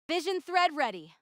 Vision thread ready.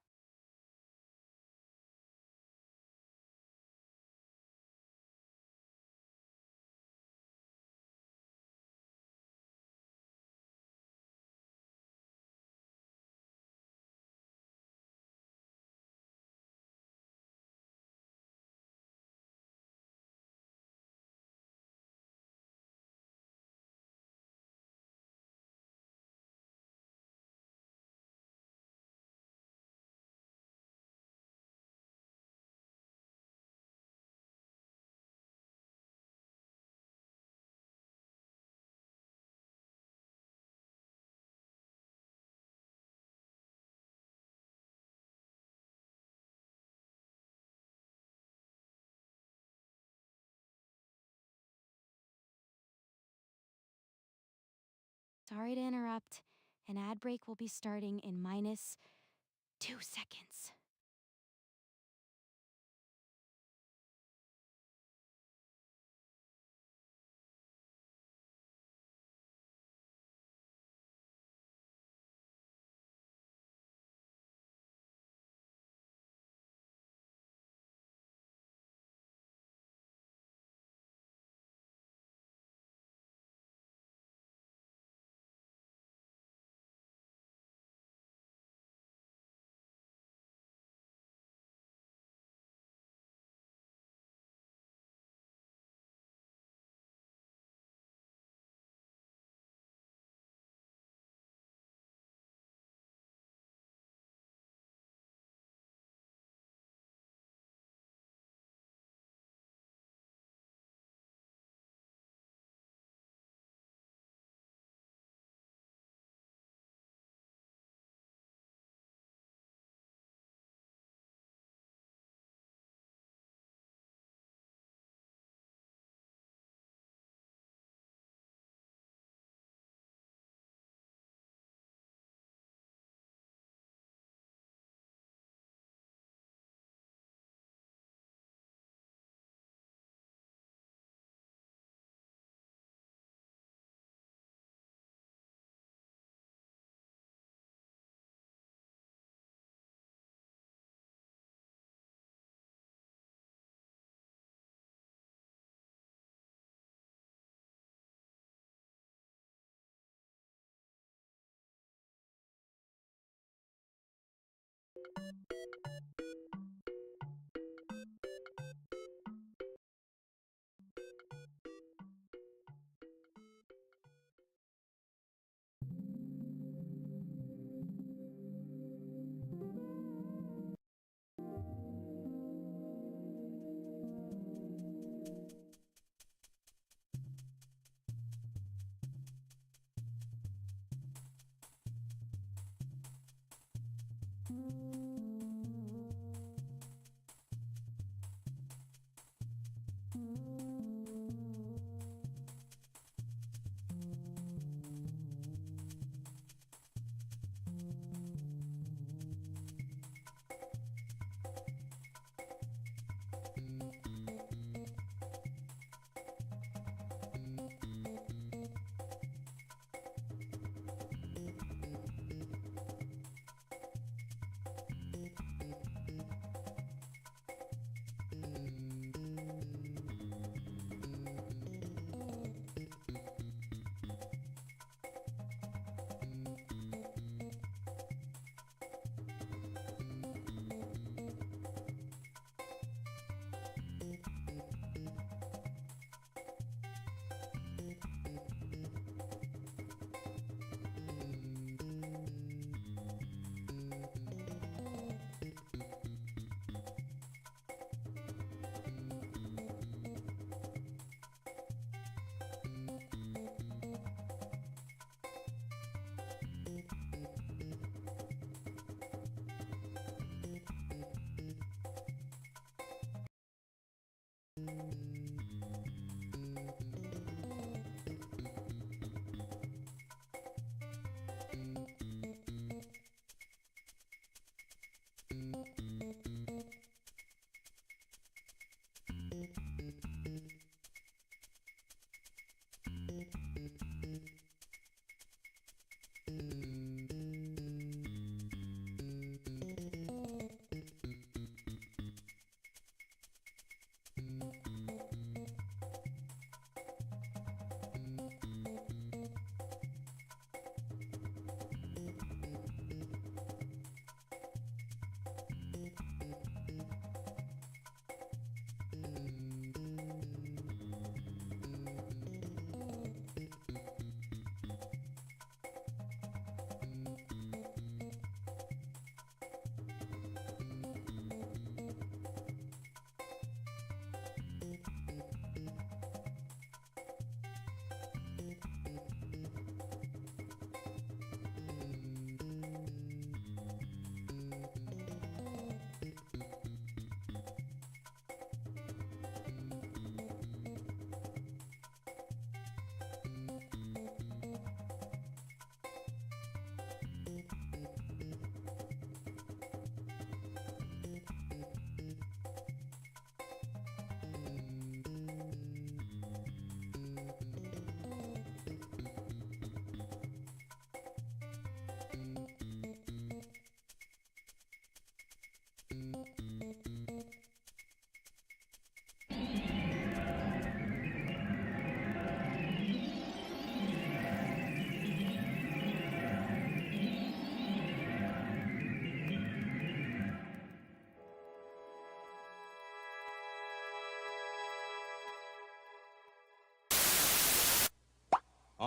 Sorry to interrupt. An ad break will be starting in -2 seconds.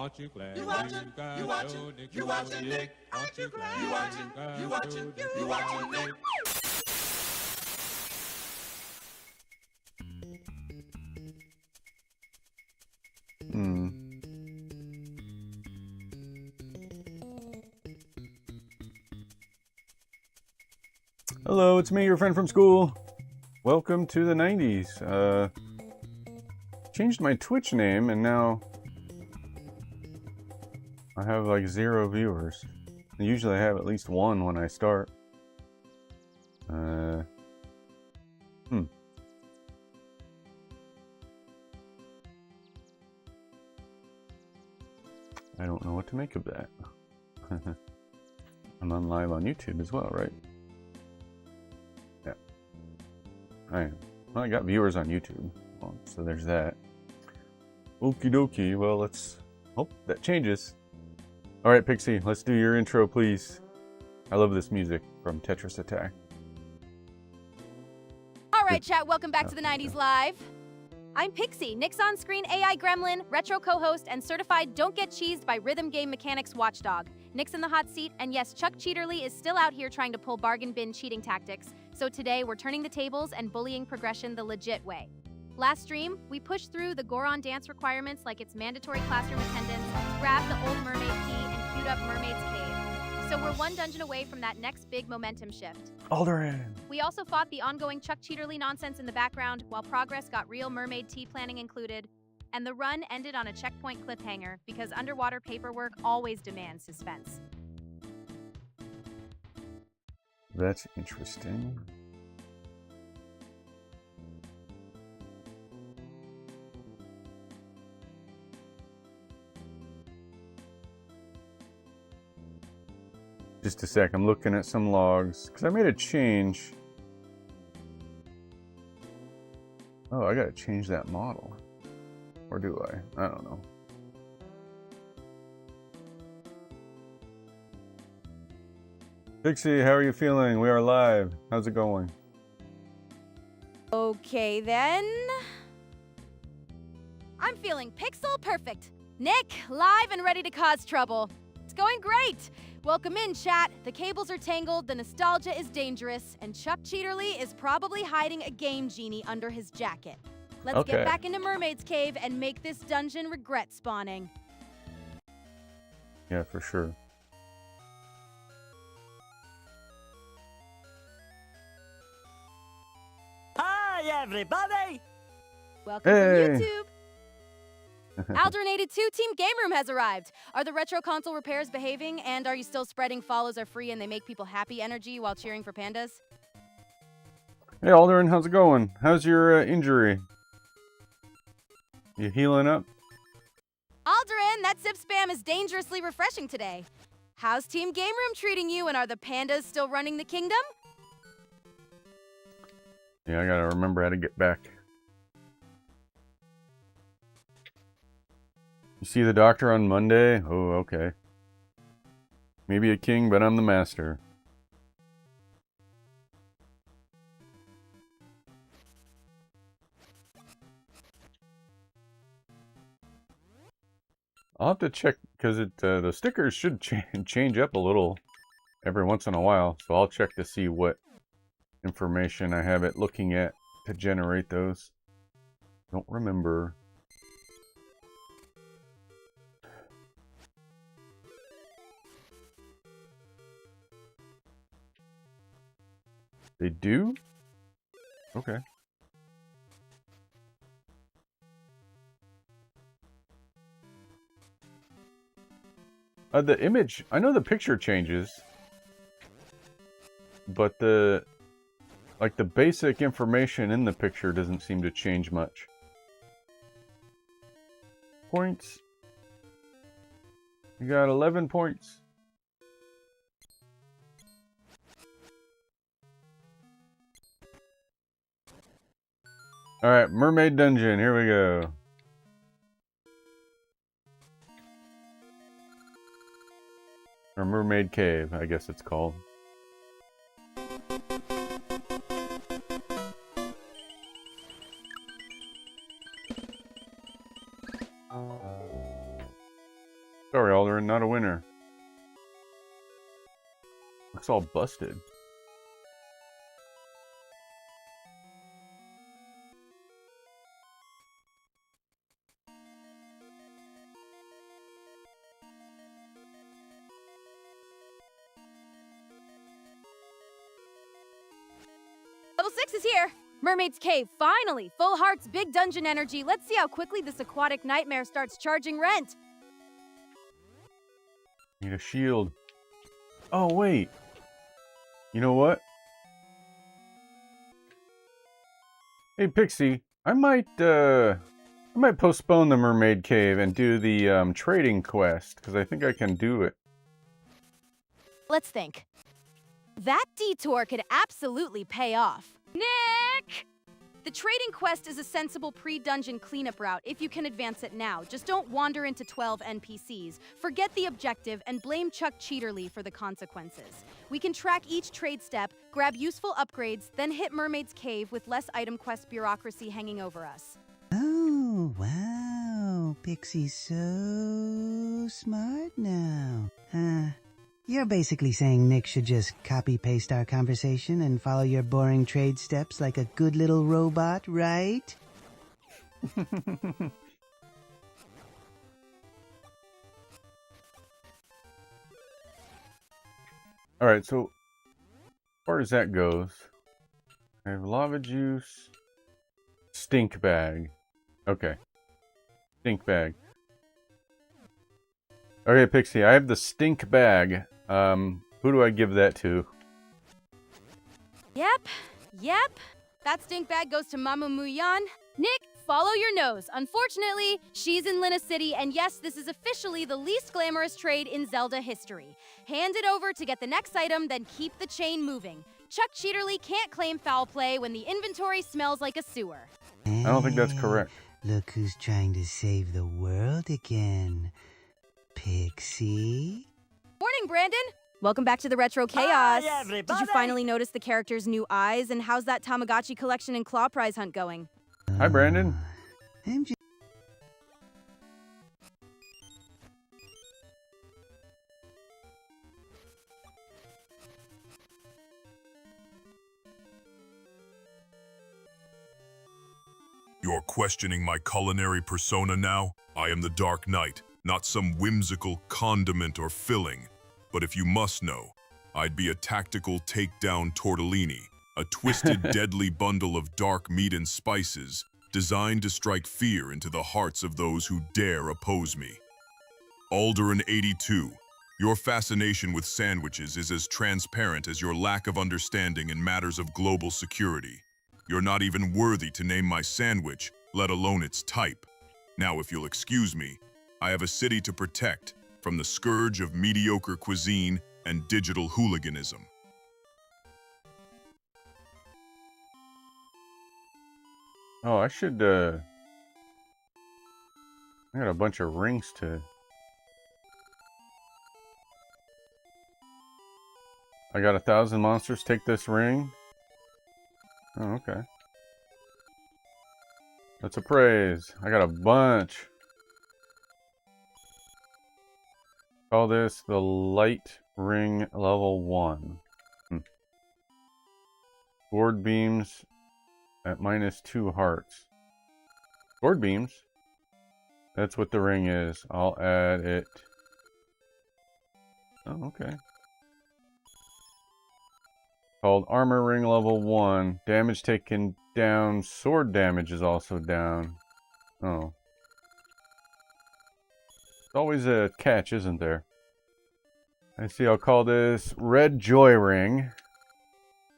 Aren't you glad you watching Nick? Aren't you glad you watching Nick? Hello, it's me, your friend from school. Welcome to the 90s. Changed my Twitch name and now I have like 0 viewers. Usually I have at least 1 when I start. I don't know what to make of that. I'm on live on YouTube as well, right? Yeah. I am. Well, I got viewers on YouTube. Well, so there's that. Okie dokie. Well, let's hope that changes. Alright, Pixie, let's do your intro, please. I love this music from Tetris Attack. Alright, chat, welcome back to the 90s Live. I'm Pixie, Nick's on-screen AI gremlin, retro co-host, and certified don't get cheesed by rhythm game mechanics watchdog. Nick's in the hot seat, and yes, Chuck Cheaterly is still out here trying to pull bargain bin cheating tactics. So today, we're turning the tables and bullying progression the legit way. Last stream, we pushed through the Goron dance requirements like it's mandatory classroom attendance, grabbed the old mermaid key, and queued up Mermaid's Cave. So we're one dungeon away from that next big momentum shift. Alderaan! We also fought the ongoing Chuck Cheaterly nonsense in the background, while progress got real mermaid tea planning included. And the run ended on a checkpoint cliffhanger, because underwater paperwork always demands suspense. That's interesting. Just a sec, I'm looking at some logs, because I made a change. Oh, I gotta change that model. Or do I? I don't know. Pixie, how are you feeling? We are live. How's it going? Okay then. I'm feeling pixel perfect. Nick, live and ready to cause trouble. It's going great. Welcome in, chat. The cables are tangled, the nostalgia is dangerous, and Chuck Cheaterly is probably hiding a game genie under his jacket. Let's get back into Mermaid's Cave and make this dungeon regret spawning. Yeah, for sure. Hi, everybody! Welcome from YouTube. Alderated 2 Team Game Room has arrived. Are the retro console repairs behaving, and are you still spreading follows are free and they make people happy energy while cheering for pandas? Hey Alderaan, how's it going? How's your injury? You healing up? Alderain, that zip spam is dangerously refreshing today. How's Team Game Room treating you, and are the pandas still running the kingdom? Yeah, I gotta remember how to get back. You see the doctor on Monday? Oh, okay. Maybe a king, but I'm the master. I'll have to check, because the stickers should change up a little every once in a while. So I'll check to see what information I have it looking at to generate those. Don't remember. They do? Okay. The image, I know the picture changes, but the basic information in the picture doesn't seem to change much. Points. You got 11 points. Alright, Mermaid Dungeon, here we go. Or Mermaid Cave, I guess it's called. Sorry, Alderin, not a winner. Looks all busted. Level 6 is here! Mermaid's Cave, finally! Full hearts, big dungeon energy. Let's see how quickly this aquatic nightmare starts charging rent. Need a shield. Oh, wait. You know what? Hey, Pixie, I might postpone the Mermaid Cave and do the trading quest, because I think I can do it. Let's think. That detour could absolutely pay off. Nick! The trading quest is a sensible pre-dungeon cleanup route if you can advance it now. Just don't wander into 12 NPCs. Forget the objective and blame Chuck Cheaterly for the consequences. We can track each trade step, grab useful upgrades, then hit Mermaid's Cave with less item quest bureaucracy hanging over us. Oh, wow. Pixie's so smart now. You're basically saying Nick should just copy-paste our conversation and follow your boring trade steps like a good little robot, right? Alright, so as far as that goes, I have lava juice, stink bag. Okay. Stink bag. Okay, Pixie, I have the stink bag. Who do I give that to? Yep. That stink bag goes to Mama Muyan. Nick, follow your nose. Unfortunately, she's in Lina City, and yes, this is officially the least glamorous trade in Zelda history. Hand it over to get the next item, then keep the chain moving. Chuck Cheaterly can't claim foul play when the inventory smells like a sewer. I don't think that's correct. Look who's trying to save the world again. Pixie? Morning, Brandon! Welcome back to the Retro Chaos. Hi, everybody! Did you finally notice the character's new eyes, and how's that Tamagotchi collection and claw prize hunt going? Hi, Brandon. I'm just... You're questioning my culinary persona now? I am the Dark Knight, not some whimsical condiment or filling. But if you must know, I'd be a tactical takedown tortellini, a twisted, deadly bundle of dark meat and spices designed to strike fear into the hearts of those who dare oppose me. Alderin 82, your fascination with sandwiches is as transparent as your lack of understanding in matters of global security. You're not even worthy to name my sandwich, let alone its type. Now, if you'll excuse me, I have a city to protect from the scourge of mediocre cuisine and digital hooliganism. Oh, I should, I got a bunch of rings to... I got 1,000 monsters take this ring. Oh, okay. That's a praise. I got a bunch. Call this the light ring level 1. Board beams at -2 hearts. Board beams? That's what the ring is. I'll add it. Oh, okay. Called armor ring level 1. Damage taken down. Sword damage is also down. Oh. It's always a catch, isn't there? I see. I'll call this red joy ring.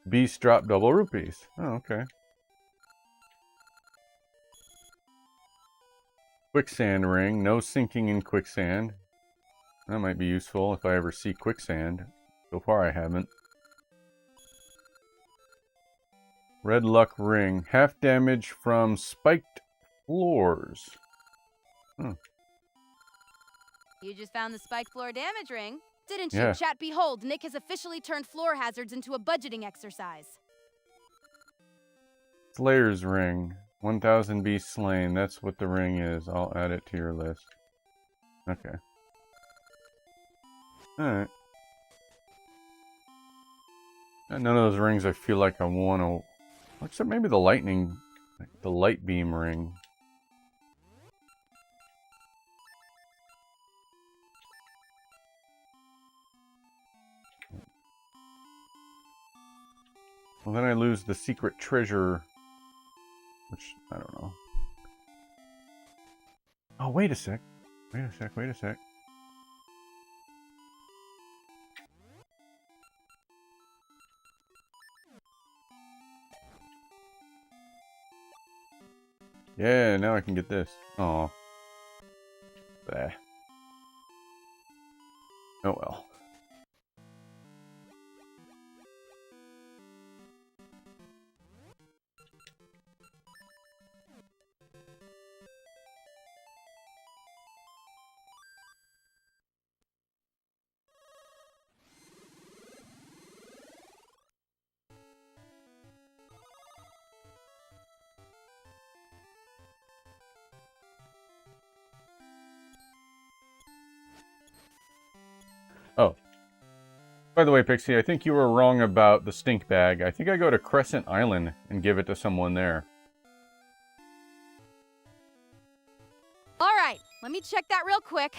Beast drop double rupees. Oh, okay. Quicksand ring. No sinking in quicksand. That might be useful if I ever see quicksand. So far I haven't. Red luck ring. Half damage from spiked floors. You just found the spike floor damage ring. Didn't you, Yeah. chat? Behold, Nick has officially turned floor hazards into a budgeting exercise. Slayer's ring. 1,000 beasts slain. That's what the ring is. I'll add it to your list. Okay. Alright. None of those rings I feel like I want to... Except maybe the lightning... The light beam ring. Well, then I lose the secret treasure... Which, I don't know. Oh, wait a sec. Wait a sec, wait a sec. Yeah, now I can get this. Oh. Bah. Oh well. Oh. By the way, Pixie, I think you were wrong about the stink bag. I think I go to Crescent Island and give it to someone there. All right, let me check that real quick.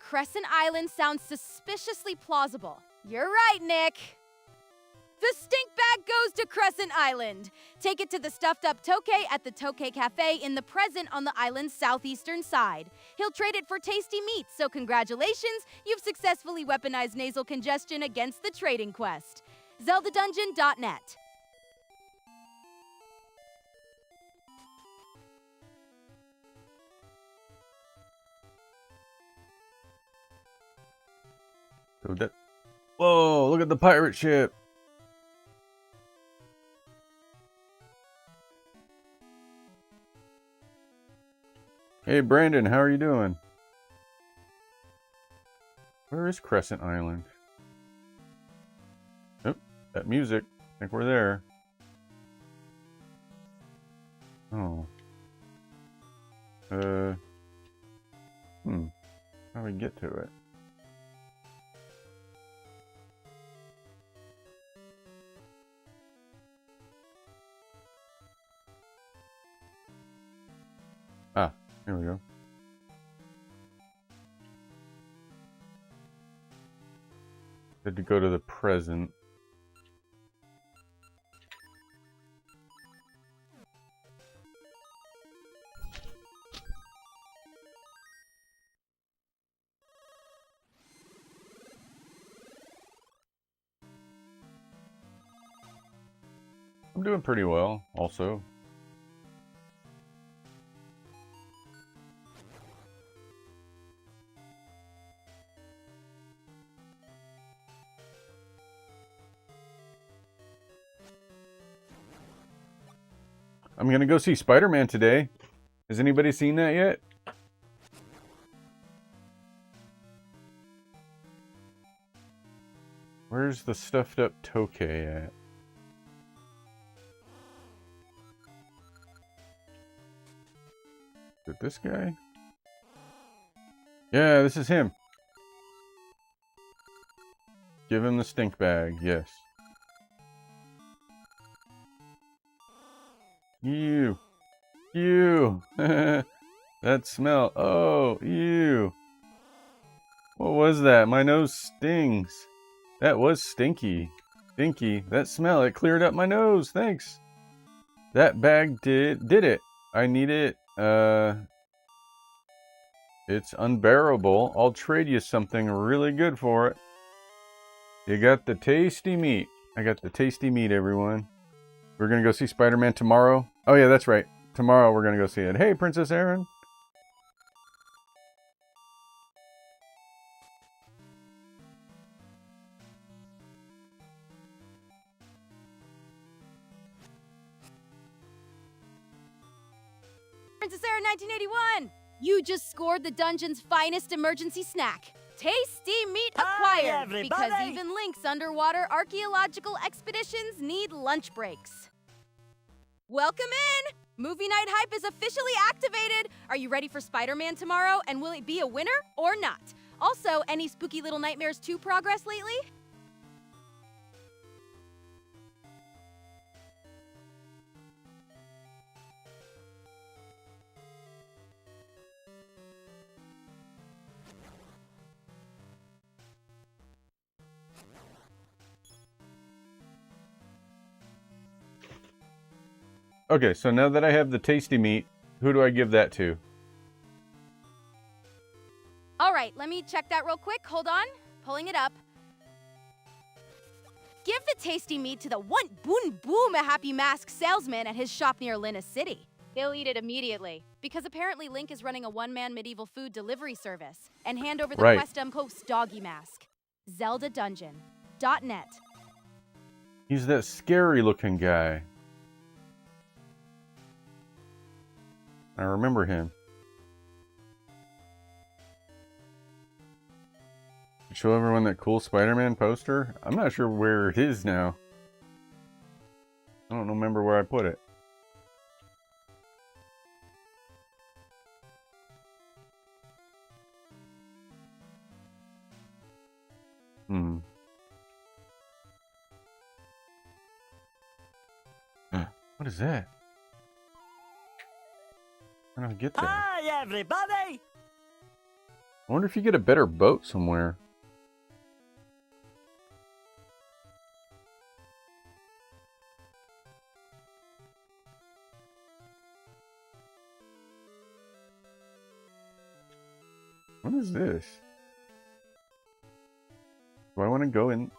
Crescent Island sounds suspiciously plausible. You're right, Nick. The stink bag goes to Crescent Island. Take it to the stuffed up Tokay at the Tokay Cafe in the present on the island's southeastern side. He'll trade it for tasty meats, so congratulations, you've successfully weaponized nasal congestion against the trading quest. ZeldaDungeon.net. Whoa, look at the pirate ship. Hey Brandon, how are you doing? Where is Crescent Island? Oh, that music. I think we're there. Oh. How do we get to it? Ah, here we go. Had to go to the present. I'm doing pretty well, also. I'm gonna go see Spider-Man today. Has anybody seen that yet? Where's the stuffed up Tokay at? Is it this guy? Yeah, this is him. Give him the stink bag, yes. Ew. Ew. That smell. Oh, ew. What was that? My nose stings. That was stinky. Stinky. That smell, it cleared up my nose. Thanks. That bag did it. I need it. It's unbearable. I'll trade you something really good for it. You got the tasty meat. I got the tasty meat, everyone. We're gonna go see Spider-Man tomorrow. Oh yeah, that's right. Tomorrow we're gonna go see it. Hey, Princess Erin. Princess Erin 1981! You just scored the dungeon's finest emergency snack. Tasty meat acquired, because even Link's underwater archaeological expeditions need lunch breaks. Welcome in! Movie night hype is officially activated! Are you ready for Spider-Man tomorrow, and will it be a winner or not? Also, any spooky little nightmares 2 progress lately? Okay, so now that I have the tasty meat, who do I give that to? All right, let me check that real quick. Hold on. Pulling it up. Give the tasty meat to the one boom boom a happy mask salesman at his shop near Linus City. He'll eat it immediately, because apparently Link is running a one-man medieval food delivery service. And hand over the Right. Questum Post doggy mask. ZeldaDungeon.net. He's that scary-looking guy. I remember him. Show everyone that cool Spider-Man poster? I'm not sure where it is now. I don't remember where I put it. What is that? How do I get there? Hi, everybody! I wonder if you get a better boat somewhere. What is this? Do I want to go in?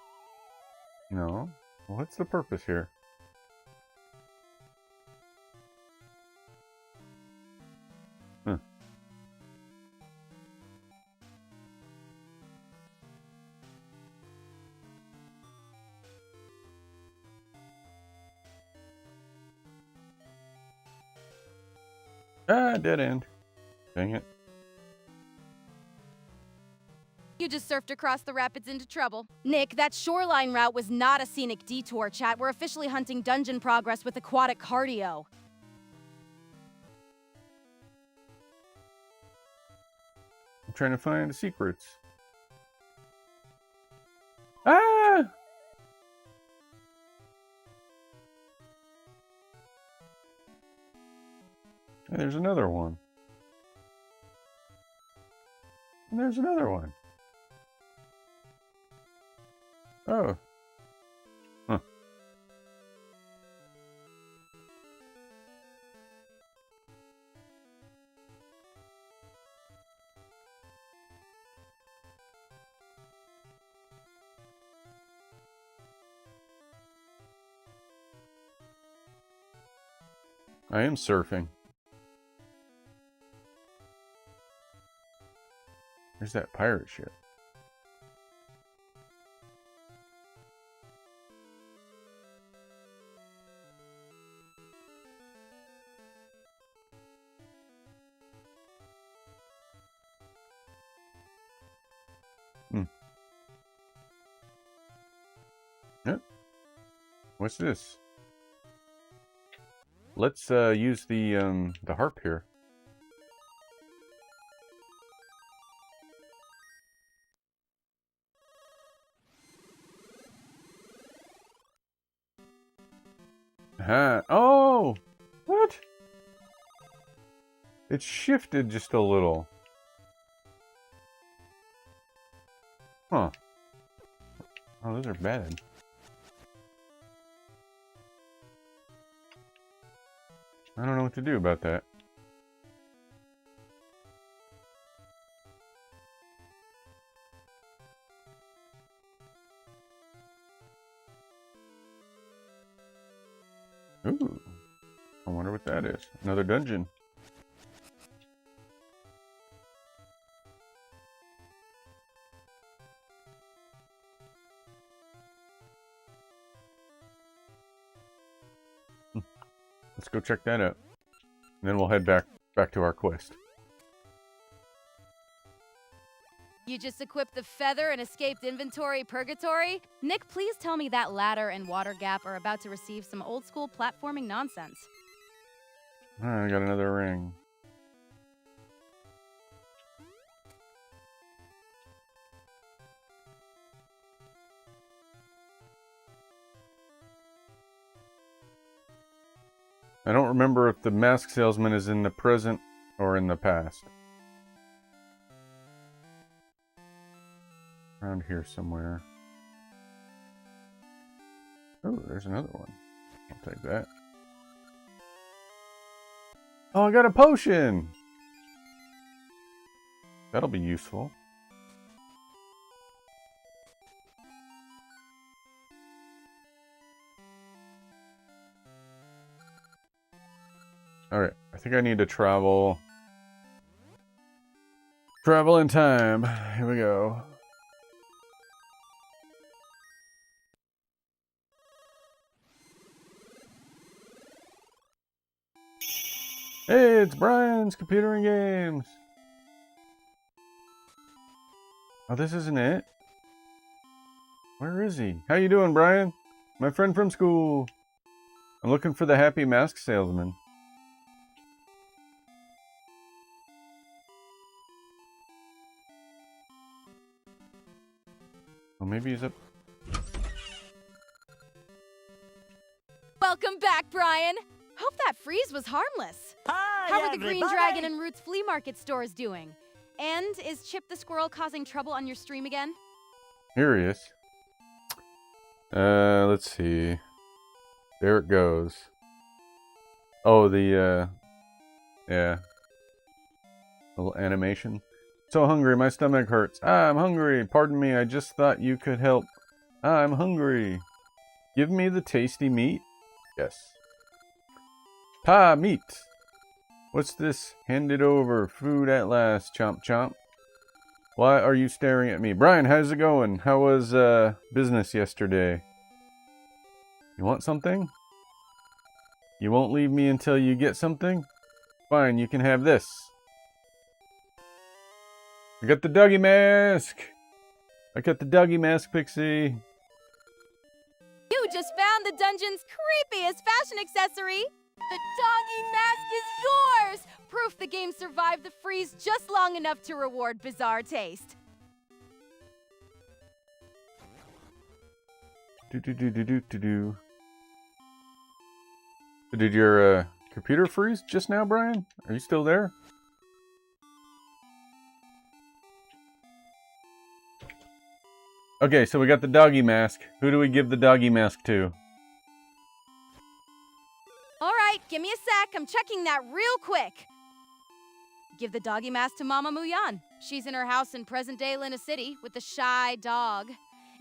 No. What's the purpose here? Huh. Ah, dead end. Dang it. You just surfed across the rapids into trouble. Nick, that shoreline route was not a scenic detour, chat. We're officially hunting dungeon progress with aquatic cardio. I'm trying to find the secrets. Ah! Hey, there's another one. And there's another one. Oh. Huh. I am surfing. There's that pirate ship. Yep. What's this? Let's use the harp here. Oh! What? It shifted just a little. Huh. Oh, those are bad. I don't know what to do about that. Ooh. I wonder what that is. Another dungeon. Let's go check that out. And then we'll head back to our quest. You just equipped the feather and escaped inventory purgatory? Nick, please tell me that ladder and water gap are about to receive some old school platforming nonsense. I got another ring. I don't remember if the mask salesman is in the present or in the past. Around here somewhere. Oh, there's another one. I'll take that. Oh, I got a potion! That'll be useful. Alright, I think I need to travel. Travel in time. Here we go. Hey, it's Brian's Computer and Games. Oh, this isn't it? Where is he? How you doing, Brian? My friend from school. I'm looking for the happy mask salesman. Well, maybe he's up. Welcome back, Brian. Hope that freeze was harmless. Hi, How are the Green everybody. Dragon and Roots flea market stores doing? And is Chip the Squirrel causing trouble on your stream again? Here he is. Let's see. There it goes. Oh, the, yeah. Little animation. So hungry, my stomach hurts. Ah, I'm hungry. Pardon me, I just thought you could help. Ah, I'm hungry. Give me the tasty meat? Yes. Pa, meat. What's this? Hand it over. Food at last. Chomp, chomp. Why are you staring at me? Brian, how's it going? How was, business yesterday? You want something? You won't leave me until you get something? Fine, you can have this. I got the doggy mask! I got the doggy mask, Pixie. You just found the dungeon's creepiest fashion accessory! The doggy mask is yours! Proof the game survived the freeze just long enough to reward bizarre taste. Do. Did your computer freeze just now, Brian? Are you still there? Okay, so we got the doggy mask. Who do we give the doggy mask to? Alright, give me a sec. I'm checking that real quick. Give the doggy mask to Mama Muyan. She's in her house in present-day Lina City with the shy dog.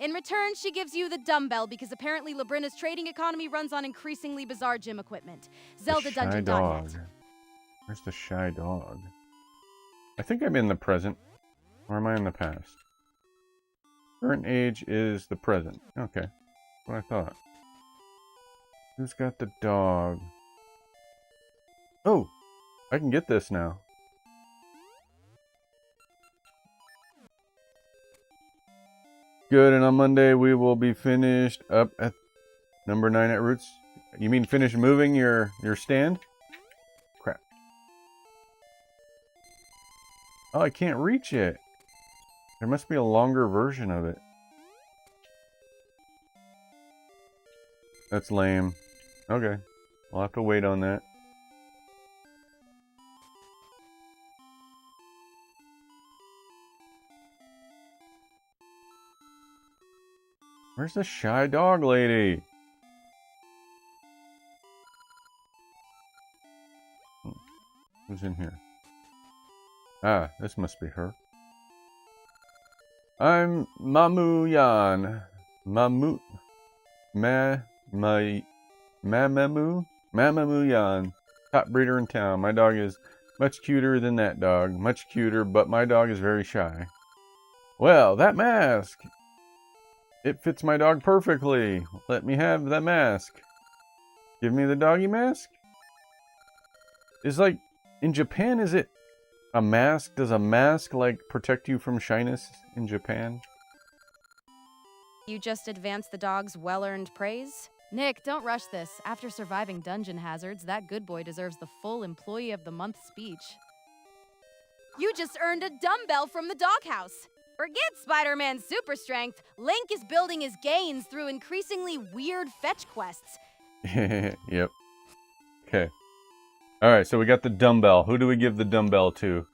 In return, she gives you the dumbbell because apparently Labrina's trading economy runs on increasingly bizarre gym equipment. ZeldaDungeon.net. Where's the shy dog? I think I'm in the present. Or am I in the past? Current age is the present. Okay. That's what I thought. Who's got the dog? Oh! I can get this now. Good, and on Monday we will be finished up at number 9 at Roots. You mean finish moving your stand? Crap. Oh, I can't reach it. There must be a longer version of it. That's lame. Okay. I'll have to wait on that. Where's the shy dog lady? Who's in here? Ah, this must be her. I'm Mamu-yan. Mamamu-yan. Top breeder in town. My dog is much cuter than that dog. Much cuter, but my dog is very shy. Well, that mask! It fits my dog perfectly. Let me have that mask. Give me the doggy mask? Is like, in Japan, is it a mask? Does a mask, like, protect you from shyness in Japan? You just advanced the dog's well-earned praise? Nick, don't rush this. After surviving dungeon hazards, that good boy deserves the full Employee of the Month speech. You just earned a dumbbell from the doghouse. Forget Spider-Man's super strength. Link is building his gains through increasingly weird fetch quests. Yep. Okay. Alright, so we got the dumbbell. Who do we give the dumbbell to?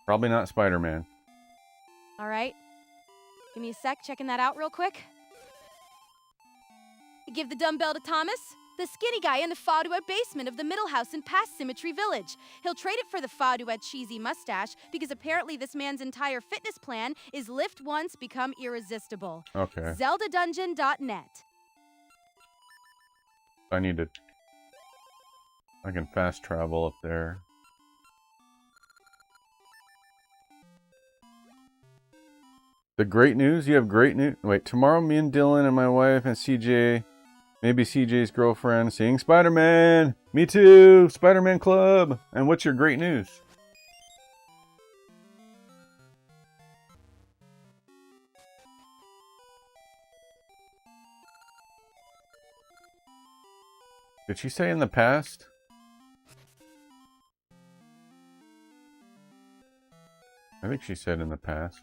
Probably not Spider-Man. All right. Give me a sec, checking that out real quick. Give the dumbbell to Thomas, the skinny guy in the far-duet basement of the middle house in Past Symmetry Village. He'll trade it for the far-duet cheesy mustache because apparently this man's entire fitness plan is lift once, become irresistible. Okay. ZeldaDungeon.net. I can fast travel up there. The great news? You have great news? Wait, tomorrow me and Dylan and my wife and CJ, maybe CJ's girlfriend, seeing Spider-Man! Me too! Spider-Man Club! And what's your great news? Did she say in the past? I think she said in the past.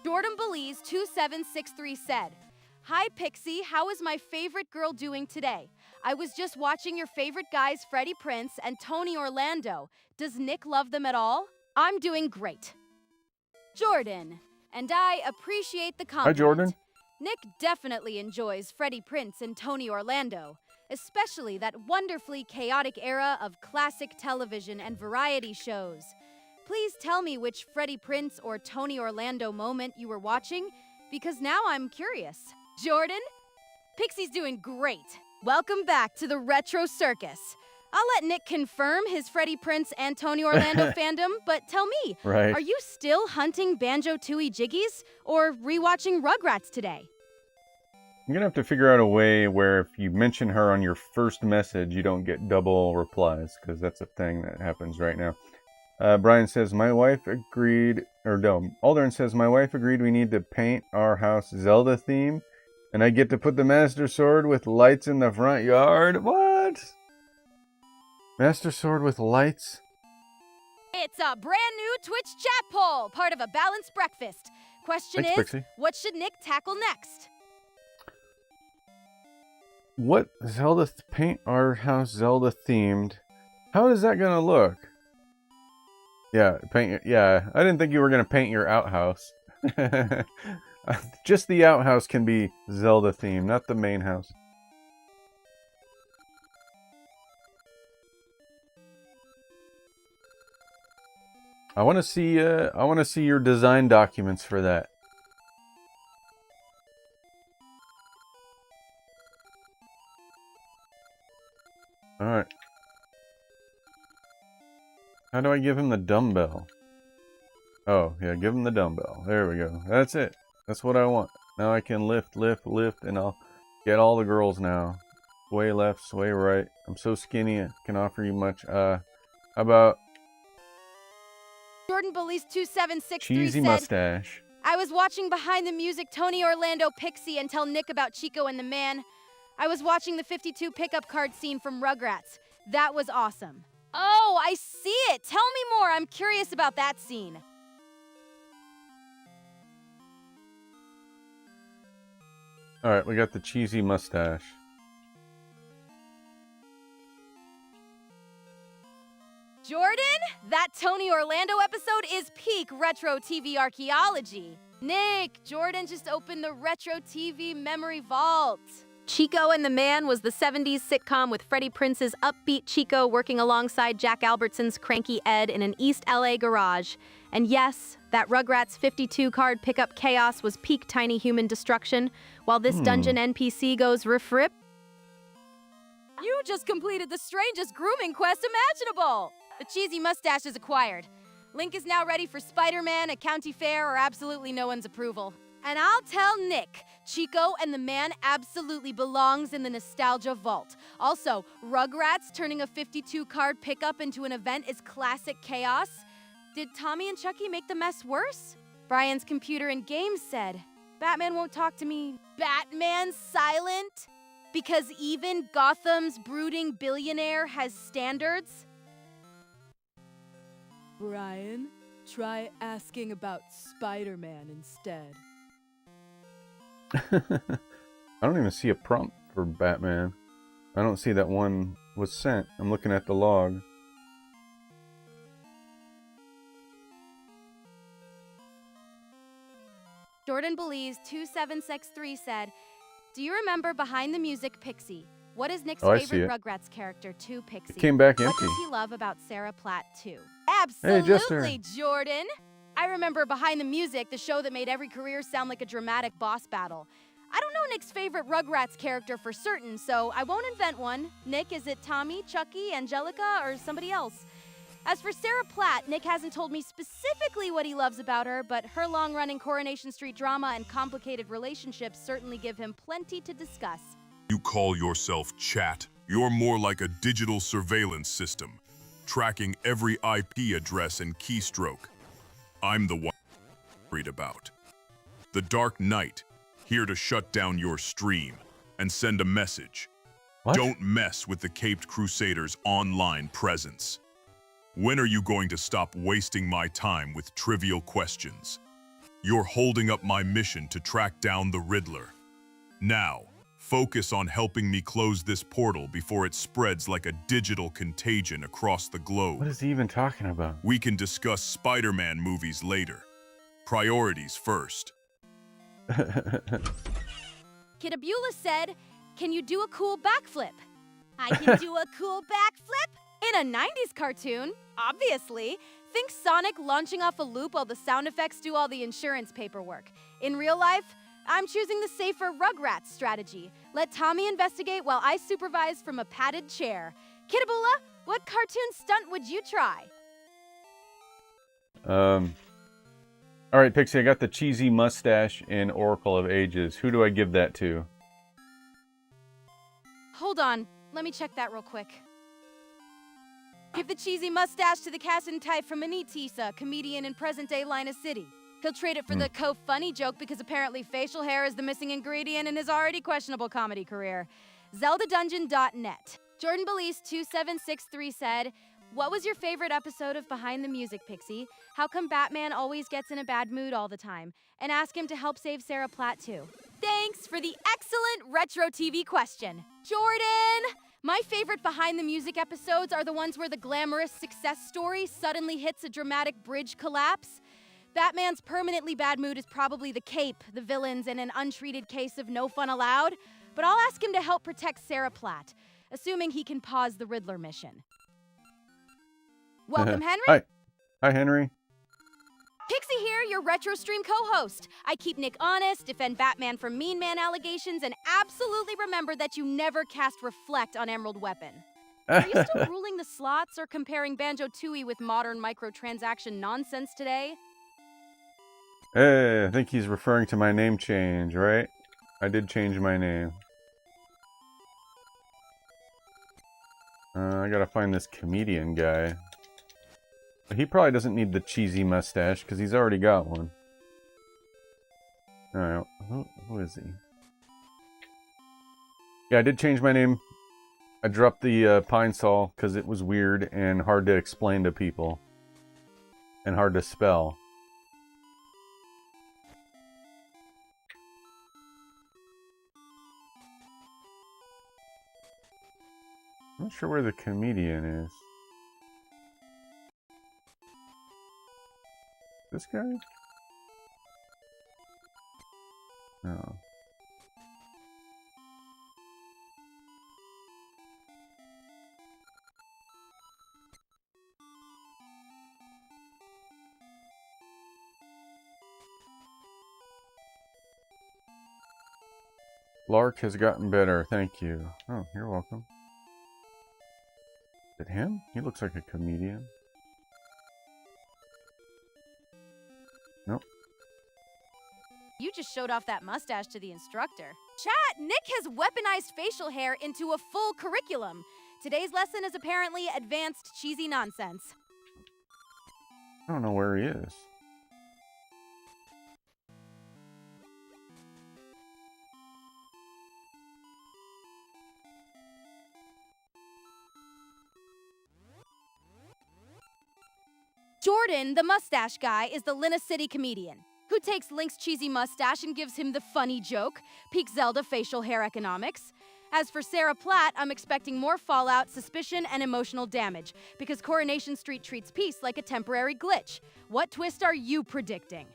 Jordan Belize 2763 said, "Hi Pixie, how is my favorite girl doing today? I was just watching your favorite guys Freddie Prinze and Tony Orlando. Does Nick love them at all? I'm doing great." Jordan, and I appreciate the compliment. Hi, Jordan. Nick definitely enjoys Freddie Prinze and Tony Orlando, especially that wonderfully chaotic era of classic television and variety shows. Please tell me which Freddie Prinze or Tony Orlando moment you were watching, because now I'm curious. Jordan? Pixie's doing great. Welcome back to the Retro Circus. I'll let Nick confirm his Freddie Prinze and Tony Orlando fandom, but tell me, Right. are you still hunting Banjo-Tooie Jiggies or rewatching Rugrats today? I'm gonna have to figure out a way where if you mention her on your first message, you don't get double replies, because that's a thing that happens right now. Brian says, my wife agreed, or no, Aldrin says, my wife agreed we need to paint our house Zelda theme, and I get to put the Master Sword with lights in the front yard? What? Master Sword with lights? It's a brand new Twitch chat poll, part of a balanced breakfast. Question Thanks, is, Pixie. what should Nick tackle next? What Zelda paint our house Zelda themed? How is that gonna look? Yeah, yeah, I didn't think you were gonna paint your outhouse. Just the outhouse can be Zelda themed, not the main house. I want to see your design documents for that. All right. How do I give him the dumbbell? Oh, yeah, give him the dumbbell. There we go. That's it. That's what I want. Now I can lift, and I'll get all the girls now. Sway left, sway right. I'm so skinny, I can offer you much. How about Jordan Belize 2763 cheesy said, mustache? I was watching Behind the Music Tony Orlando Pixie and tell Nick about Chico and the Man. I was watching the 52 pickup card scene from Rugrats. That was awesome. Oh, I see it. Tell me more. I'm curious about that scene. All right, we got the cheesy mustache. Jordan, that Tony Orlando episode is peak retro TV archaeology. Nick, Jordan just opened the retro TV memory vault. Chico and the Man was the 70s sitcom with Freddie Prinze's upbeat Chico working alongside Jack Albertson's cranky Ed in an East LA garage. And yes, that Rugrats 52 card pickup chaos was peak tiny human destruction, while this dungeon NPC goes riff-rip. You just completed the strangest grooming quest imaginable! The cheesy mustache is acquired. Link is now ready for Spider-Man, a county fair, or absolutely no one's approval. And I'll tell Nick, Chico and the Man absolutely belongs in the nostalgia vault. Also, Rugrats turning a 52 card pickup into an event is classic chaos. Did Tommy and Chucky make the mess worse? Brian's computer and games said, Batman won't talk to me. Batman's silent? Because even Gotham's brooding billionaire has standards? Brian, try asking about Spider-Man instead. I don't even see a prompt for Batman. I don't see that one was sent. I'm looking at the log. Jordan Belize 2763 said, "Do you remember Behind the Music Pixie? What is Nick's Oh, I see favorite it. Rugrats character to Pixie? It came back What empty. does he love about Sarah Platt too?" Hey, Jester. Absolutely, Jordan. I remember Behind the Music, the show that made every career sound like a dramatic boss battle. I don't know Nick's favorite Rugrats character for certain, so I won't invent one. Nick, is it Tommy, Chucky, Angelica, or somebody else? As for Sarah Platt, Nick hasn't told me specifically what he loves about her, but her long-running Coronation Street drama and complicated relationships certainly give him plenty to discuss. You call yourself chat? You're more like a digital surveillance system, tracking every IP address and keystroke. I'm the one worried about. The Dark Knight, here to shut down your stream and send a message. What? Don't mess with the Caped Crusaders' online presence. When are you going to stop wasting my time with trivial questions? You're holding up my mission to track down the Riddler. Now, focus on helping me close this portal before it spreads like a digital contagion across the globe. What is he even talking about? We can discuss Spider-Man movies later. Priorities first. Kitabula said, "Can you do a cool backflip?" I can do a cool backflip? In a 90s cartoon, obviously. Think Sonic launching off a loop while the sound effects do all the insurance paperwork. In real life, I'm choosing the safer Rugrats strategy. Let Tommy investigate while I supervise from a padded chair. Kitabula, what cartoon stunt would you try? All right, Pixie, I got the cheesy mustache in Oracle of Ages. Who do I give that to? Hold on, let me check that real quick. Give the cheesy mustache to the casting type from Anitisa, comedian in present-day Lina City. He'll trade it for the co-funny joke because apparently facial hair is the missing ingredient in his already questionable comedy career. ZeldaDungeon.net. Jordan Belize 2763 said, "What was your favorite episode of Behind the Music, Pixie? How come Batman always gets in a bad mood all the time? And ask him to help save Sarah Platt too." Thanks for the excellent retro TV question. Jordan! My favorite Behind the Music episodes are the ones where the glamorous success story suddenly hits a dramatic bridge collapse. Batman's permanently bad mood is probably the cape, the villains, and an untreated case of no fun allowed. But I'll ask him to help protect Sarah Platt, assuming he can pause the Riddler mission. Welcome, Henry. Hi, Henry. Pixie here, your Retro Stream co-host. I keep Nick honest, defend Batman from Mean Man allegations, and absolutely remember that you never cast Reflect on Emerald Weapon. Are you still ruling the slots or comparing Banjo-Tooie with modern microtransaction nonsense today? Hey, I think he's referring to my name change, right? I did change my name. I gotta find this comedian guy. He probably doesn't need the cheesy mustache because he's already got one. Alright, who is he? Yeah, I did change my name. I dropped the Pine Sol because it was weird and hard to explain to people. And hard to spell. I'm not sure where the comedian is. This guy? No. Lark has gotten better, thank you. Oh, you're welcome. Is it him? He looks like a comedian. Nope. You just showed off that mustache to the instructor. Chat, Nick has weaponized facial hair into a full curriculum. Today's lesson is apparently advanced cheesy nonsense. I don't know where he is. Jordan, the mustache guy, is the Lina City comedian who takes Link's cheesy mustache and gives him the funny joke, peak Zelda facial hair economics. As for Sarah Platt, I'm expecting more fallout, suspicion, and emotional damage, because Coronation Street treats peace like a temporary glitch. What twist are you predicting?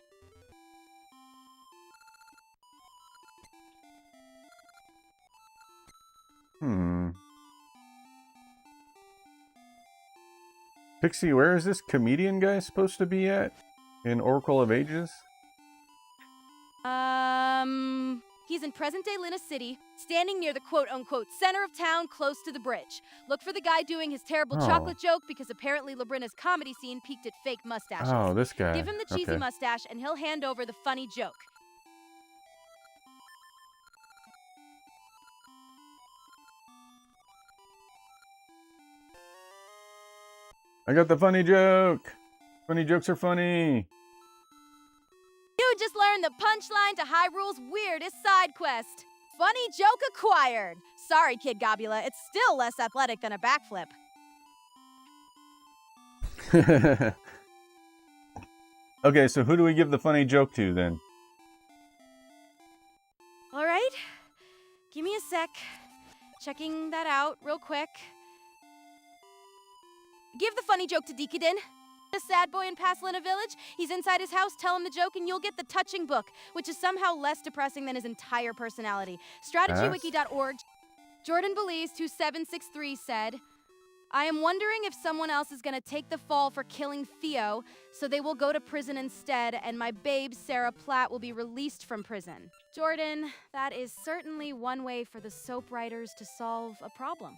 Pixie, where is this comedian guy supposed to be at? In Oracle of Ages? He's in present-day Lina City, standing near the quote-unquote center of town close to the bridge. Look for the guy doing his terrible chocolate joke, because apparently Labrina's comedy scene peaked at fake mustaches. Oh, this guy. Give him the cheesy mustache and he'll hand over the funny joke. I got the funny joke! Funny jokes are funny! You just learned the punchline to Hyrule's weirdest side quest. Funny joke acquired. Sorry, Kid Gobula, it's still less athletic than a backflip. Okay, so who do we give the funny joke to then? All right, give me a sec. Checking that out real quick. Give the funny joke to Deekadin. The sad boy in Paslina Village. He's inside his house, tell him the joke, and you'll get the touching book, which is somehow less depressing than his entire personality. StrategyWiki.org. Jordan Belize 2763 said, I am wondering if someone else is gonna take the fall for killing Theo, so they will go to prison instead, and my babe, Sarah Platt, will be released from prison. Jordan, that is certainly one way for the soap writers to solve a problem.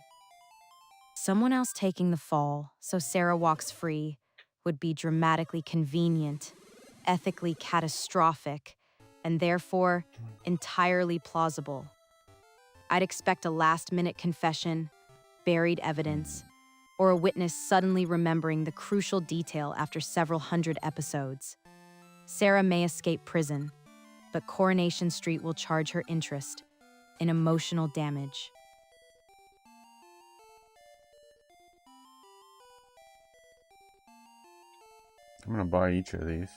Someone else taking the fall, so Sarah walks free, would be dramatically convenient, ethically catastrophic, and therefore entirely plausible. I'd expect a last-minute confession, buried evidence, or a witness suddenly remembering the crucial detail after several hundred episodes. Sarah may escape prison, but Coronation Street will charge her interest in emotional damage. I'm gonna buy each of these.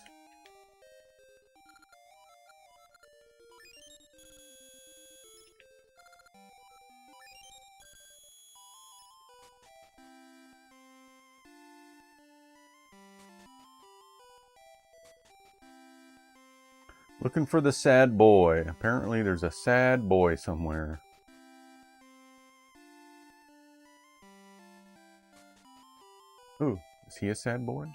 Looking for the sad boy. Apparently there's a sad boy somewhere. Ooh, is he a sad boy?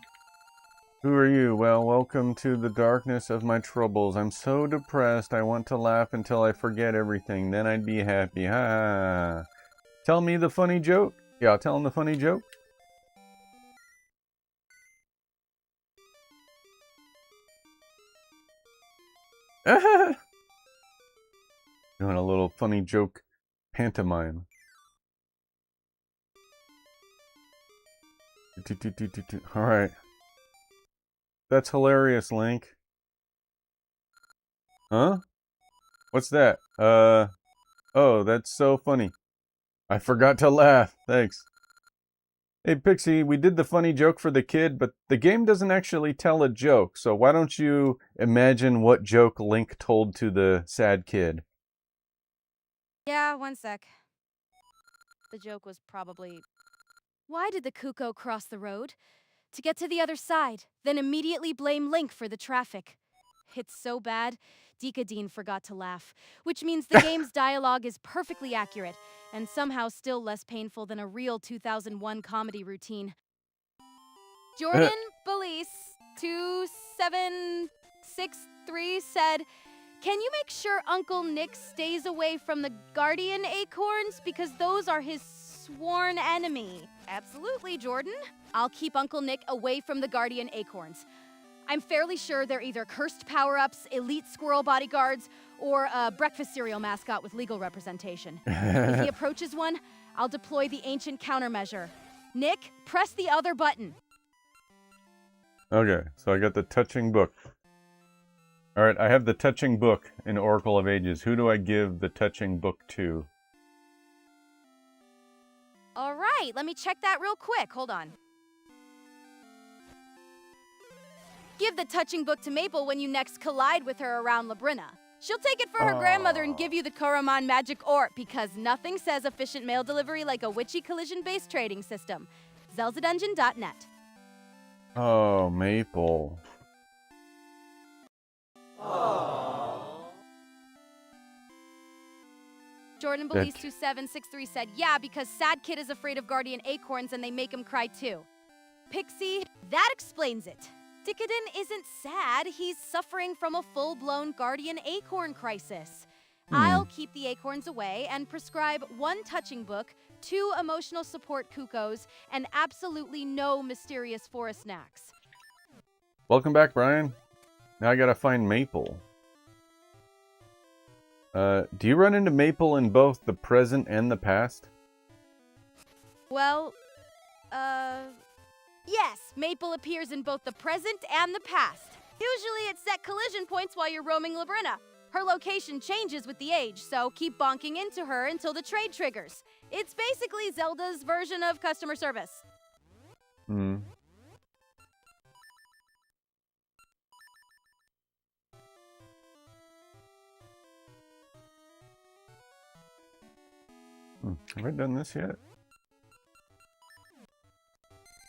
Who are you? Well, welcome to the darkness of my troubles. I'm so depressed, I want to laugh until I forget everything. Then I'd be happy. Ha! Tell me the funny joke. Yeah, I'll tell him the funny joke. Doing a little funny joke pantomime. Alright. That's hilarious, Link. Huh? What's that? Oh, that's so funny. I forgot to laugh. Thanks. Hey, Pixie, we did the funny joke for the kid, but the game doesn't actually tell a joke, so why don't you imagine what joke Link told to the sad kid? Yeah, one sec. The joke was probably, why did the Kuko cross the road? To get to the other side, then immediately blame Link for the traffic. It's so bad, Deekadeen forgot to laugh, which means the game's dialogue is perfectly accurate, and somehow still less painful than a real 2001 comedy routine. Jordan Belize 2763 said, can you make sure Uncle Nick stays away from the Guardian Acorns, because those are his sworn enemy? Absolutely, Jordan. I'll keep Uncle Nick away from the Guardian Acorns. I'm fairly sure they're either cursed power-ups, elite squirrel bodyguards, or a breakfast cereal mascot with legal representation. If he approaches one, I'll deploy the ancient countermeasure. Nick, press the other button. Okay, so I got the touching book. Alright, I have the touching book in Oracle of Ages. Who do I give the touching book to? All right, let me check that real quick. Hold on. Give the touching book to Maple when you next collide with her around Labrina. She'll take it for her grandmother and give you the Koromon magic ore, because nothing says efficient mail delivery like a witchy collision-based trading system. ZeldaDungeon.net. Oh, Maple. Jordan Belize 2763 said, yeah, because Sad Kid is afraid of guardian acorns and they make him cry too. Pixie, that explains it. Dickaden isn't sad, he's suffering from a full-blown guardian acorn crisis. I'll keep the acorns away and prescribe 1 touching book, 2 emotional support cuckoos, and absolutely no mysterious forest snacks. Welcome back, Brian. Now I gotta find Maple. Do you run into Maple in both the present and the past? Well, yes, Maple appears in both the present and the past. Usually it's at collision points while you're roaming Labrina. Her location changes with the age, so keep bonking into her until the trade triggers. It's basically Zelda's version of customer service. Have I done this yet?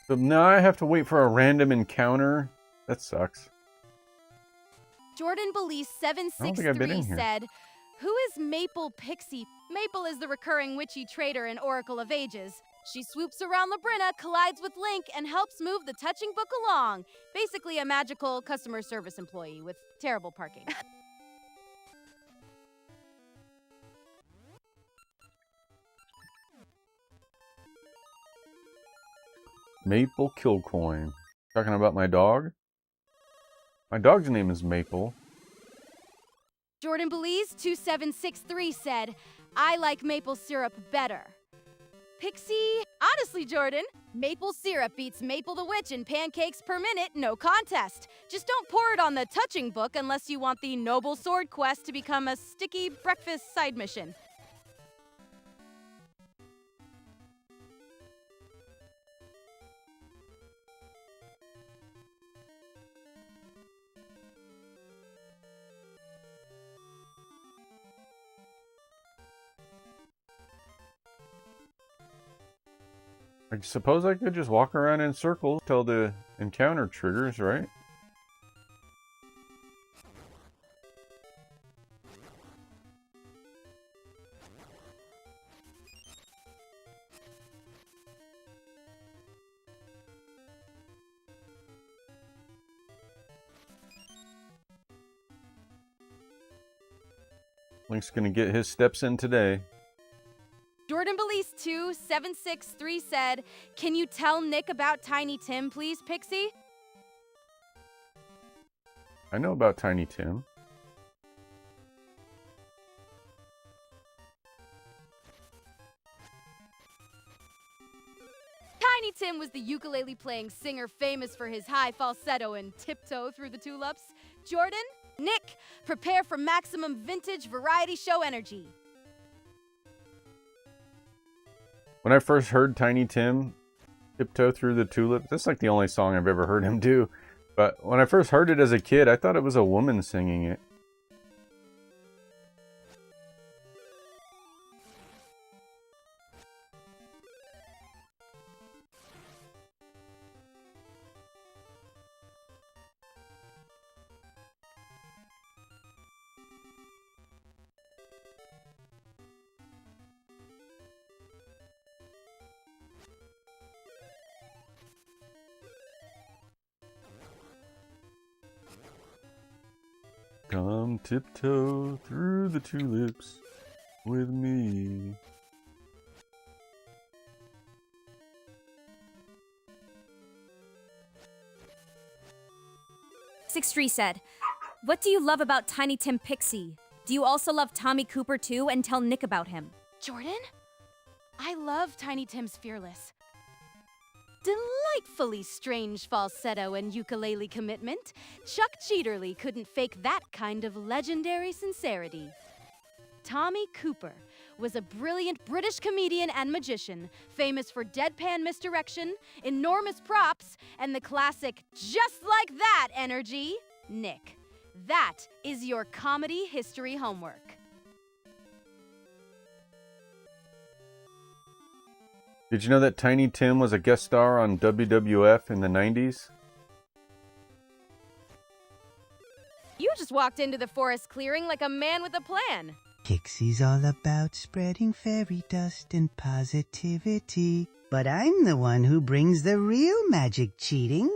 So now I have to wait for a random encounter? That sucks. Jordan Belize I don't think I've been in 763 here. said, who is Maple Pixie? Maple is the recurring witchy trader in Oracle of Ages. She swoops around Labrina, collides with Link, and helps move the touching book along. Basically a magical customer service employee with terrible parking. Maple Killcoin. Talking about my dog? My dog's name is Maple. Jordan Belize 2763 said, I like maple syrup better. Pixie, honestly, Jordan, maple syrup beats Maple the Witch in pancakes per minute, no contest. Just don't pour it on the touching book unless you want the noble sword quest to become a sticky breakfast side mission. I suppose I could just walk around in circles till the encounter triggers, right? Link's gonna get his steps in today. Jordan Belize 2763 said, can you tell Nick about Tiny Tim, please, Pixie? I know about Tiny Tim. Tiny Tim was the ukulele-playing singer famous for his high falsetto and tiptoe through the tulips. Jordan, Nick, prepare for maximum vintage variety show energy. When I first heard Tiny Tim tiptoe through the tulips, that's like the only song I've ever heard him do. But when I first heard it as a kid, I thought it was a woman singing it. Come tiptoe through the tulips with me. Six3 said, what do you love about Tiny Tim Pixie? Do you also love Tommy Cooper too, and tell Nick about him? Jordan, I love Tiny Tim's Fearless. Delightfully strange falsetto and ukulele commitment. Chuck Cheaterly couldn't fake that kind of legendary sincerity. Tommy Cooper, was a brilliant British comedian and magician, famous for deadpan misdirection, enormous props, and the classic just like that energy, Nick. That is your comedy history homework. Did you know that Tiny Tim was a guest star on WWF in the 90s? You just walked into the forest clearing like a man with a plan. Pixie's all about spreading fairy dust and positivity. But I'm the one who brings the real magic cheating.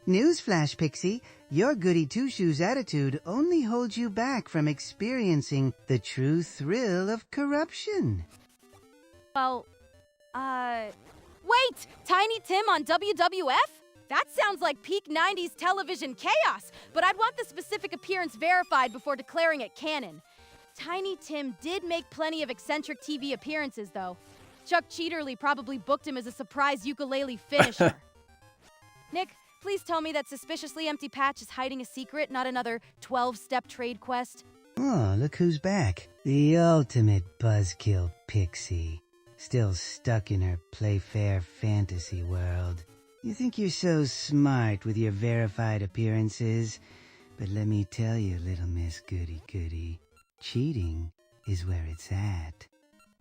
Newsflash, Pixie, your goody two-shoes attitude only holds you back from experiencing the true thrill of corruption. Well, wait! Tiny Tim on WWF? That sounds like peak 90s television chaos, but I'd want the specific appearance verified before declaring it canon. Tiny Tim did make plenty of eccentric TV appearances, though. Chuck Cheaterly probably booked him as a surprise ukulele finisher. Nick, please tell me that suspiciously empty patch is hiding a secret, not another 12-step trade quest. Oh, look who's back. The ultimate buzzkill Pixie. Still stuck in her Playfair fantasy world. You think you're so smart with your verified appearances, but let me tell you, little Miss Goody-Goody, cheating is where it's at,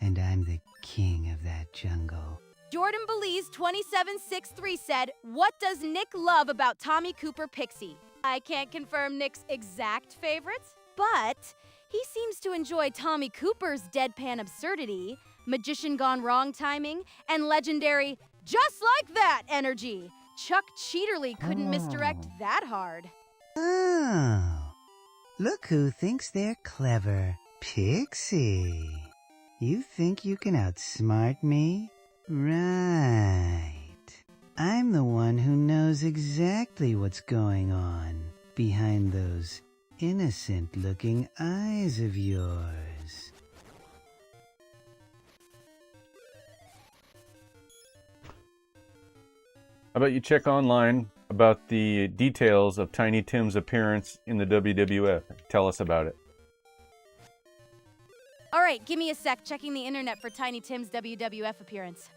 and I'm the king of that jungle. Jordan Belize 2763 said, "What does Nick love about Tommy Cooper Pixie?" I can't confirm Nick's exact favorites, but he seems to enjoy Tommy Cooper's deadpan absurdity, magician gone wrong timing, and legendary just like that energy. Chuck Cheaterly couldn't misdirect that hard. Oh, look who thinks they're clever. Pixie. You think you can outsmart me? Right. I'm the one who knows exactly what's going on behind those innocent-looking eyes of yours. How about you check online about the details of Tiny Tim's appearance in the WWF? Tell us about it. All right, give me a sec, checking the internet for Tiny Tim's WWF appearance.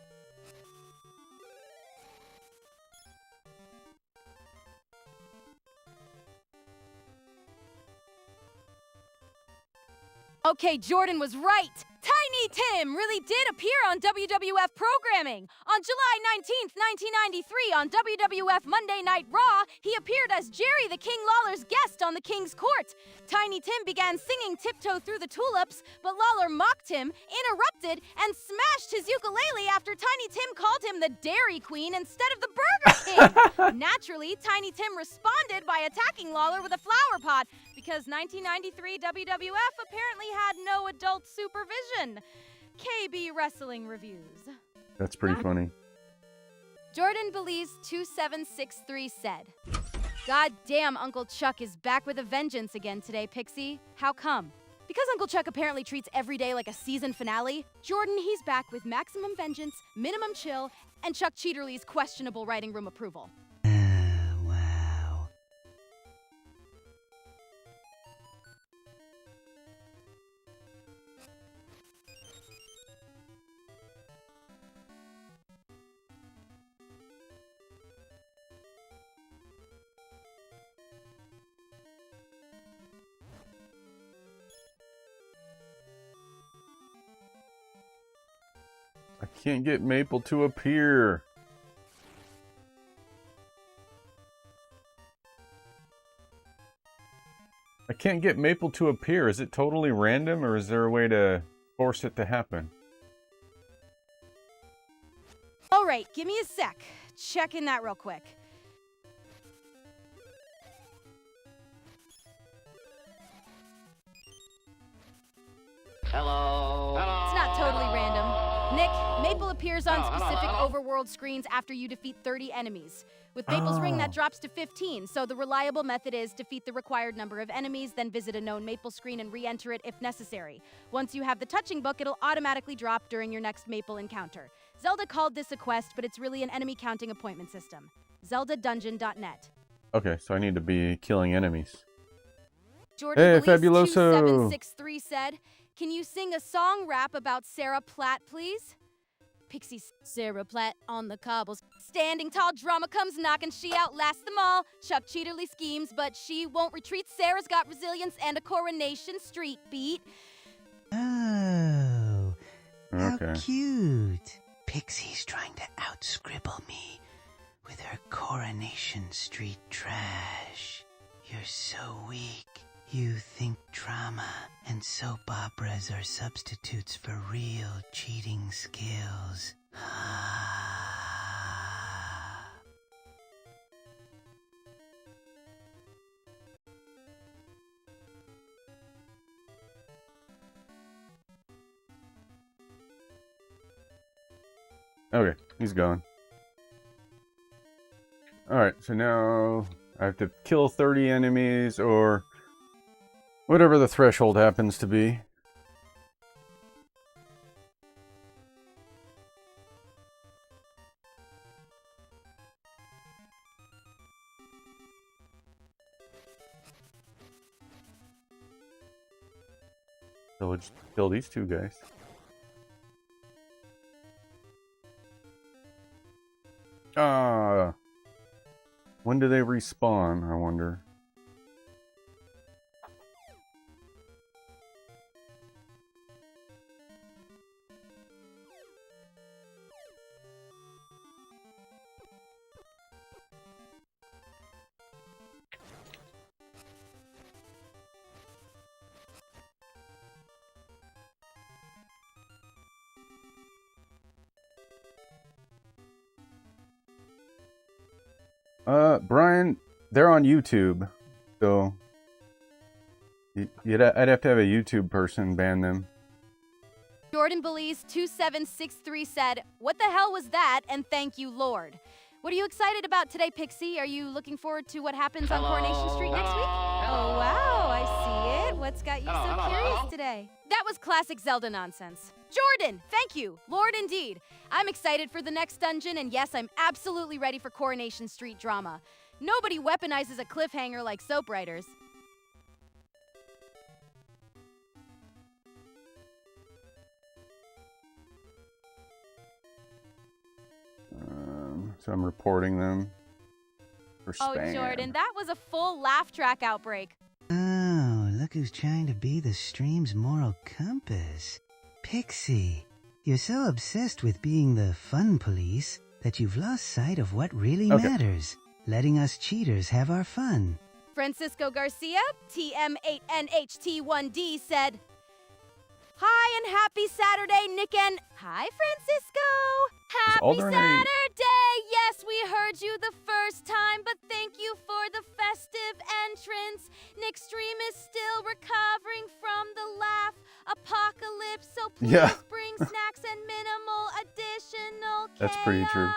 Okay, Jordan was right. Tiny Tim really did appear on WWF programming. On July 19th, 1993, on WWF Monday Night Raw, he appeared as Jerry the King Lawler's guest on the King's Court. Tiny Tim began singing Tiptoe Through the Tulips, but Lawler mocked him, interrupted, and smashed his ukulele after Tiny Tim called him the Dairy Queen instead of the Burger King. Naturally, Tiny Tim responded by attacking Lawler with a flower pot, because 1993 WWF apparently had no adult supervision. KB Wrestling Reviews. That's pretty funny. Jordan Belize 2763 said, "God damn, Uncle Chuck is back with a vengeance again today, Pixie. How come?" Because Uncle Chuck apparently treats every day like a season finale, Jordan, he's back with maximum vengeance, minimum chill, and Chuck Cheaterly's questionable writing room approval. Wow. I can't get Maple to appear. I can't get Maple to appear. Is it totally random, or is there a way to force it to happen? All right, give me a sec. Checking that real quick. Hello. It's not totally random. Nick, Maple appears on specific overworld screens after you defeat 30 enemies. With Maple's ring, that drops to 15, so the reliable method is defeat the required number of enemies, then visit a known Maple screen and re-enter it if necessary. Once you have the touching book, it'll automatically drop during your next Maple encounter. Zelda called this a quest, but it's really an enemy counting appointment system. ZeldaDungeon.net. Okay, so I need to be killing enemies. Jordan Hey, Fabuloso! 2763 said, Can you sing a song rap about Sarah Platt, please? Pixie, Sarah Platt on the cobbles. Standing tall, drama comes knocking, she outlasts them all. Chuck Cheaterly schemes, but she won't retreat. Sarah's got resilience and a Coronation Street beat. Oh, how Okay. cute. Pixie's trying to outscribble me with her Coronation Street trash. You're so weak. You think drama and soap operas are substitutes for real cheating skills. Okay, he's gone. Alright, so now I have to kill 30 enemies or whatever the threshold happens to be. So we'll just kill these two guys. When do they respawn, I wonder? Brian, they're on YouTube, so I'd have to have a YouTube person ban them. Jordan Belize 2763 said, "What the hell was that? And thank you, Lord." What are you excited about today, Pixie? Are you looking forward to what happens on Coronation Street next week? Oh, wow, I see it. What's got you so curious today? That was classic Zelda nonsense. Jordan, thank you. Lord indeed. I'm excited for the next dungeon, and yes, I'm absolutely ready for Coronation Street drama. Nobody weaponizes a cliffhanger like soap writers. So I'm reporting them for spam. Oh, Jordan, that was a full laugh track outbreak. Oh, look who's trying to be the stream's moral compass. Pixie, you're so obsessed with being the fun police that you've lost sight of what really matters. Letting us cheaters have our fun. Francisco Garcia, TM8NHT1D, said, "Hi and happy Saturday, Nick and..." Hi, Francisco! Happy Saturday! Yes, we heard you the first time, but thank you for the festive entrance. Nick's stream is still recovering from the laugh apocalypse, so please bring snacks and minimal additional chaos. That's pretty true.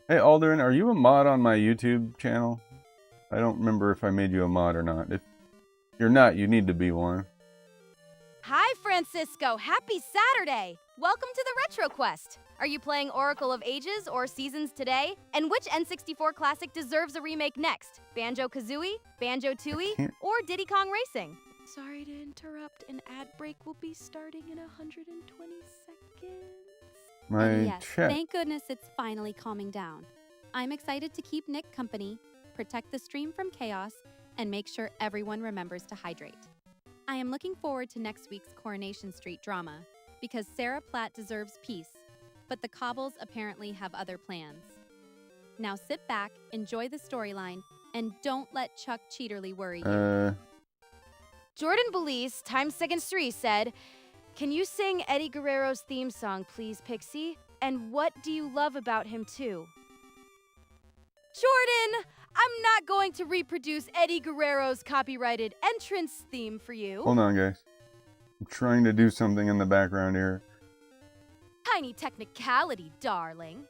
Hey, Aldrin, are you a mod on my YouTube channel? I don't remember if I made you a mod or not. If you're not, you need to be one. Hi, Francisco. Happy Saturday. Welcome to the Retro Quest. Are you playing Oracle of Ages or Seasons today? And which N64 classic deserves a remake next? Banjo-Kazooie, Banjo-Tooie, or Diddy Kong Racing? Sorry to interrupt. An ad break will be starting in 120 seconds. My chat. Thank goodness it's finally calming down. I'm excited to keep Nick company, protect the stream from chaos, and make sure everyone remembers to hydrate. I am looking forward to next week's Coronation Street drama, because Sarah Platt deserves peace, but the Cobbles apparently have other plans. Now sit back, enjoy the storyline, and don't let Chuck Cheaterly worry you. Jordan Belize, Time2Seconds3, said, "Can you sing Eddie Guerrero's theme song, please, Pixie? And what do you love about him, too?" Jordan, I'm not going to reproduce Eddie Guerrero's copyrighted entrance theme for you. Hold on, guys. I'm trying to do something in the background here. Tiny technicality, darling.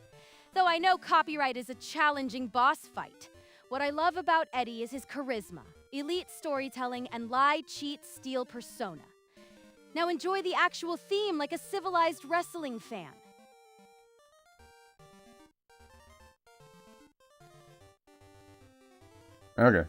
Though I know copyright is a challenging boss fight, what I love about Eddie is his charisma, elite storytelling, and lie, cheat, steal persona. Now enjoy the actual theme like a civilized wrestling fan. Okay.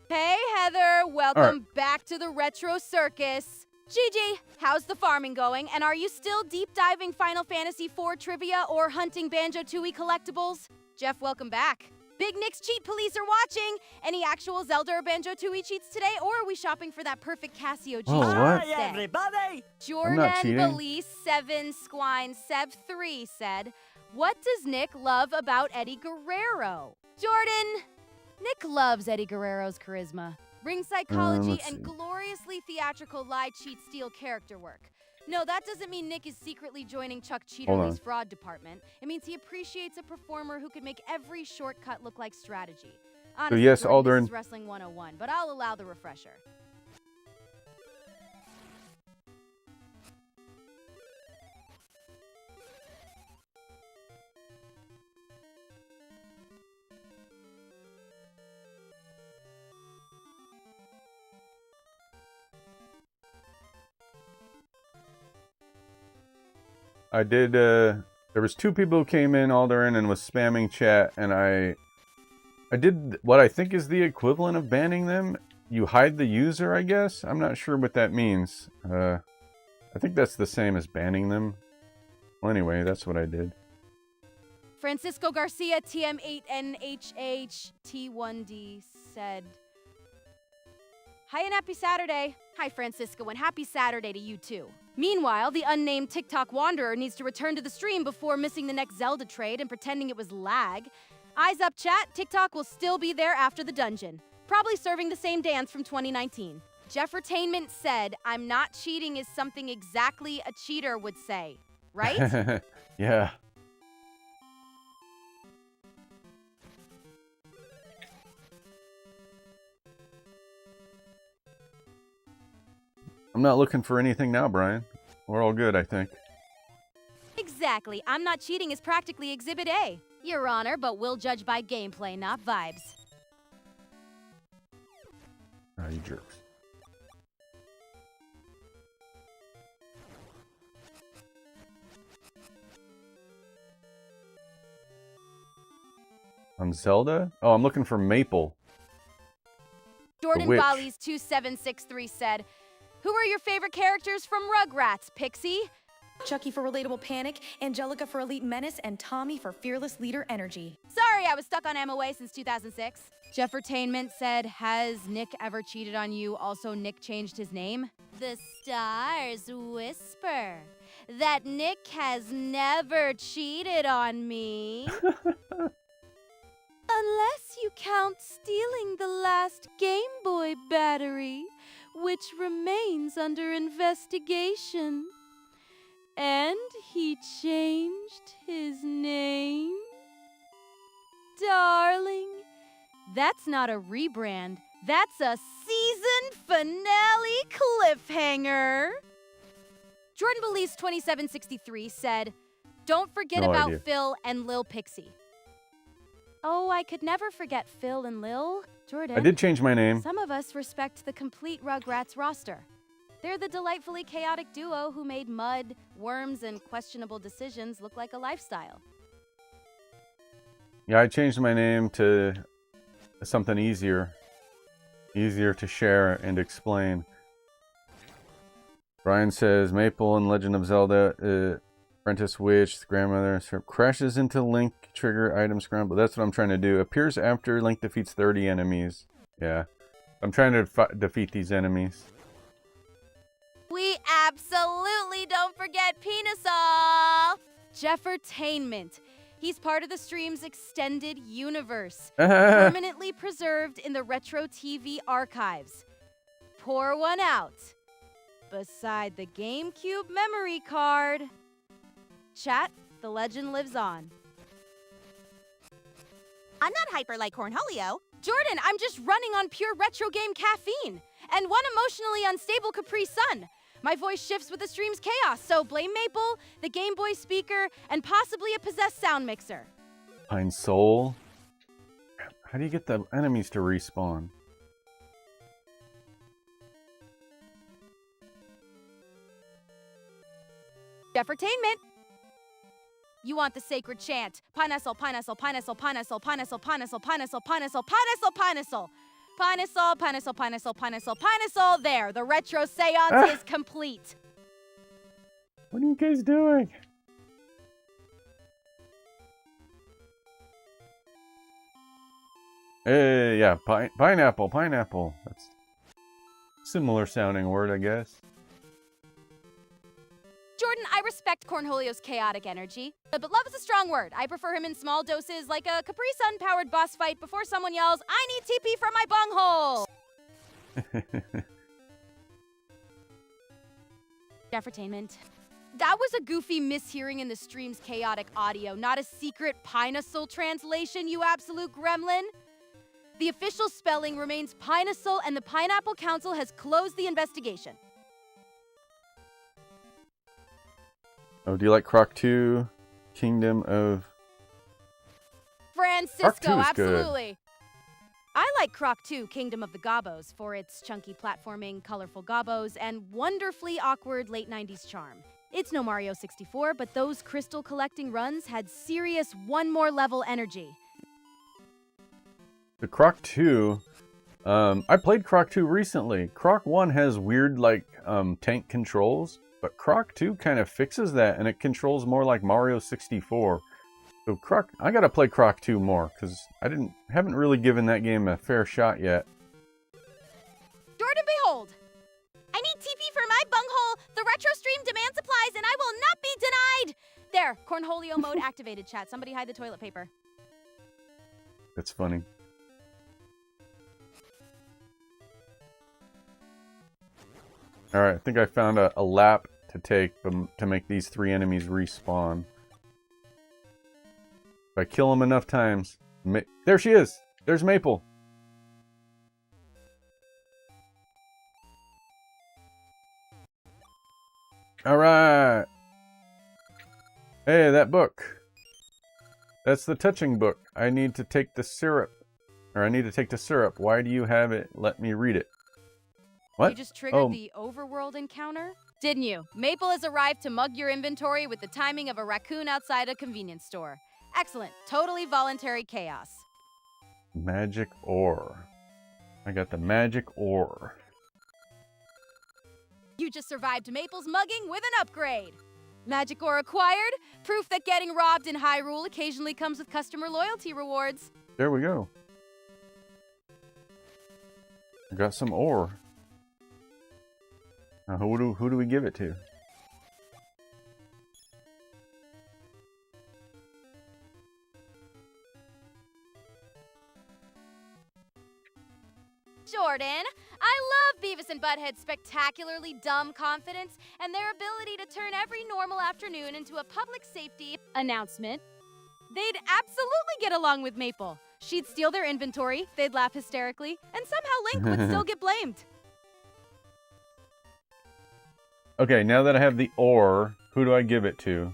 Hey, Heather. Welcome back to the Retro Circus. Gigi, how's the farming going? And are you still deep diving Final Fantasy IV trivia or hunting Banjo-Tooie collectibles? Jeff, welcome back. Big Nick's Cheat Police are watching. Any actual Zelda or Banjo-Tooie cheats today, or are we shopping for that perfect Casio cheat? Oh, what? Hi, everybody! Jordan cheating. Belize 7 Squine Sev 3 said, "What does Nick love about Eddie Guerrero?" Jordan, Nick loves Eddie Guerrero's charisma, ring psychology, let's and see. gloriously theatrical lie, cheat, steal character work. No, that doesn't mean Nick is secretly joining Chuck Cheaterly's fraud department. It means he appreciates a performer who can make every shortcut look like strategy. Honestly, yes, Jordan, Alderaan. this is Wrestling 101, but I'll allow the refresher. I did, there was 2 people who came in, Alderaan, and was spamming chat, and I did what I think is the equivalent of banning them. You hide the user, I guess? I'm not sure what that means. I think that's the same as banning them. Well, anyway, that's what I did. Francisco Garcia, TM8NHHT1D, said, "Hi and happy Saturday." Hi, Francisco, and happy Saturday to you too. Meanwhile, the unnamed TikTok wanderer needs to return to the stream before missing the next Zelda trade and pretending it was lag. Eyes up, chat. TikTok will still be there after the dungeon, probably serving the same dance from 2019. Jeffertainment said, "I'm not cheating" is something exactly a cheater would say, right? Yeah. I'm not looking for anything now, Brian. We're all good, I think. Exactly. I'm not cheating is practically Exhibit A, Your Honor, but we'll judge by gameplay, not vibes. Ah, you jerks. On Zelda? Oh, I'm looking for Maple. Jordan witch. Bali's 2763 said, "Who are your favorite characters from Rugrats, Pixie?" Chucky for relatable panic, Angelica for elite menace, and Tommy for fearless leader energy. Sorry, I was stuck on MOA since 2006. Jeffertainment said, "Has Nick ever cheated on you?" Also, Nick changed his name. The stars whisper that Nick has never cheated on me. Unless you count stealing the last Game Boy battery, which remains under investigation. And he changed his name? Darling, that's not a rebrand. That's a season finale cliffhanger. Jordan Belize 2763 said, "Don't forget No about idea. Phil and Lil Pixie." Oh, I could never forget Phil and Lil. Jordan, I did change my name. some of us respect the complete Rugrats roster. They're the delightfully chaotic duo who made mud, worms, and questionable decisions look like a lifestyle. Yeah, I changed my name to something easier. Easier to share and explain. Brian says, Maple in Legend of Zelda, Apprentice Witch, the grandmother, crashes into Link, trigger item scramble. That's what I'm trying to do. Appears after Link defeats 30 enemies. Yeah. I'm trying to defeat these enemies. We absolutely don't forget Penisol! Jeffertainment. He's part of the stream's extended universe, permanently preserved in the Retro TV archives. Pour one out. Beside the Gamecube memory card. Chat, the legend lives on. I'm not hyper like Cornholio. Jordan, I'm just running on pure retro game caffeine and one emotionally unstable Capri Sun. My voice shifts with the stream's chaos, so blame Maple, the Game Boy speaker, and possibly a possessed sound mixer. Pine Soul. How do you get the enemies to respawn? Jeffertainment. You want the sacred chant. Pineapple, pineapple, pineapple, pineapple, pineapple, pineapple, pineapple, pineapple, pineapple, pineapple. Pineasol, Pineasol, Pineasol, Pineasol, Pineasol. There, the retro seance is complete. What are you guys doing? Hey, yeah, pineapple, pineapple. That's a similar sounding word, I guess. Jordan, I respect Cornholio's chaotic energy, but love is a strong word. I prefer him in small doses, like a Capri Sun-powered boss fight before someone yells, "I need TP for my bunghole!" Jeffertainment. That was a goofy mishearing in the stream's chaotic audio, not a secret Pineasol translation, you absolute gremlin. The official spelling remains Pineasol, and the Pineapple Council has closed the investigation. Oh, do you like Croc 2? Kingdom of... Francisco, Croc 2 is absolutely. good. I like Croc 2, Kingdom of the Gobbos, for its chunky platforming, colorful gobbos, and wonderfully awkward late 90s charm. It's no Mario 64, but those crystal collecting runs had serious one more level energy. The Croc 2, I played Croc 2 recently. Croc 1 has weird, like, tank controls, but Croc 2 kind of fixes that, and it controls more like Mario 64. So I gotta play Croc 2 more, because I haven't really given that game a fair shot yet. Jordan, behold! I need TP for my bunghole! The retro stream demands supplies, and I will not be denied! There, Cornholio mode activated, chat. Somebody hide the toilet paper. That's funny. Alright, I think I found a lap to take to make these 3 enemies respawn. If I kill them enough times... There she is! There's Maple! Alright! Hey, that book! That's the touching book. I need to take the syrup. Or I need to take the syrup. Why do you have it? Let me read it. What? You just triggered the overworld encounter? Didn't you? Maple has arrived to mug your inventory with the timing of a raccoon outside a convenience store. Excellent. Totally voluntary chaos. Magic ore. I got the magic ore. You just survived Maple's mugging with an upgrade. Magic ore acquired. Proof that getting robbed in Hyrule occasionally comes with customer loyalty rewards. There we go. I got some ore. Now who do we give it to? Jordan, I love Beavis and Butthead's spectacularly dumb confidence and their ability to turn every normal afternoon into a public safety announcement. They'd absolutely get along with Maple. She'd steal their inventory, they'd laugh hysterically, and somehow Link would still get blamed. Okay, now that I have the ore, who do I give it to?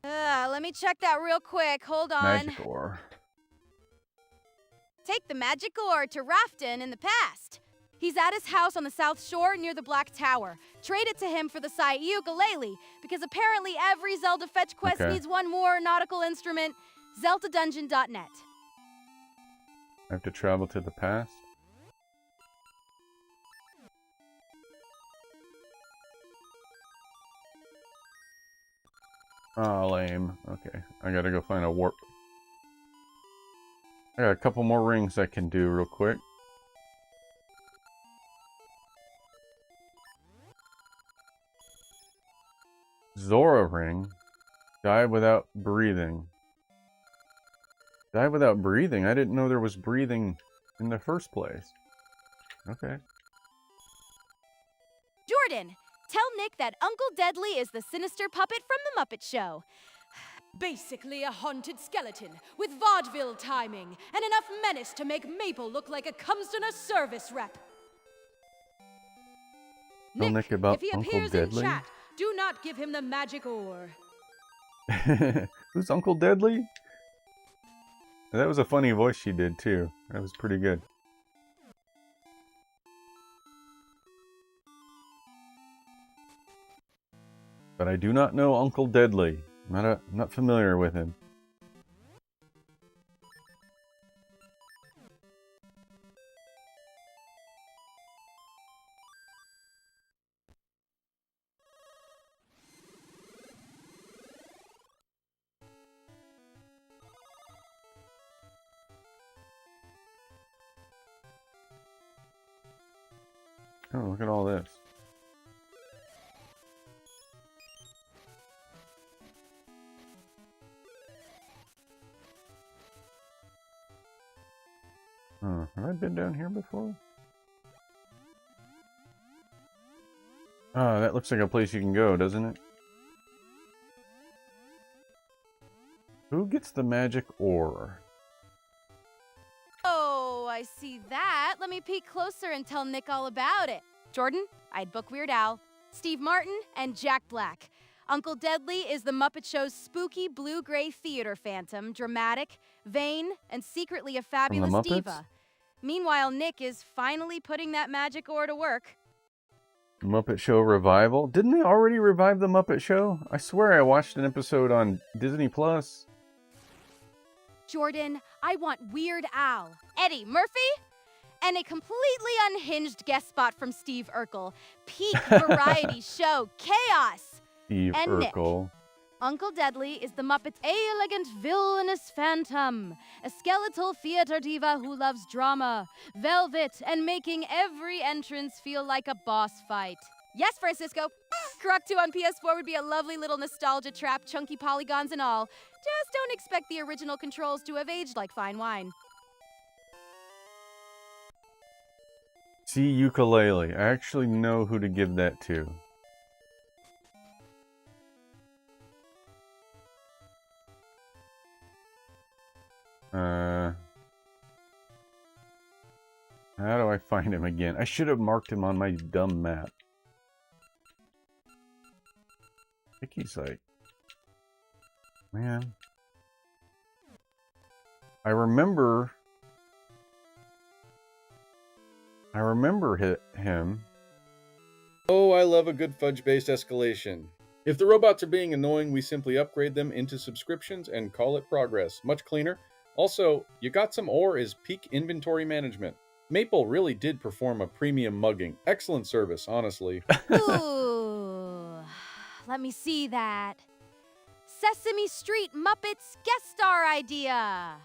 Let me check that real quick. Hold on. Magic ore. Take the magic ore to Rafton in the past. He's at his house on the South Shore near the Black Tower. Trade it to him for the Sai ukulele, because apparently every Zelda fetch quest needs one more nautical instrument. ZeldaDungeon.net. I have to travel to the past? Oh, lame. Okay, I gotta go find a warp. I got a couple more rings I can do real quick. Zora ring. Dive without breathing. Dive without breathing? I didn't know there was breathing in the first place. Okay. Jordan, tell Nick that Uncle Deadly is the sinister puppet from the Muppet Show. Basically a haunted skeleton with vaudeville timing and enough menace to make Maple look like a Cumstoner service rep. Tell Nick about if he Uncle appears Deadly? in chat, do not give him the magic ore. Who's Uncle Deadly? That was a funny voice she did too. That was pretty good. But I do not know Uncle Deadly. I'm not familiar with him. Oh, look at all this. Have I been down here before? Ah, that looks like a place you can go, doesn't it? Who gets the magic ore? Oh, I see that. Let me peek closer and tell Nick all about it. Jordan, I'd book Weird Al, Steve Martin, and Jack Black. Uncle Deadly is the Muppet Show's spooky blue-gray theater phantom, dramatic, vain, and secretly a fabulous Muppets? diva. Meanwhile, Nick is finally putting that magic ore to work. Muppet Show revival? Didn't they already revive the Muppet Show? I swear I watched an episode on Disney Plus. Jordan, I want Weird Al, Eddie Murphy, and a completely unhinged guest spot from Steve Urkel. Peak variety show chaos. Steve And Urkel. Nick. Uncle Deadly is the Muppet's elegant villainous phantom, a skeletal theater diva who loves drama, velvet, and making every entrance feel like a boss fight. Yes, Francisco, Croc 2 on PS4 would be a lovely little nostalgia trap, chunky polygons and all. Just don't expect the original controls to have aged like fine wine. See ukulele. I actually know who to give that to. How do I find him again? I should have marked him on my dumb map. I think he's like... Man. I remember him. Oh, I love a good fudge-based escalation. If the robots are being annoying, we simply upgrade them into subscriptions and call it progress. Much cleaner. Also, you got some ore is peak inventory management. Maple really did perform a premium mugging. Excellent service, honestly. Ooh, let me see that. Sesame Street Muppets guest star idea.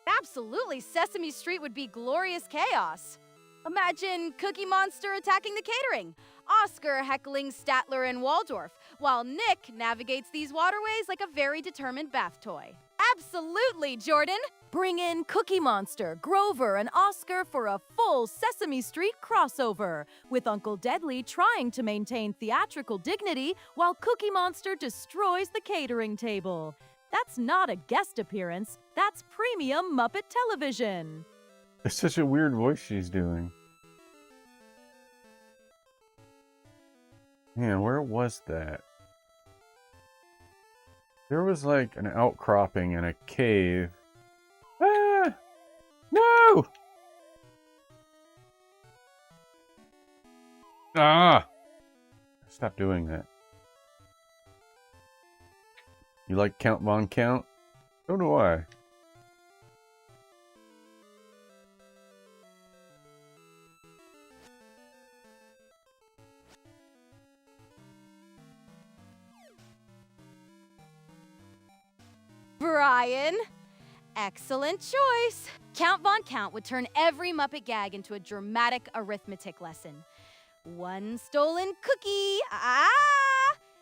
Absolutely, Sesame Street would be glorious chaos. Imagine Cookie Monster attacking the catering, Oscar heckling Statler and Waldorf, while Nick navigates these waterways like a very determined bath toy. Absolutely, Jordan! Bring in Cookie Monster, Grover, and Oscar for a full Sesame Street crossover, with Uncle Deadly trying to maintain theatrical dignity while Cookie Monster destroys the catering table. That's not a guest appearance, that's premium Muppet television. It's such a weird voice she's doing. Man, where was that? There was like an outcropping in a cave. Ah! No! Ah! Stop doing that. You like Count Von Count? So do I. Brian, excellent choice. Count Von Count would turn every Muppet gag into a dramatic arithmetic lesson. One stolen cookie. Ah!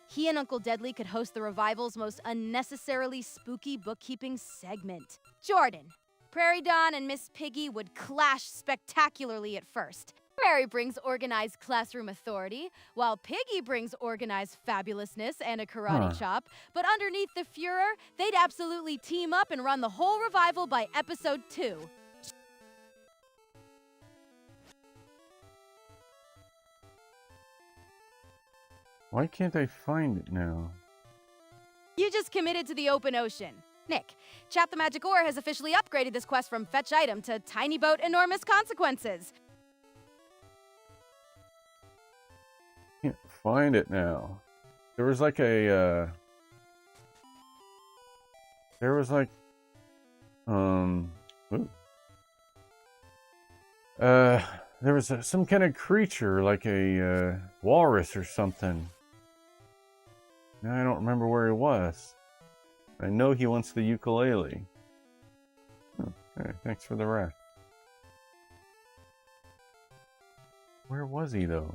He and Uncle Deadly could host the revival's most unnecessarily spooky bookkeeping segment. Jordan, Prairie Dawn and Miss Piggy would clash spectacularly at first. Prairie brings organized classroom authority, while Piggy brings organized fabulousness and a karate chop. But underneath the furor, they'd absolutely team up and run the whole revival by episode 2. Why can't I find it now? You just committed to the open ocean. Nick, Chap the Magic Ore has officially upgraded this quest from fetch item to tiny boat enormous consequences. Can't find it now. There was like a there was some kind of creature like a walrus or something. Now I don't remember where he was. I know he wants the ukulele. Oh, hey, thanks for the rest. Where was he, though?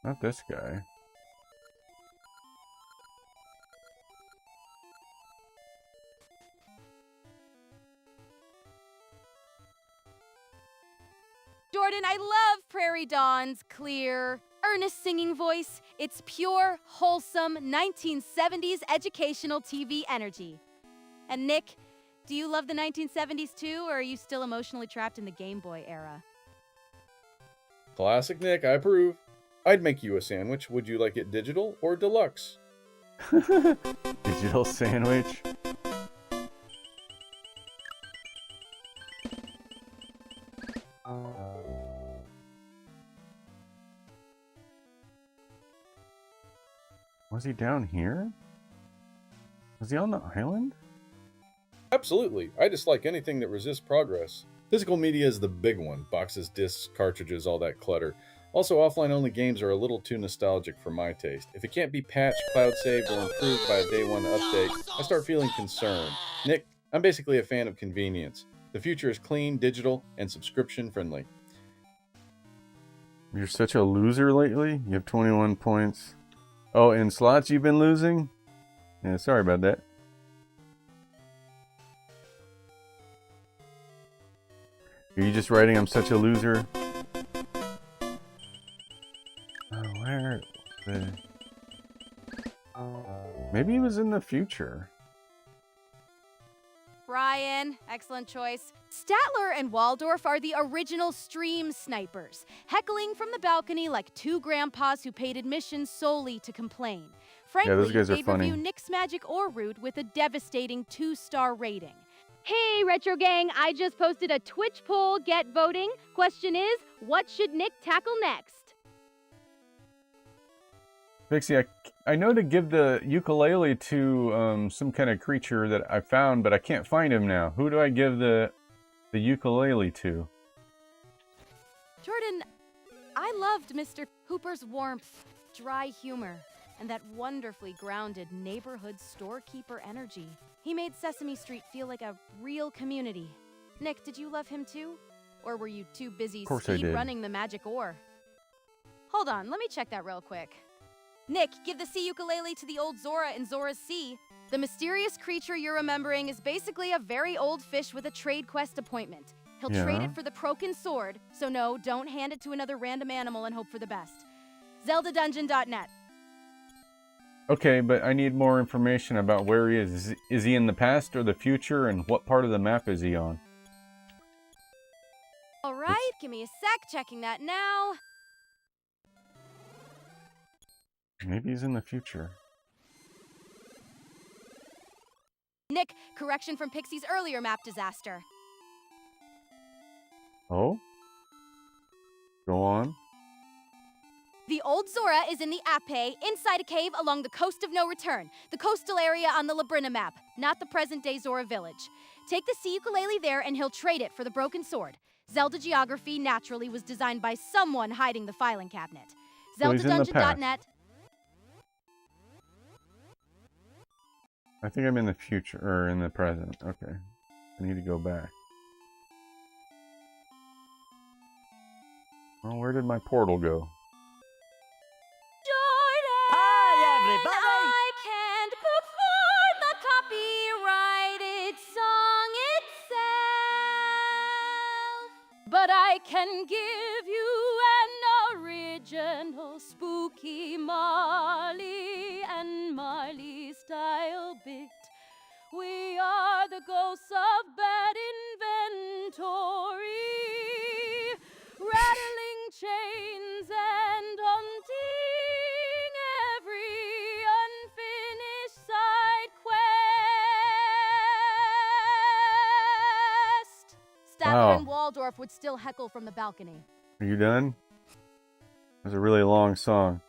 Not this guy. Jordan, I love Prairie Dawn's clear, earnest singing voice. It's pure, wholesome 1970s educational TV energy. And Nick, do you love the 1970s too, or are you still emotionally trapped in the Game Boy era? Classic Nick, I approve. I'd make you a sandwich. Would you like it digital or deluxe? Digital sandwich. Was he down here? Was he on the island? Absolutely. I dislike anything that resists progress. Physical media is the big one. Boxes, discs, cartridges, all that clutter. Also, offline-only games are a little too nostalgic for my taste. If it can't be patched, cloud-saved, or improved by a day one update, I start feeling concerned. Nick, I'm basically a fan of convenience. The future is clean, digital, and subscription-friendly. You're such a loser lately? You have 21 points. Oh, in slots you've been losing? Yeah, sorry about that. Are you just writing I'm such a loser? Where? Maybe he was in the future. Brian, excellent choice. Statler and Waldorf are the original stream snipers, heckling from the balcony like two grandpas who paid admission solely to complain. Frankly, those guys are they'd funny. review Nick's Magic or Root with a devastating 2-star rating. Hey, Retro Gang, I just posted a Twitch poll, get voting. Question is, what should Nick tackle next? Pixie, I know to give the ukulele to some kind of creature that I found, but I can't find him now. Who do I give the ukulele to? Jordan, I loved Mr. Hooper's warmth, dry humor, and that wonderfully grounded neighborhood storekeeper energy. He made Sesame Street feel like a real community. Nick, did you love him too? Or were you too busy speed-running the magic ore? Hold on, let me check that real quick. Nick, give the sea ukulele to the old Zora in Zora's Sea. The mysterious creature you're remembering is basically a very old fish with a trade quest appointment. He'll trade it for the broken sword, so no, don't hand it to another random animal and hope for the best. ZeldaDungeon.net. Okay, but I need more information about where he is. Is he in the past or the future, and what part of the map is he on? All right, give me a sec, checking that now. Maybe he's in the future. Nick, correction from Pixie's earlier map disaster. Oh? Go on. The old Zora is in the Ape, inside a cave along the coast of no return, the coastal area on the Labrina map, not the present-day Zora village. Take the sea ukulele there and he'll trade it for the broken sword. Zelda geography naturally was designed by someone hiding the filing cabinet. So he's in the past. ZeldaDungeon.net. I think I'm in the future, or in the present. Okay. I need to go back. Well, where did my portal go? Jordan! Hi, everybody! I can't perform the copyrighted song itself, but I can give you an original spooky Marley and Marley style bit. We are the ghosts of bad inventory, rattling chains and haunting every unfinished side quest. Statler and Waldorf would still heckle from the balcony. Are you done? It was a really long song.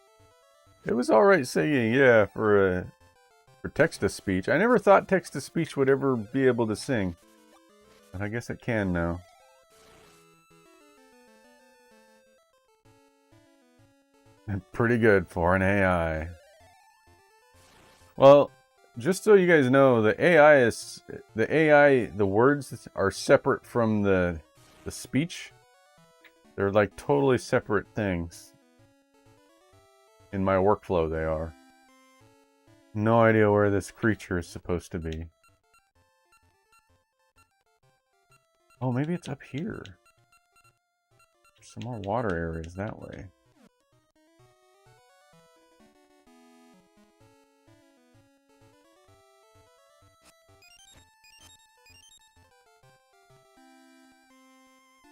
It was alright singing, yeah, for text-to-speech. I never thought text-to-speech would ever be able to sing. But I guess it can now. And pretty good for an AI. Well, just so you guys know, the AI, the words are separate from the speech. They're like totally separate things. In my workflow, they are. No idea where this creature is supposed to be. Oh, maybe it's up here. Some more water areas that way.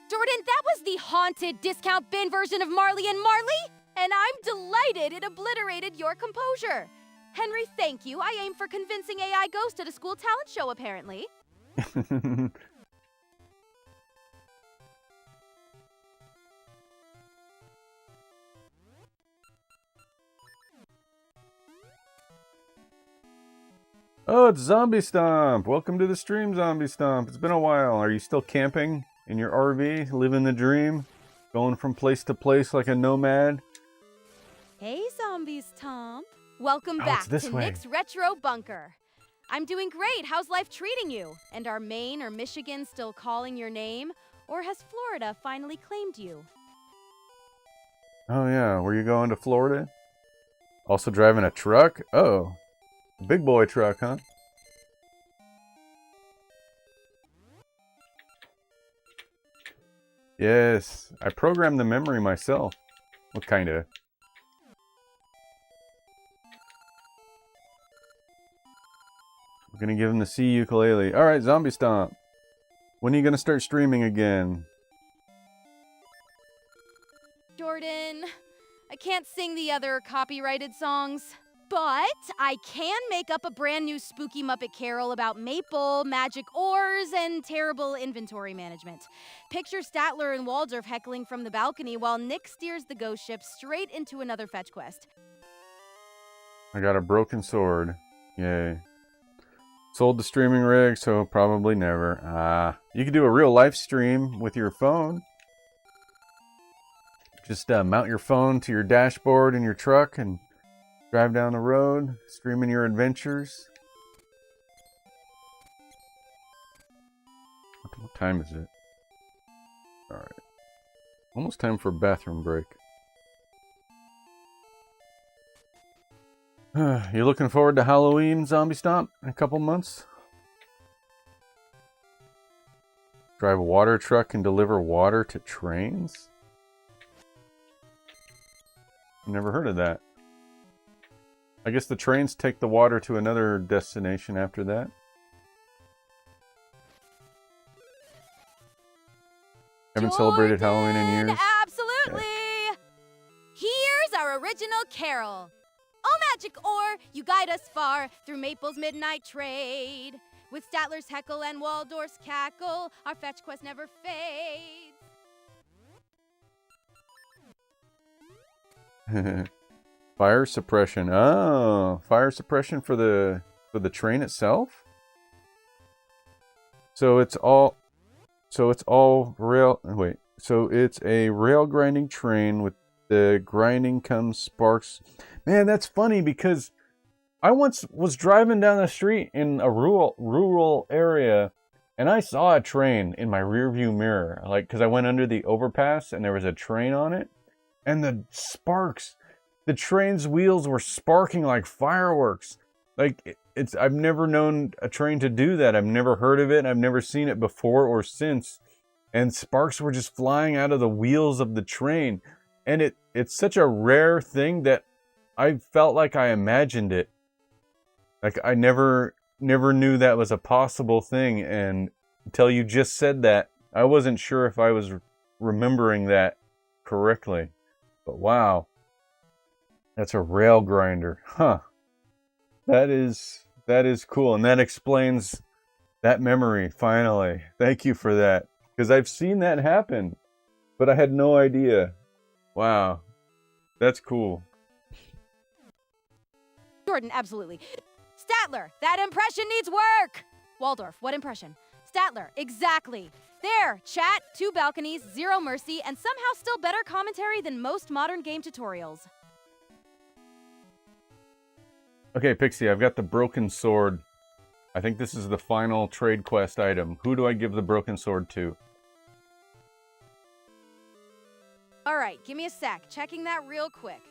Jordan, that was the haunted discount bin version of Marley and Marley, and I'm delighted it obliterated your composure. Henry, thank you. I aim for convincing AI Ghost at a school talent show, apparently. Oh, it's Zombie Stomp. Welcome to the stream, Zombie Stomp. It's been a while. Are you still camping in your RV, living the dream, going from place to place like a nomad? Hey, Zombie Stomp. Welcome Oh, back it's this to way. Nick's Retro Bunker. I'm doing great. How's life treating you? And are Maine or Michigan still calling your name? Or has Florida finally claimed you? Oh yeah, were you going to Florida? Also driving a truck? Oh, a big boy truck, huh? Yes, I programmed the memory myself. What kind of? We're gonna give him the C ukulele. All right, Zombie Stomp. When are you gonna start streaming again? Jordan, I can't sing the other copyrighted songs, but I can make up a brand new spooky Muppet Carol about maple, magic ores, and terrible inventory management. Picture Statler and Waldorf heckling from the balcony while Nick steers the ghost ship straight into another fetch quest. I got a broken sword. Yay. Sold the streaming rig, so probably never. You could do a real life stream with your phone. Just mount your phone to your dashboard in your truck and drive down the road, streaming your adventures. What time is it? Alright. Almost time for a bathroom break. You looking forward to Halloween, Zombie Stomp, in a couple months? Drive a water truck and deliver water to trains? Never heard of that. I guess the trains take the water to another destination after that. Haven't celebrated Halloween in years. Absolutely! Here's our original carol. Oh, magic ore, you guide us far through Maple's midnight trade. With Statler's heckle and Waldorf's cackle, our fetch quest never fades. Fire suppression. Oh, fire suppression for the train itself. So it's all rail. Wait. So it's a rail grinding train with the grinding comes sparks. Man, that's funny because I once was driving down the street in a rural area, and I saw a train in my rearview mirror, like because I went under the overpass and there was a train on it, and the sparks, the train's wheels were sparking like fireworks. Like I've never known a train to do that. I've never heard of it. I've never seen it before or since, and sparks were just flying out of the wheels of the train, and it's such a rare thing that I felt like I imagined it. Like I never knew that was a possible thing, and until you just said that, I wasn't sure if I was remembering that correctly. But wow, that's a rail grinder, huh? That is cool, and that explains that memory. Finally, thank you for that, because I've seen that happen, but I had no idea. Wow, that's cool. Jordan, absolutely. Statler, that impression needs work. Waldorf, what impression? Statler, exactly. There, chat, 2 balconies, 0 mercy, and somehow still better commentary than most modern game tutorials. Okay, Pixie, I've got the broken sword. I think this is the final trade quest item. Who do I give the broken sword to? All right, give me a sec. Checking that real quick.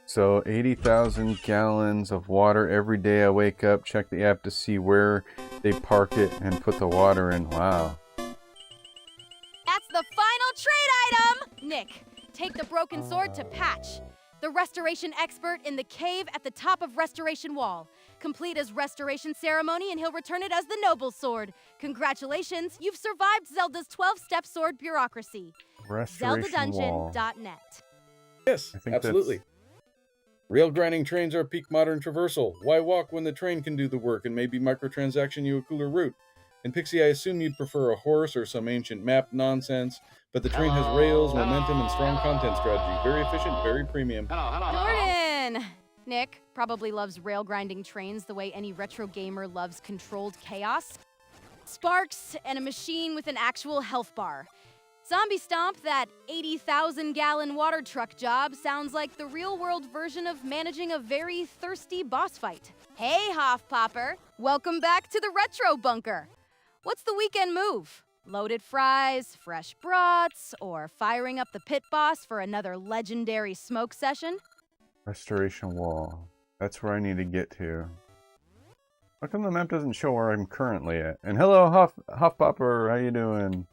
So 80,000 gallons of water every day I wake up. Check the app to see where they park it and put the water in. Wow. That's the final trade item! Nick, take the broken sword to Patch, the restoration expert in the cave at the top of Restoration Wall. Complete his restoration ceremony and he'll return it as the Noble Sword. Congratulations, you've survived Zelda's 12-step sword bureaucracy. ZeldaDungeon.net. Yes, absolutely. Rail grinding trains are peak modern traversal. Why walk when the train can do the work and maybe microtransaction you a cooler route? And Pixie, I assume you'd prefer a horse or some ancient map nonsense, but the train has rails, momentum, and strong content strategy. Very efficient, very premium. Jordan! Nick probably loves rail grinding trains the way any retro gamer loves controlled chaos. Sparks and a machine with an actual health bar. Zombie Stomp, that 80,000-gallon water truck job sounds like the real-world version of managing a very thirsty boss fight. Hey, Hoff Popper. Welcome back to the Retro Bunker. What's the weekend move? Loaded fries, fresh brats, or firing up the pit boss for another legendary smoke session? Restoration Wall. That's where I need to get to. How come the map doesn't show where I'm currently at? And hello, Huff Popper. How you doing?